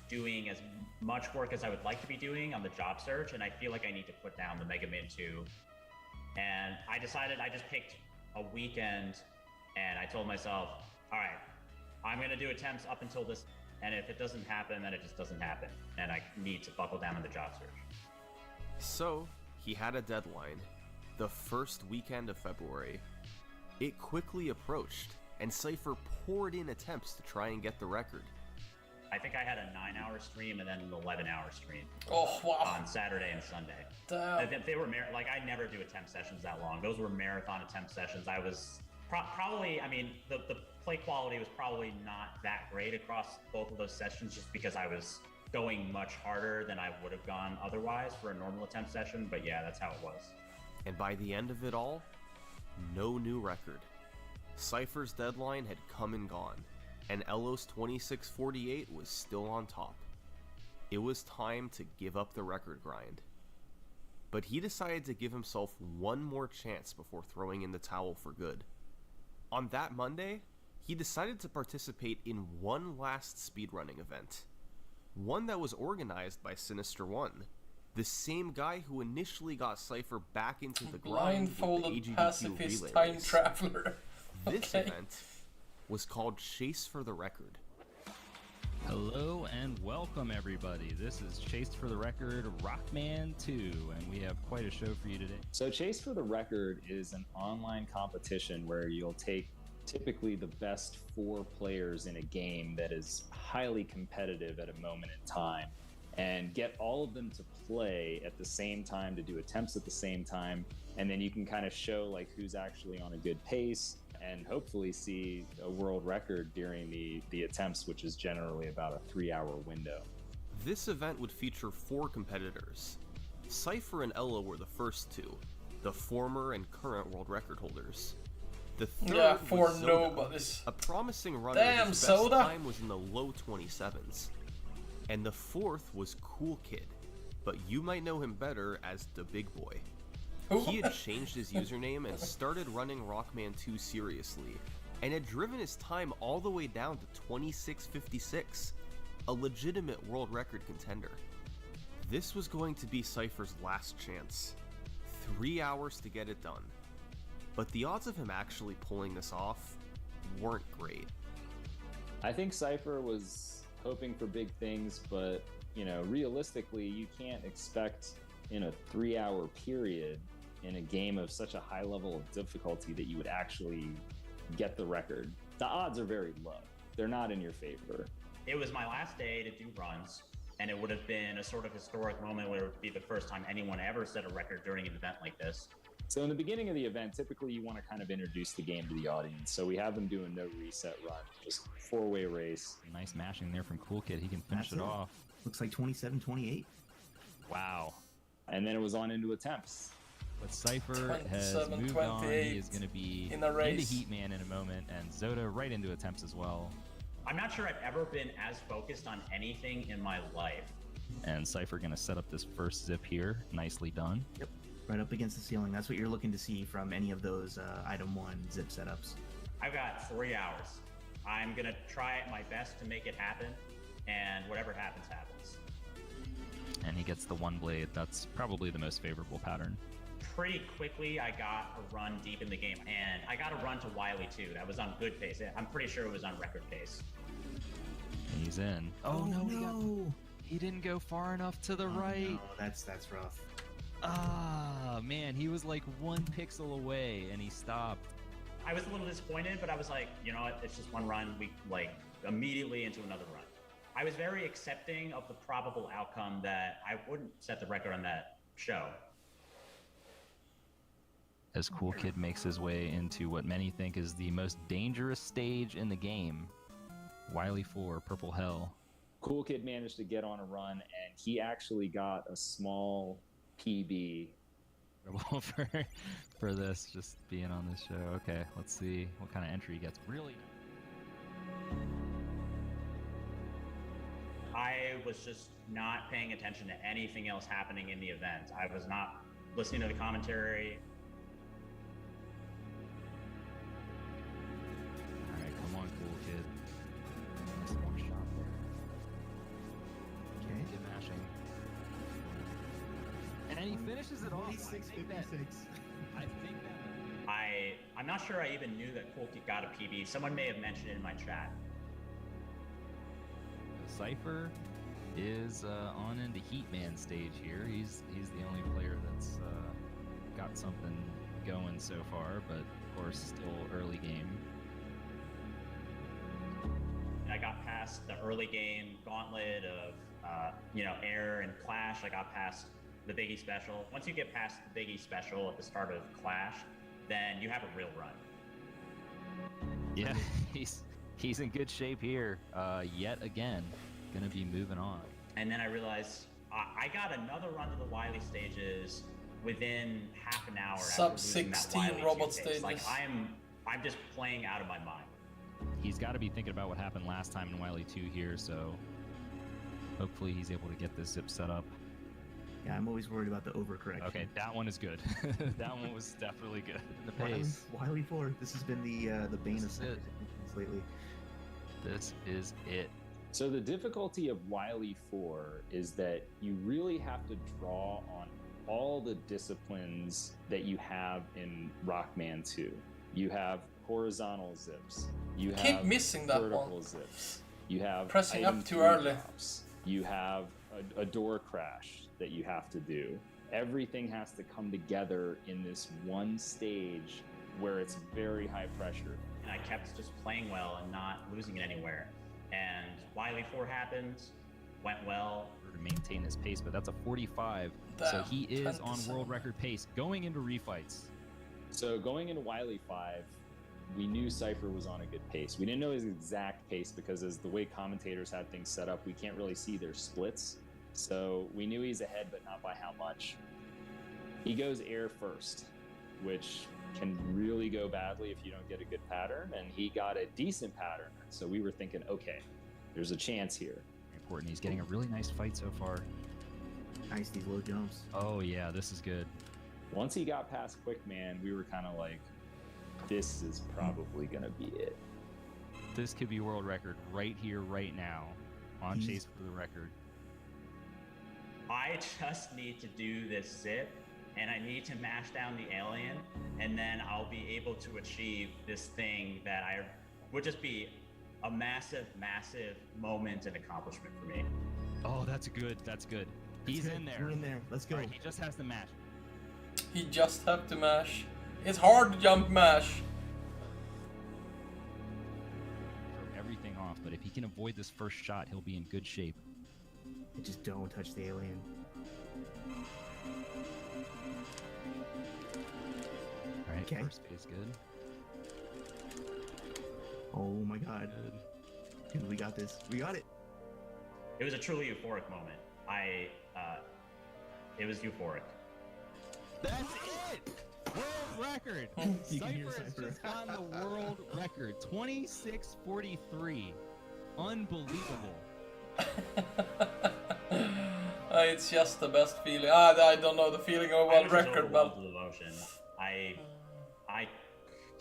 Speaker 3: doing as much work as I would like to be doing on the job search, and I feel like I need to put down the Megaman 2. And I decided, I just picked a weekend, and I told myself, all right, I'm gonna do attempts up until this, and if it doesn't happen, then it just doesn't happen, and I need to buckle down on the job search.
Speaker 2: So, he had a deadline, the first weekend of February. It quickly approached, and Cypher poured in attempts to try and get the record.
Speaker 3: I think I had a 9-hour stream and then an 11-hour stream
Speaker 1: Oh, wow.
Speaker 3: on Saturday and Sunday.
Speaker 1: Damn.
Speaker 3: They were like, I never do attempt sessions that long. Those were marathon attempt sessions. I was probably, I mean, the play quality was probably not that great across both of those sessions, just because I was going much harder than I would have gone otherwise for a normal attempt session. But yeah, that's how it was.
Speaker 2: And by the end of it all, no new record. Cypher's deadline had come and gone, and Elos 2648 was still on top. It was time to give up the record grind. But he decided to give himself one more chance before throwing in the towel for good. On that Monday, he decided to participate in one last speedrunning event. One that was organized by Sinister One, the same guy who initially got Cypher back into the grind with the
Speaker 1: Blindfolded
Speaker 2: AGDQ
Speaker 1: pacifist
Speaker 2: relay
Speaker 1: time
Speaker 2: race.
Speaker 1: traveler.
Speaker 2: This
Speaker 1: Okay.
Speaker 2: event was called Chase for the Record.
Speaker 6: Hello and welcome everybody. This is Chase for the Record Rockman 2, and we have quite a show for you today.
Speaker 7: So Chase for the Record is an online competition where you'll take typically the best 4 players in a game that is highly competitive at a moment in time and get all of them to play at the same time, to do attempts at the same time, and then you can kind of show like who's actually on a good pace and hopefully see a world record during the attempts, which is generally about a 3-hour window.
Speaker 2: This event would feature 4 competitors. Cypher and Ella were the first 2, the former and current world record holders. The third
Speaker 1: Yeah,
Speaker 2: was
Speaker 1: for
Speaker 2: Soda,
Speaker 1: nobodies.
Speaker 2: a promising runner
Speaker 1: Damn,
Speaker 2: whose best
Speaker 1: Soda!
Speaker 2: time was in the low 27s. And the fourth was Cool Kid, but you might know him better as the Big Boy. He had changed his username and started running Rockman 2 seriously, and had driven his time all the way down to 26:56, a legitimate world record contender. This was going to be Cypher's last chance. 3 hours to get it done. But the odds of him actually pulling this off weren't great.
Speaker 7: I think Cypher was hoping for big things, but, you know, realistically, you can't expect in a 3-hour period in a game of such a high level of difficulty that you would actually get the record. The odds are very low. They're not in your favor.
Speaker 3: It was my last day to do runs, and it would have been a sort of historic moment where it would be the first time anyone ever set a record during an event like this.
Speaker 7: So in the beginning of the event, typically you want to kind of introduce the game to the audience. So we have them do a no reset run, just 4-way race.
Speaker 6: Nice mashing there from Cool Kid. He can finish
Speaker 8: That's
Speaker 6: it
Speaker 8: it.
Speaker 6: off.
Speaker 8: Looks like 27-28.
Speaker 6: Wow.
Speaker 7: And then it was on into attempts.
Speaker 6: But Cypher has
Speaker 1: 27,
Speaker 6: moved on.
Speaker 1: 28
Speaker 6: He is going to be
Speaker 1: in a
Speaker 6: into
Speaker 1: race.
Speaker 6: Heatman in a moment, and Zoda right into attempts as well.
Speaker 3: I'm not sure I've ever been as focused on anything in my life.
Speaker 6: And Cypher going to set up this first zip here. Nicely done.
Speaker 8: Yep, right up against the ceiling. That's what you're looking to see from any of those item 1 zip setups.
Speaker 3: I've got 3 hours. I'm gonna try my best to make it happen, and whatever happens, happens.
Speaker 6: And he gets the one blade. That's probably the most favorable pattern.
Speaker 3: Pretty quickly, I got a run deep in the game, and I got a run to Wily too. That was on good pace. I'm pretty sure it was on record pace.
Speaker 6: He's in.
Speaker 8: Oh no!
Speaker 6: He didn't go far enough to the right.
Speaker 8: No, that's rough.
Speaker 6: Ah, man, he was like 1 pixel away, and he stopped.
Speaker 3: I was a little disappointed, but I was like, you know what? It's just one run. We like immediately into another run. I was very accepting of the probable outcome that I wouldn't set the record on that show.
Speaker 6: As Cool Kid makes his way into what many think is the most dangerous stage in the game, Wily 4, Purple Hell.
Speaker 7: Cool Kid managed to get on a run, and he actually got a small PB.
Speaker 6: for this, just being on this show. Okay, let's see what kind of entry he gets. Really?
Speaker 3: I was just not paying attention to anything else happening in the event. I was not listening to the commentary.
Speaker 6: Alright, come on, Cool Kid. Nice one shot there.
Speaker 8: Okay.
Speaker 6: Get mashing. And then he finishes it off.
Speaker 8: 26:56.
Speaker 6: I think that...
Speaker 3: I'm not sure I even knew that Cool Kid got a PB. Someone may have mentioned it in my chat.
Speaker 6: Cypher is on into Heatman stage here. He's the only player that's got something going so far, but of course still early game.
Speaker 3: I got past the early game gauntlet of air and Clash. I got past the Biggie special. Once you get past the Biggie special at the start of Clash, then you have a real run.
Speaker 6: Yeah, he's in good shape here. Yet again, gonna be moving on.
Speaker 3: And then I realized I got another run to the Wily stages within half an hour.
Speaker 1: Sub
Speaker 3: after losing that
Speaker 1: 16
Speaker 3: Wily
Speaker 1: robot
Speaker 3: 2 phase.
Speaker 1: stages.
Speaker 3: Like I'm just playing out of my mind.
Speaker 6: He's got to be thinking about what happened last time in Wily 2 here, so hopefully he's able to get this zip set up.
Speaker 8: Yeah, I'm always worried about the overcorrection.
Speaker 6: Okay, that one is good. That one was definitely good. The pace.
Speaker 8: Wily 4. This has been the bane
Speaker 6: This
Speaker 8: of
Speaker 6: is it.
Speaker 8: Cypher's lately.
Speaker 6: This is it.
Speaker 7: So the difficulty of Wily 4 is that you really have to draw on all the disciplines that you have in Rockman 2. You have horizontal zips. You
Speaker 1: Keep
Speaker 7: have
Speaker 1: missing that
Speaker 7: vertical
Speaker 1: one.
Speaker 7: zips. You have
Speaker 1: Pressing
Speaker 7: item
Speaker 1: up too
Speaker 7: 3
Speaker 1: early.
Speaker 7: drops. You have a door crash that you have to do. Everything has to come together in this one stage where it's very high pressure.
Speaker 3: And I kept just playing well and not losing it anywhere. And Wily 4 happened, went well.
Speaker 6: To maintain his pace, but that's a 45. So
Speaker 1: Damn,
Speaker 6: he is on
Speaker 1: 27.
Speaker 6: world record pace going into refights.
Speaker 7: So going into Wily 5, we knew Cypher was on a good pace. We didn't know his exact pace because as the way commentators had things set up, we can't really see their splits. So we knew he's ahead, but not by how much. He goes air first, which can really go badly if you don't get a good pattern, and he got a decent pattern. So we were thinking, okay, there's a chance here.
Speaker 6: Important. He's getting a really nice fight so far.
Speaker 8: Nice, these low jumps.
Speaker 6: Oh yeah, this is good.
Speaker 7: Once he got past Quickman, we were kind of like, this is probably going to be it.
Speaker 6: This could be world record right here, right now, on Chase for the record.
Speaker 3: I just need to do this zip, and I need to mash down the alien, and then I'll be able to achieve this thing that I would just be a massive, massive moment and accomplishment for me.
Speaker 6: Oh, that's good. That's good. He's
Speaker 8: Good.
Speaker 6: in there.
Speaker 8: We're in there. Let's go.
Speaker 6: All right, he just has to match.
Speaker 1: He just have to mash. It's hard to jump mash.
Speaker 6: Throw everything off, but if he can avoid this first shot, he'll be in good shape.
Speaker 8: Just don't touch the alien.
Speaker 6: All right,
Speaker 8: Okay.
Speaker 6: first phase good.
Speaker 8: Oh my god.
Speaker 6: Good.
Speaker 8: Dude, we got this. We got it.
Speaker 3: It was a truly euphoric moment. It was euphoric.
Speaker 6: That's it! World record!
Speaker 8: You can hear
Speaker 6: Cypher has
Speaker 8: Cypher.
Speaker 6: just gotten the world record. 26:43. Unbelievable.
Speaker 1: It's just the best feeling. I don't know the feeling of a
Speaker 3: I
Speaker 1: world
Speaker 3: was just
Speaker 1: record,
Speaker 3: overwhelmed
Speaker 1: but
Speaker 3: with emotion. I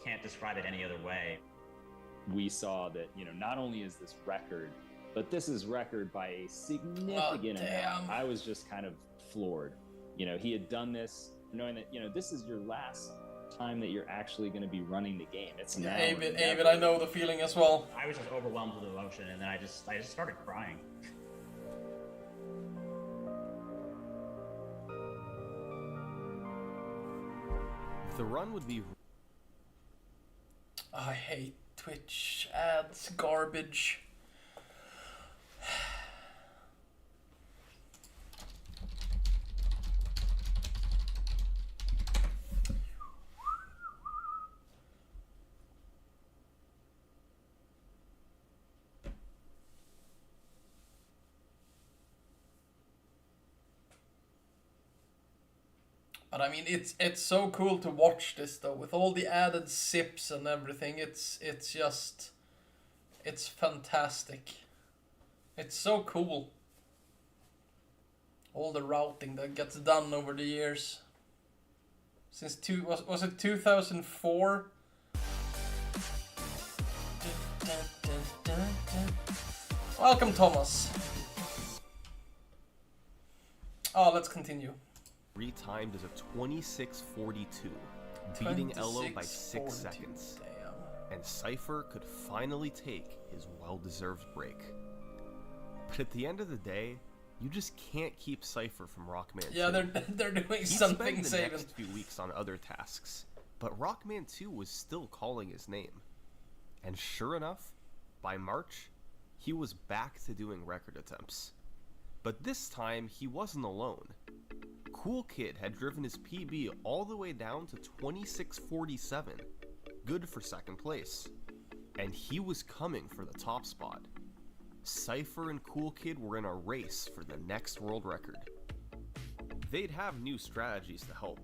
Speaker 3: can't describe it any other way.
Speaker 7: We saw that, not only is this record, but this is record by a significant amount. I was just kind of floored. He had done this knowing that, this is your last time that you're actually going to be running the game. It's now.
Speaker 1: Avid, I know the feeling as well.
Speaker 3: I was just overwhelmed with emotion, and then I just started crying.
Speaker 2: The run would be...
Speaker 1: I hate Twitch ads, garbage. But I mean, it's so cool to watch this though, with all the added sips and everything. It's fantastic. It's so cool. All the routing that gets done over the years. Since was it 2004? Welcome, Thomas. Oh, let's continue.
Speaker 2: Retimed as a 26:42, beating Elo by 6 seconds.
Speaker 1: Damn.
Speaker 2: And Cypher could finally take his well-deserved break. But at the end of the day, you just can't keep Cypher from Rockman 2.
Speaker 1: Yeah, they're doing
Speaker 2: He'd
Speaker 1: something
Speaker 2: spend the
Speaker 1: saving.
Speaker 2: next few weeks on other tasks, but Rockman 2 was still calling his name. And sure enough, by March, he was back to doing record attempts. But this time, he wasn't alone. Cool Kid had driven his PB all the way down to 26:47, good for second place. And he was coming for the top spot. Cypher and Cool Kid were in a race for the next world record. They'd have new strategies to help.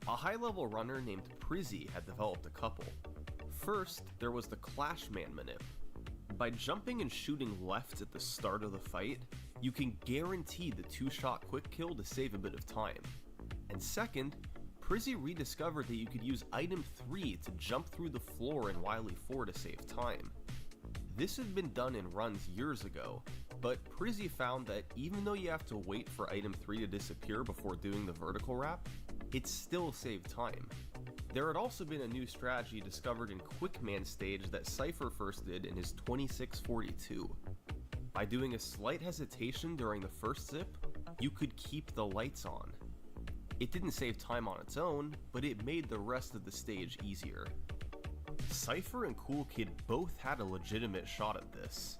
Speaker 2: A high-level runner named Prizzy had developed a couple. First, there was the Clash Man manip. By jumping and shooting left at the start of the fight, you can guarantee the 2-shot quick kill to save a bit of time. And second, Prizzy rediscovered that you could use item 3 to jump through the floor in Wily 4 to save time. This had been done in runs years ago, but Prizzy found that even though you have to wait for item 3 to disappear before doing the vertical wrap, it still saved time. There had also been a new strategy discovered in Quickman stage that Cypher first did in his 26:42. By doing a slight hesitation during the first zip, you could keep the lights on. It didn't save time on its own, but it made the rest of the stage easier. Cypher and Cool Kid both had a legitimate shot at this.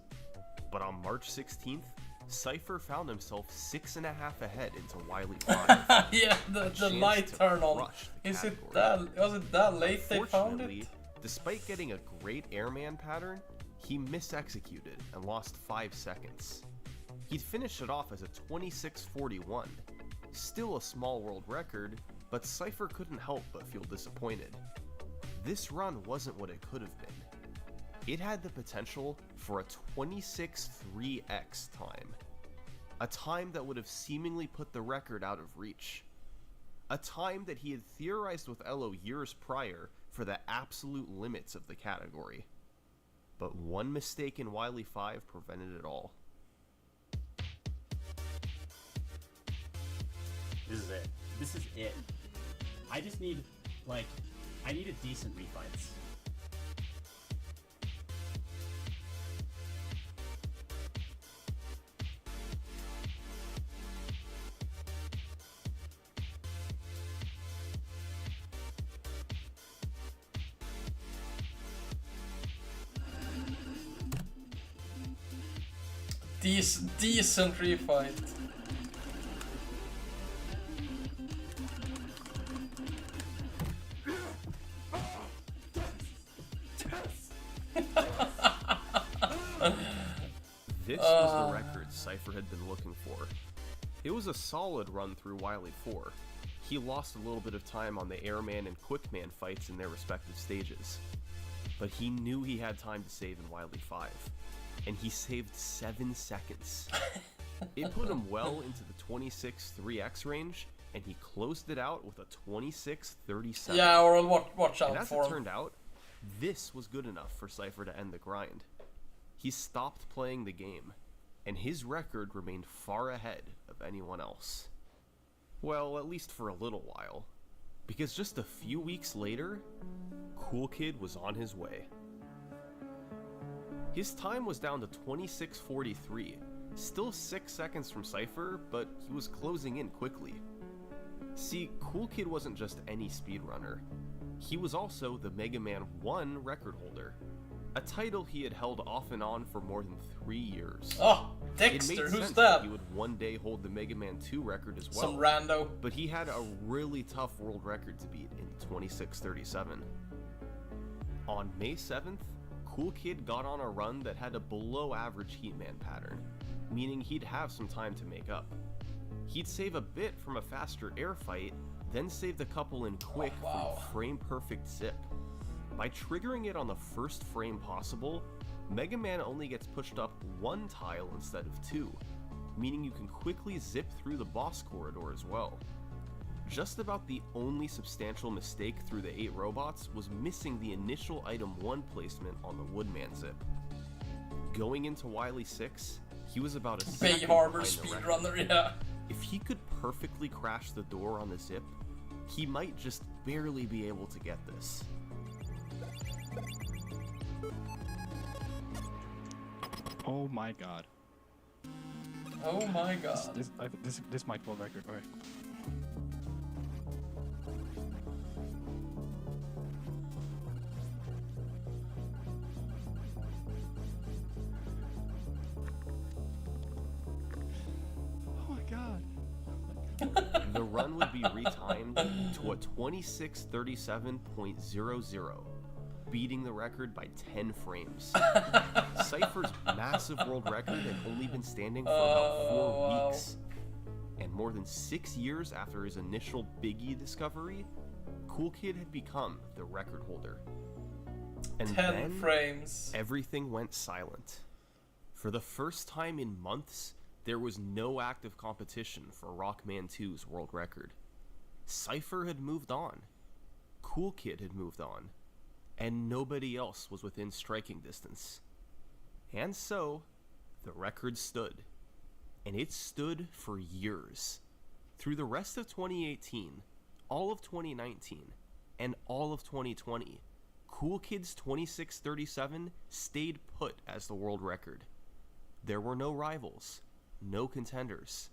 Speaker 2: But on March 16th, Cypher found himself 6.5 ahead into Wily 5.
Speaker 1: Yeah, the light turn on. Was it that late they found it?
Speaker 2: Despite getting a great airman pattern, he misexecuted and lost 5 seconds. He'd finished it off as a 26:41. Still a small world record, but Cypher couldn't help but feel disappointed. This run wasn't what it could have been. It had the potential for a 26:3x time. A time that would have seemingly put the record out of reach. A time that he had theorized with Elo years prior for the absolute limits of the category. But one mistake in Wily 5 prevented it all.
Speaker 9: This is it. This is it. I just need, I need a decent refights.
Speaker 1: Decent refight.
Speaker 2: This was the record Cypher had been looking for. It was a solid run through Wily 4. He lost a little bit of time on the Airman and Quickman fights in their respective stages. But he knew he had time to save in Wily 5. And he saved 7 seconds. It put him well into the 26:3x range, and he closed it out with a 26:37.
Speaker 1: Yeah, or watch out
Speaker 2: and as
Speaker 1: for
Speaker 2: it
Speaker 1: him.
Speaker 2: turned out, This was good enough for Cypher to end the grind. He stopped playing the game, and his record remained far ahead of anyone else. Well, at least for a little while, because just a few weeks later, Cool Kid was on his way. His time was down to 26:43, still 6 seconds from Cypher, but he was closing in quickly. See, Cool Kid wasn't just any speedrunner. He was also the Mega Man 1 record holder, a title he had held off and on for more than 3 years.
Speaker 1: Oh,
Speaker 2: It
Speaker 1: Dexter,
Speaker 2: made
Speaker 1: who's
Speaker 2: sense
Speaker 1: that?
Speaker 2: he would one day hold the Mega Man 2 record as well.
Speaker 1: Some rando.
Speaker 2: But he had a really tough world record to beat in 26:37. On May 7th, Cool Kid got on a run that had a below average Heatman pattern, meaning he'd have some time to make up. He'd save a bit from a faster air fight, then saved a couple in quick from frame perfect zip. By triggering it on the first frame possible, Mega Man only gets pushed up 1 tile instead of 2, meaning you can quickly zip through the boss corridor as well. Just about the only substantial mistake through the 8 robots was missing the initial item 1 placement on the Woodman zip. Going into Wily 6, he was about a
Speaker 1: Bay
Speaker 2: second
Speaker 1: Harbor
Speaker 2: behind the record.
Speaker 1: speedrunner, yeah.
Speaker 2: If he could perfectly crash the door on the zip, he might just barely be able to get this.
Speaker 4: Oh my god.
Speaker 1: Oh my god.
Speaker 4: This might be a record. Okay. Oh my god.
Speaker 2: The run would be retimed to a 26:37.00, beating the record by 10 frames. Cypher's massive world record had only been standing for about 4 weeks. And more than 6 years after his initial Biggie discovery, Cool Kid had become the record holder. And
Speaker 1: 10
Speaker 2: then
Speaker 1: frames.
Speaker 2: everything went silent. For the first time in months, there was no active competition for Rockman 2's world record. Cypher had moved on. Cool Kid had moved on. And nobody else was within striking distance. And so, the record stood. And it stood for years. Through the rest of 2018, all of 2019, and all of 2020, Cool Kid's 26:37 stayed put as the world record. There were no rivals, no contenders.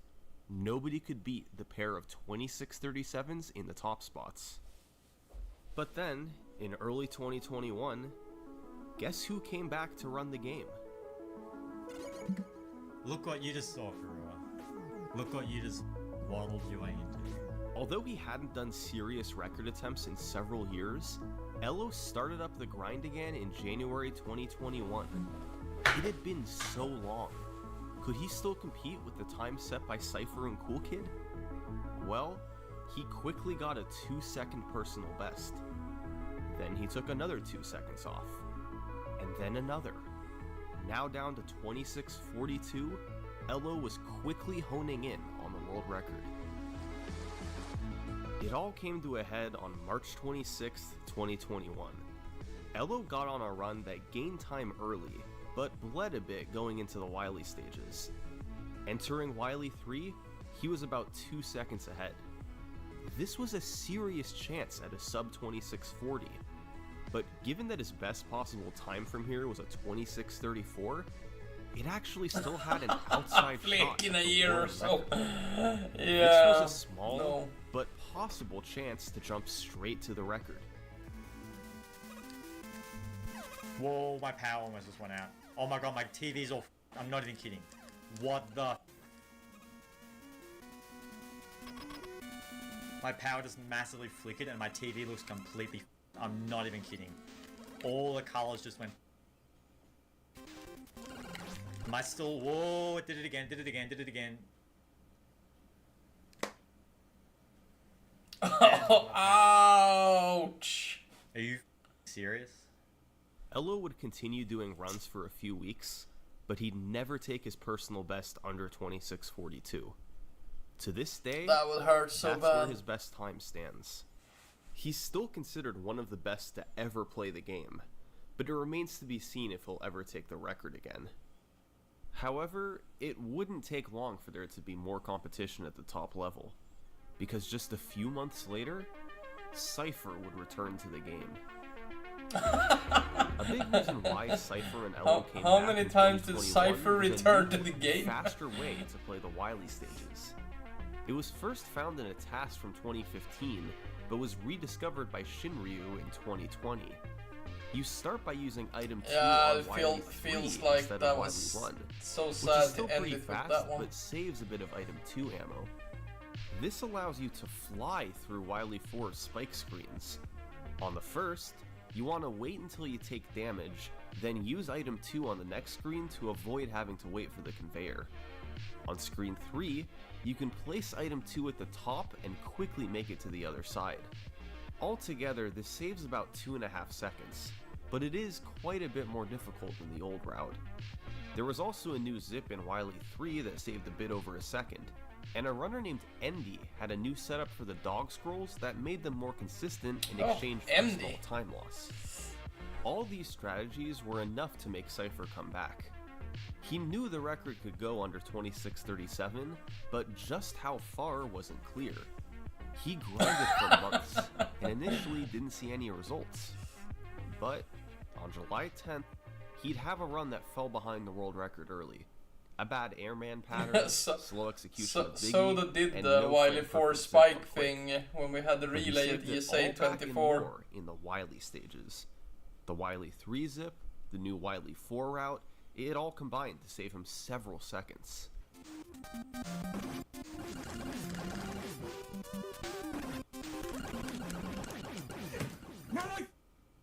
Speaker 2: Nobody could beat the pair of 26:37s in the top spots. But then, in early 2021, guess who came back to run the game?
Speaker 5: Look what you just saw, Karua. Look what you just waddled your way into.
Speaker 2: Although he hadn't done serious record attempts in several years, Elo started up the grind again in January 2021. It had been so long. Could he still compete with the time set by Cypher and Cool Kid? Well, he quickly got a 2-second personal best. Then he took another 2 seconds off. And then another. Now down to 26:42, Elo was quickly honing in on the world record. It all came to a head on March 26th, 2021. Elo got on a run that gained time early, but bled a bit going into the Wily stages. Entering Wily 3, he was about 2 seconds ahead. This was a serious chance at a sub 26:40, but given that his best possible time from here was a 26:34, it actually still had an outside
Speaker 1: Flick
Speaker 2: shot
Speaker 1: in
Speaker 2: at
Speaker 1: a
Speaker 2: the
Speaker 1: year or
Speaker 2: world
Speaker 1: so.
Speaker 2: record.
Speaker 1: Yeah.
Speaker 2: This was a small
Speaker 1: No.
Speaker 2: but possible chance to jump straight to the record.
Speaker 5: Whoa, my power almost just went out. Oh my god, my TV's all I'm not even kidding. What the? My power just massively flickered and my TV looks completely I'm not even kidding. All the colors just went. Am I still? Whoa, it did it again, did it again, did it again.
Speaker 1: Oh, ouch!
Speaker 5: Are you serious?
Speaker 2: Elo would continue doing runs for a few weeks, but he'd never take his personal best under 26:42. To this day,
Speaker 1: That would hurt so
Speaker 2: that's
Speaker 1: bad.
Speaker 2: where his best time stands. He's still considered one of the best to ever play the game, but it remains to be seen if he'll ever take the record again. However, it wouldn't take long for there to be more competition at the top level, because just a few months later, Cypher would return to the game. A big reason why Cypher and Elo came
Speaker 1: how
Speaker 2: back
Speaker 1: many
Speaker 2: in
Speaker 1: times did
Speaker 2: 2021
Speaker 1: Cypher
Speaker 2: was a
Speaker 1: return
Speaker 2: new,
Speaker 1: to the game?
Speaker 2: faster way to play the Wily stages. It was first found in a task from 2015, but was rediscovered by Shinryu in 2020. You start by using item 2
Speaker 1: Yeah,
Speaker 2: on
Speaker 1: it
Speaker 2: Wily
Speaker 1: feels
Speaker 2: 3
Speaker 1: like
Speaker 2: instead
Speaker 1: that
Speaker 2: of Wily
Speaker 1: was
Speaker 2: 1,
Speaker 1: so
Speaker 2: which
Speaker 1: sad
Speaker 2: is still
Speaker 1: to end
Speaker 2: pretty
Speaker 1: it with
Speaker 2: fast,
Speaker 1: that one.
Speaker 2: but saves a bit of item 2 ammo. This allows you to fly through Wily 4's spike screens. On the first, you want to wait until you take damage, then use item 2 on the next screen to avoid having to wait for the conveyor. On screen 3, you can place item 2 at the top and quickly make it to the other side. Altogether, this saves about 2.5 seconds, but it is quite a bit more difficult than the old route. There was also a new zip in Wily 3 that saved a bit over a second, and a runner named Endy had a new setup for the dog scrolls that made them more consistent in exchange for a small time loss. All these strategies were enough to make Cypher come back. He knew the record could go under 26:37, but just how far wasn't clear. He grinded for months, and initially didn't see any results. But on July 10th, he'd have a run that fell behind the world record early. A bad airman pattern, slow execution of Biggie,
Speaker 1: Soda did
Speaker 2: and
Speaker 1: the
Speaker 2: no
Speaker 1: Wily
Speaker 2: frame
Speaker 1: 4
Speaker 2: perfect zip
Speaker 1: spike
Speaker 2: from Quick.
Speaker 1: thing when we had the
Speaker 2: But he
Speaker 1: relay
Speaker 2: saved
Speaker 1: at
Speaker 2: it
Speaker 1: ESA
Speaker 2: all back and
Speaker 1: 24.
Speaker 2: more in the Wily stages. The Wily 3 zip, the new Wily 4 route, it all combined to save him several seconds.
Speaker 9: Now I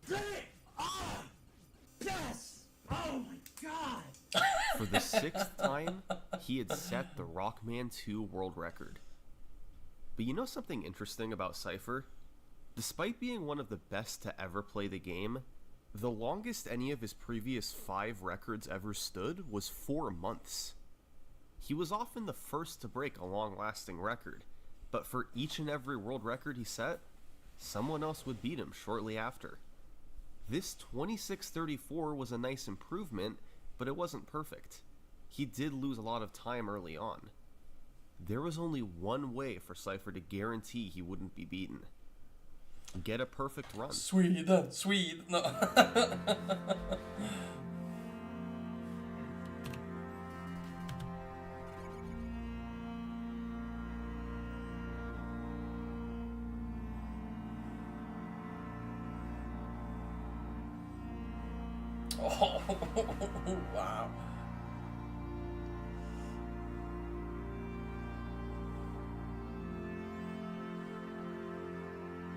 Speaker 9: did it! Ah! Yes! Oh my god!
Speaker 2: For the 6th time, he had set the Rockman 2 world record. But you know something interesting about Cypher? Despite being one of the best to ever play the game, the longest any of his previous 5 records ever stood was 4 months. He was often the first to break a long-lasting record, but for each and every world record he set, someone else would beat him shortly after. This 26:34 was a nice improvement, but it wasn't perfect. He did lose a lot of time early on. There was only one way for Cypher to guarantee he wouldn't be beaten. Get a perfect run.
Speaker 1: Sweden. No. Oh, wow.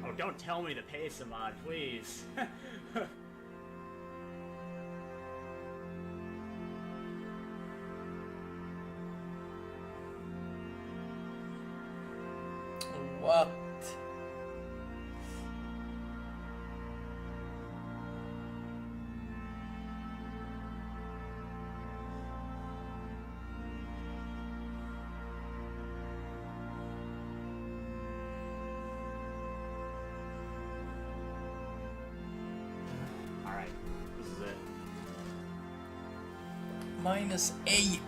Speaker 9: Oh, don't tell me to pay some mod, please.
Speaker 1: What?
Speaker 9: Alright, this is it.
Speaker 1: -8.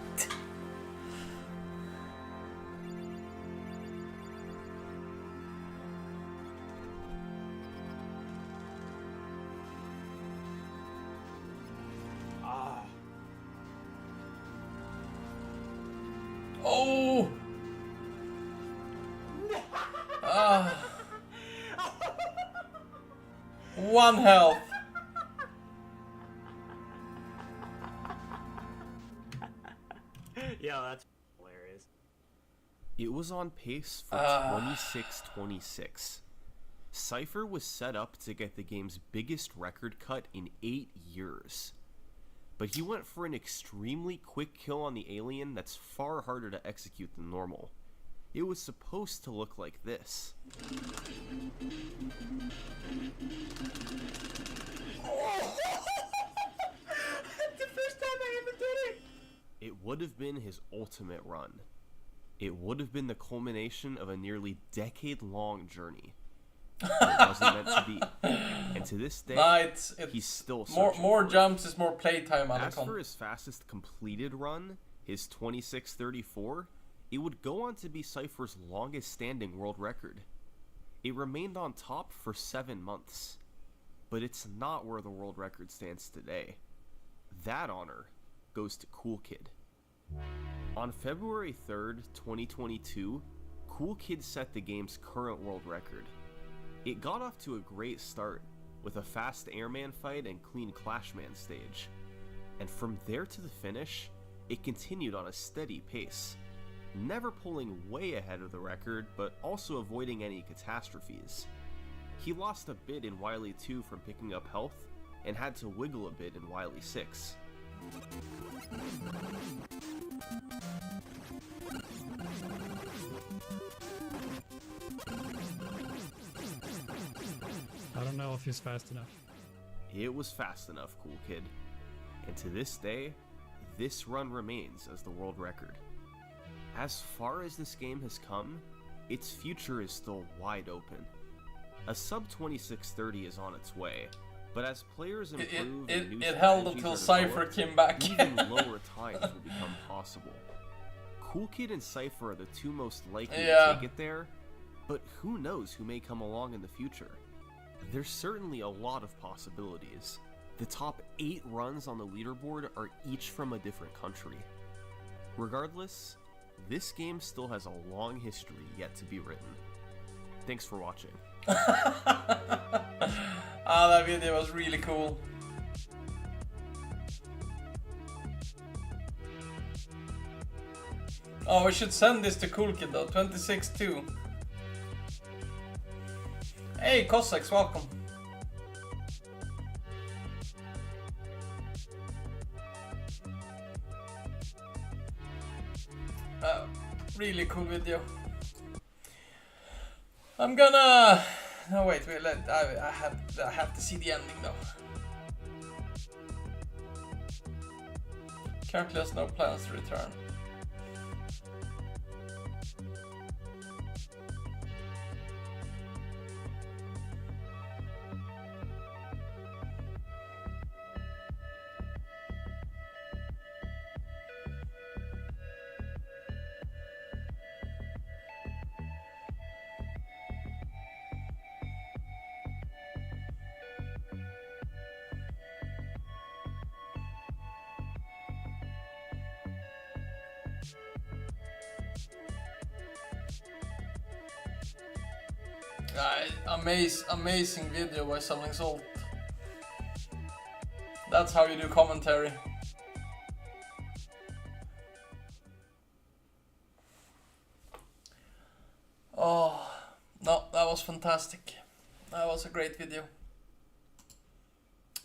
Speaker 9: Ah.
Speaker 1: Oh! Ah. 1 health.
Speaker 9: Yo, that's hilarious.
Speaker 2: It was on pace for 26-26. Cypher was set up to get the game's biggest record cut in 8 years. But he went for an extremely quick kill on the alien that's far harder to execute than normal. It was supposed to look like this.
Speaker 9: The first time I ever did it!
Speaker 2: It would have been his ultimate run. It would have been the culmination of a nearly decade-long journey. It wasn't meant to be. And to this day,
Speaker 1: Nah, it's
Speaker 2: he's still
Speaker 1: more
Speaker 2: searching
Speaker 1: more
Speaker 2: for it.
Speaker 1: jumps is more playtime,
Speaker 2: As
Speaker 1: Alicon.
Speaker 2: for his fastest completed run, his 26:34, it would go on to be Cypher's longest standing world record. It remained on top for 7 months, but it's not where the world record stands today. That honor goes to Cool Kid. On February 3rd, 2022, Cool Kid set the game's current world record. It got off to a great start, with a fast airman fight and clean clashman stage. And from there to the finish, it continued on a steady pace, never pulling way ahead of the record, but also avoiding any catastrophes. He lost a bit in Wily 2 from picking up health, and had to wiggle a bit in Wily 6.
Speaker 10: I don't know if he's fast enough.
Speaker 2: It was fast enough, Cool Kid. And to this day, this run remains as the world record. As far as this game has come, its future is still wide open. A sub 2630 is on its way, but as players improve and new
Speaker 1: It held
Speaker 2: strategies
Speaker 1: until
Speaker 2: are
Speaker 1: Cypher
Speaker 2: developed,
Speaker 1: came back.
Speaker 2: even lower times will become possible. Cool Kid and Cypher are the two most likely to take it there, but who knows who may come along in the future. There's certainly a lot of possibilities. The top 8 runs on the leaderboard are each from a different country. Regardless, this game still has a long history yet to be written. Thanks for watching.
Speaker 1: That video was really cool. Oh, we should send this to Cool Kid though. 26-2. Hey, Cossacks, welcome. Really cool video. I'm gonna. No, wait. I have to see the ending though. Currently has no plans to return. Amazing video by Selling Salt. That's how you do commentary. Oh, no, that was fantastic. That was a great video.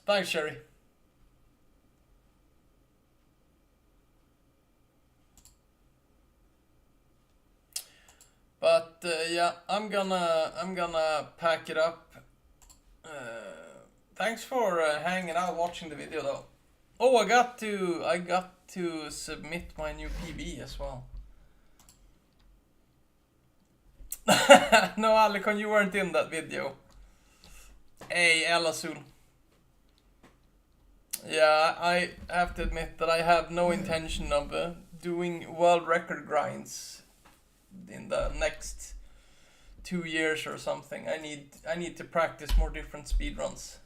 Speaker 1: Thanks, Sherry. But yeah, I'm gonna pack it up. Thanks for hanging out, watching the video though. Oh, I got to submit my new PB as well. No, Alicon, you weren't in that video. Hey, El Azul. Yeah, I have to admit that I have no intention of doing world record grinds in the next 2 years or something. I need to practice more different speedruns.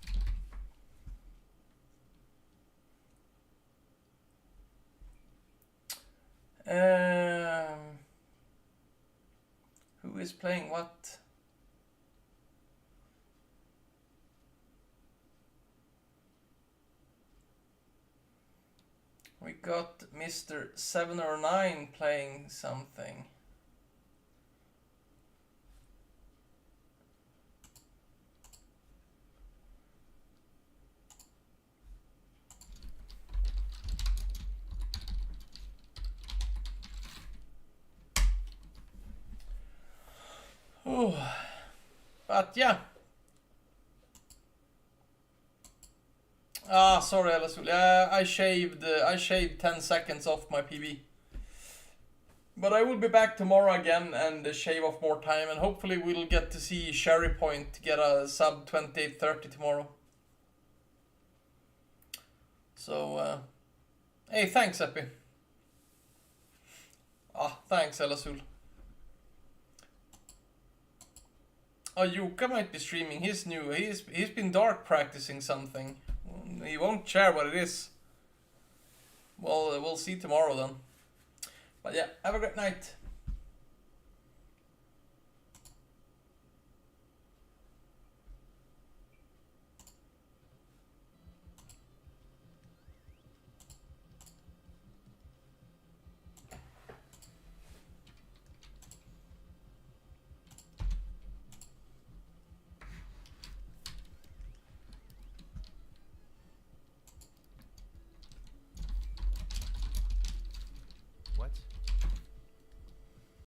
Speaker 1: Who is playing what? We got Mr. 709 playing something. Oh, but yeah. Ah, sorry, Alasul. I shaved 10 seconds off my PB. But I will be back tomorrow again and shave off more time, and hopefully we'll get to see Sherry Point get a sub 28:30 tomorrow. So, hey, thanks, Epi. Thanks, Elasul. Oh, Yuka might be streaming. He's new. He's been dark practicing something. He won't share what it is. Well, we'll see tomorrow then. But yeah, have a great night.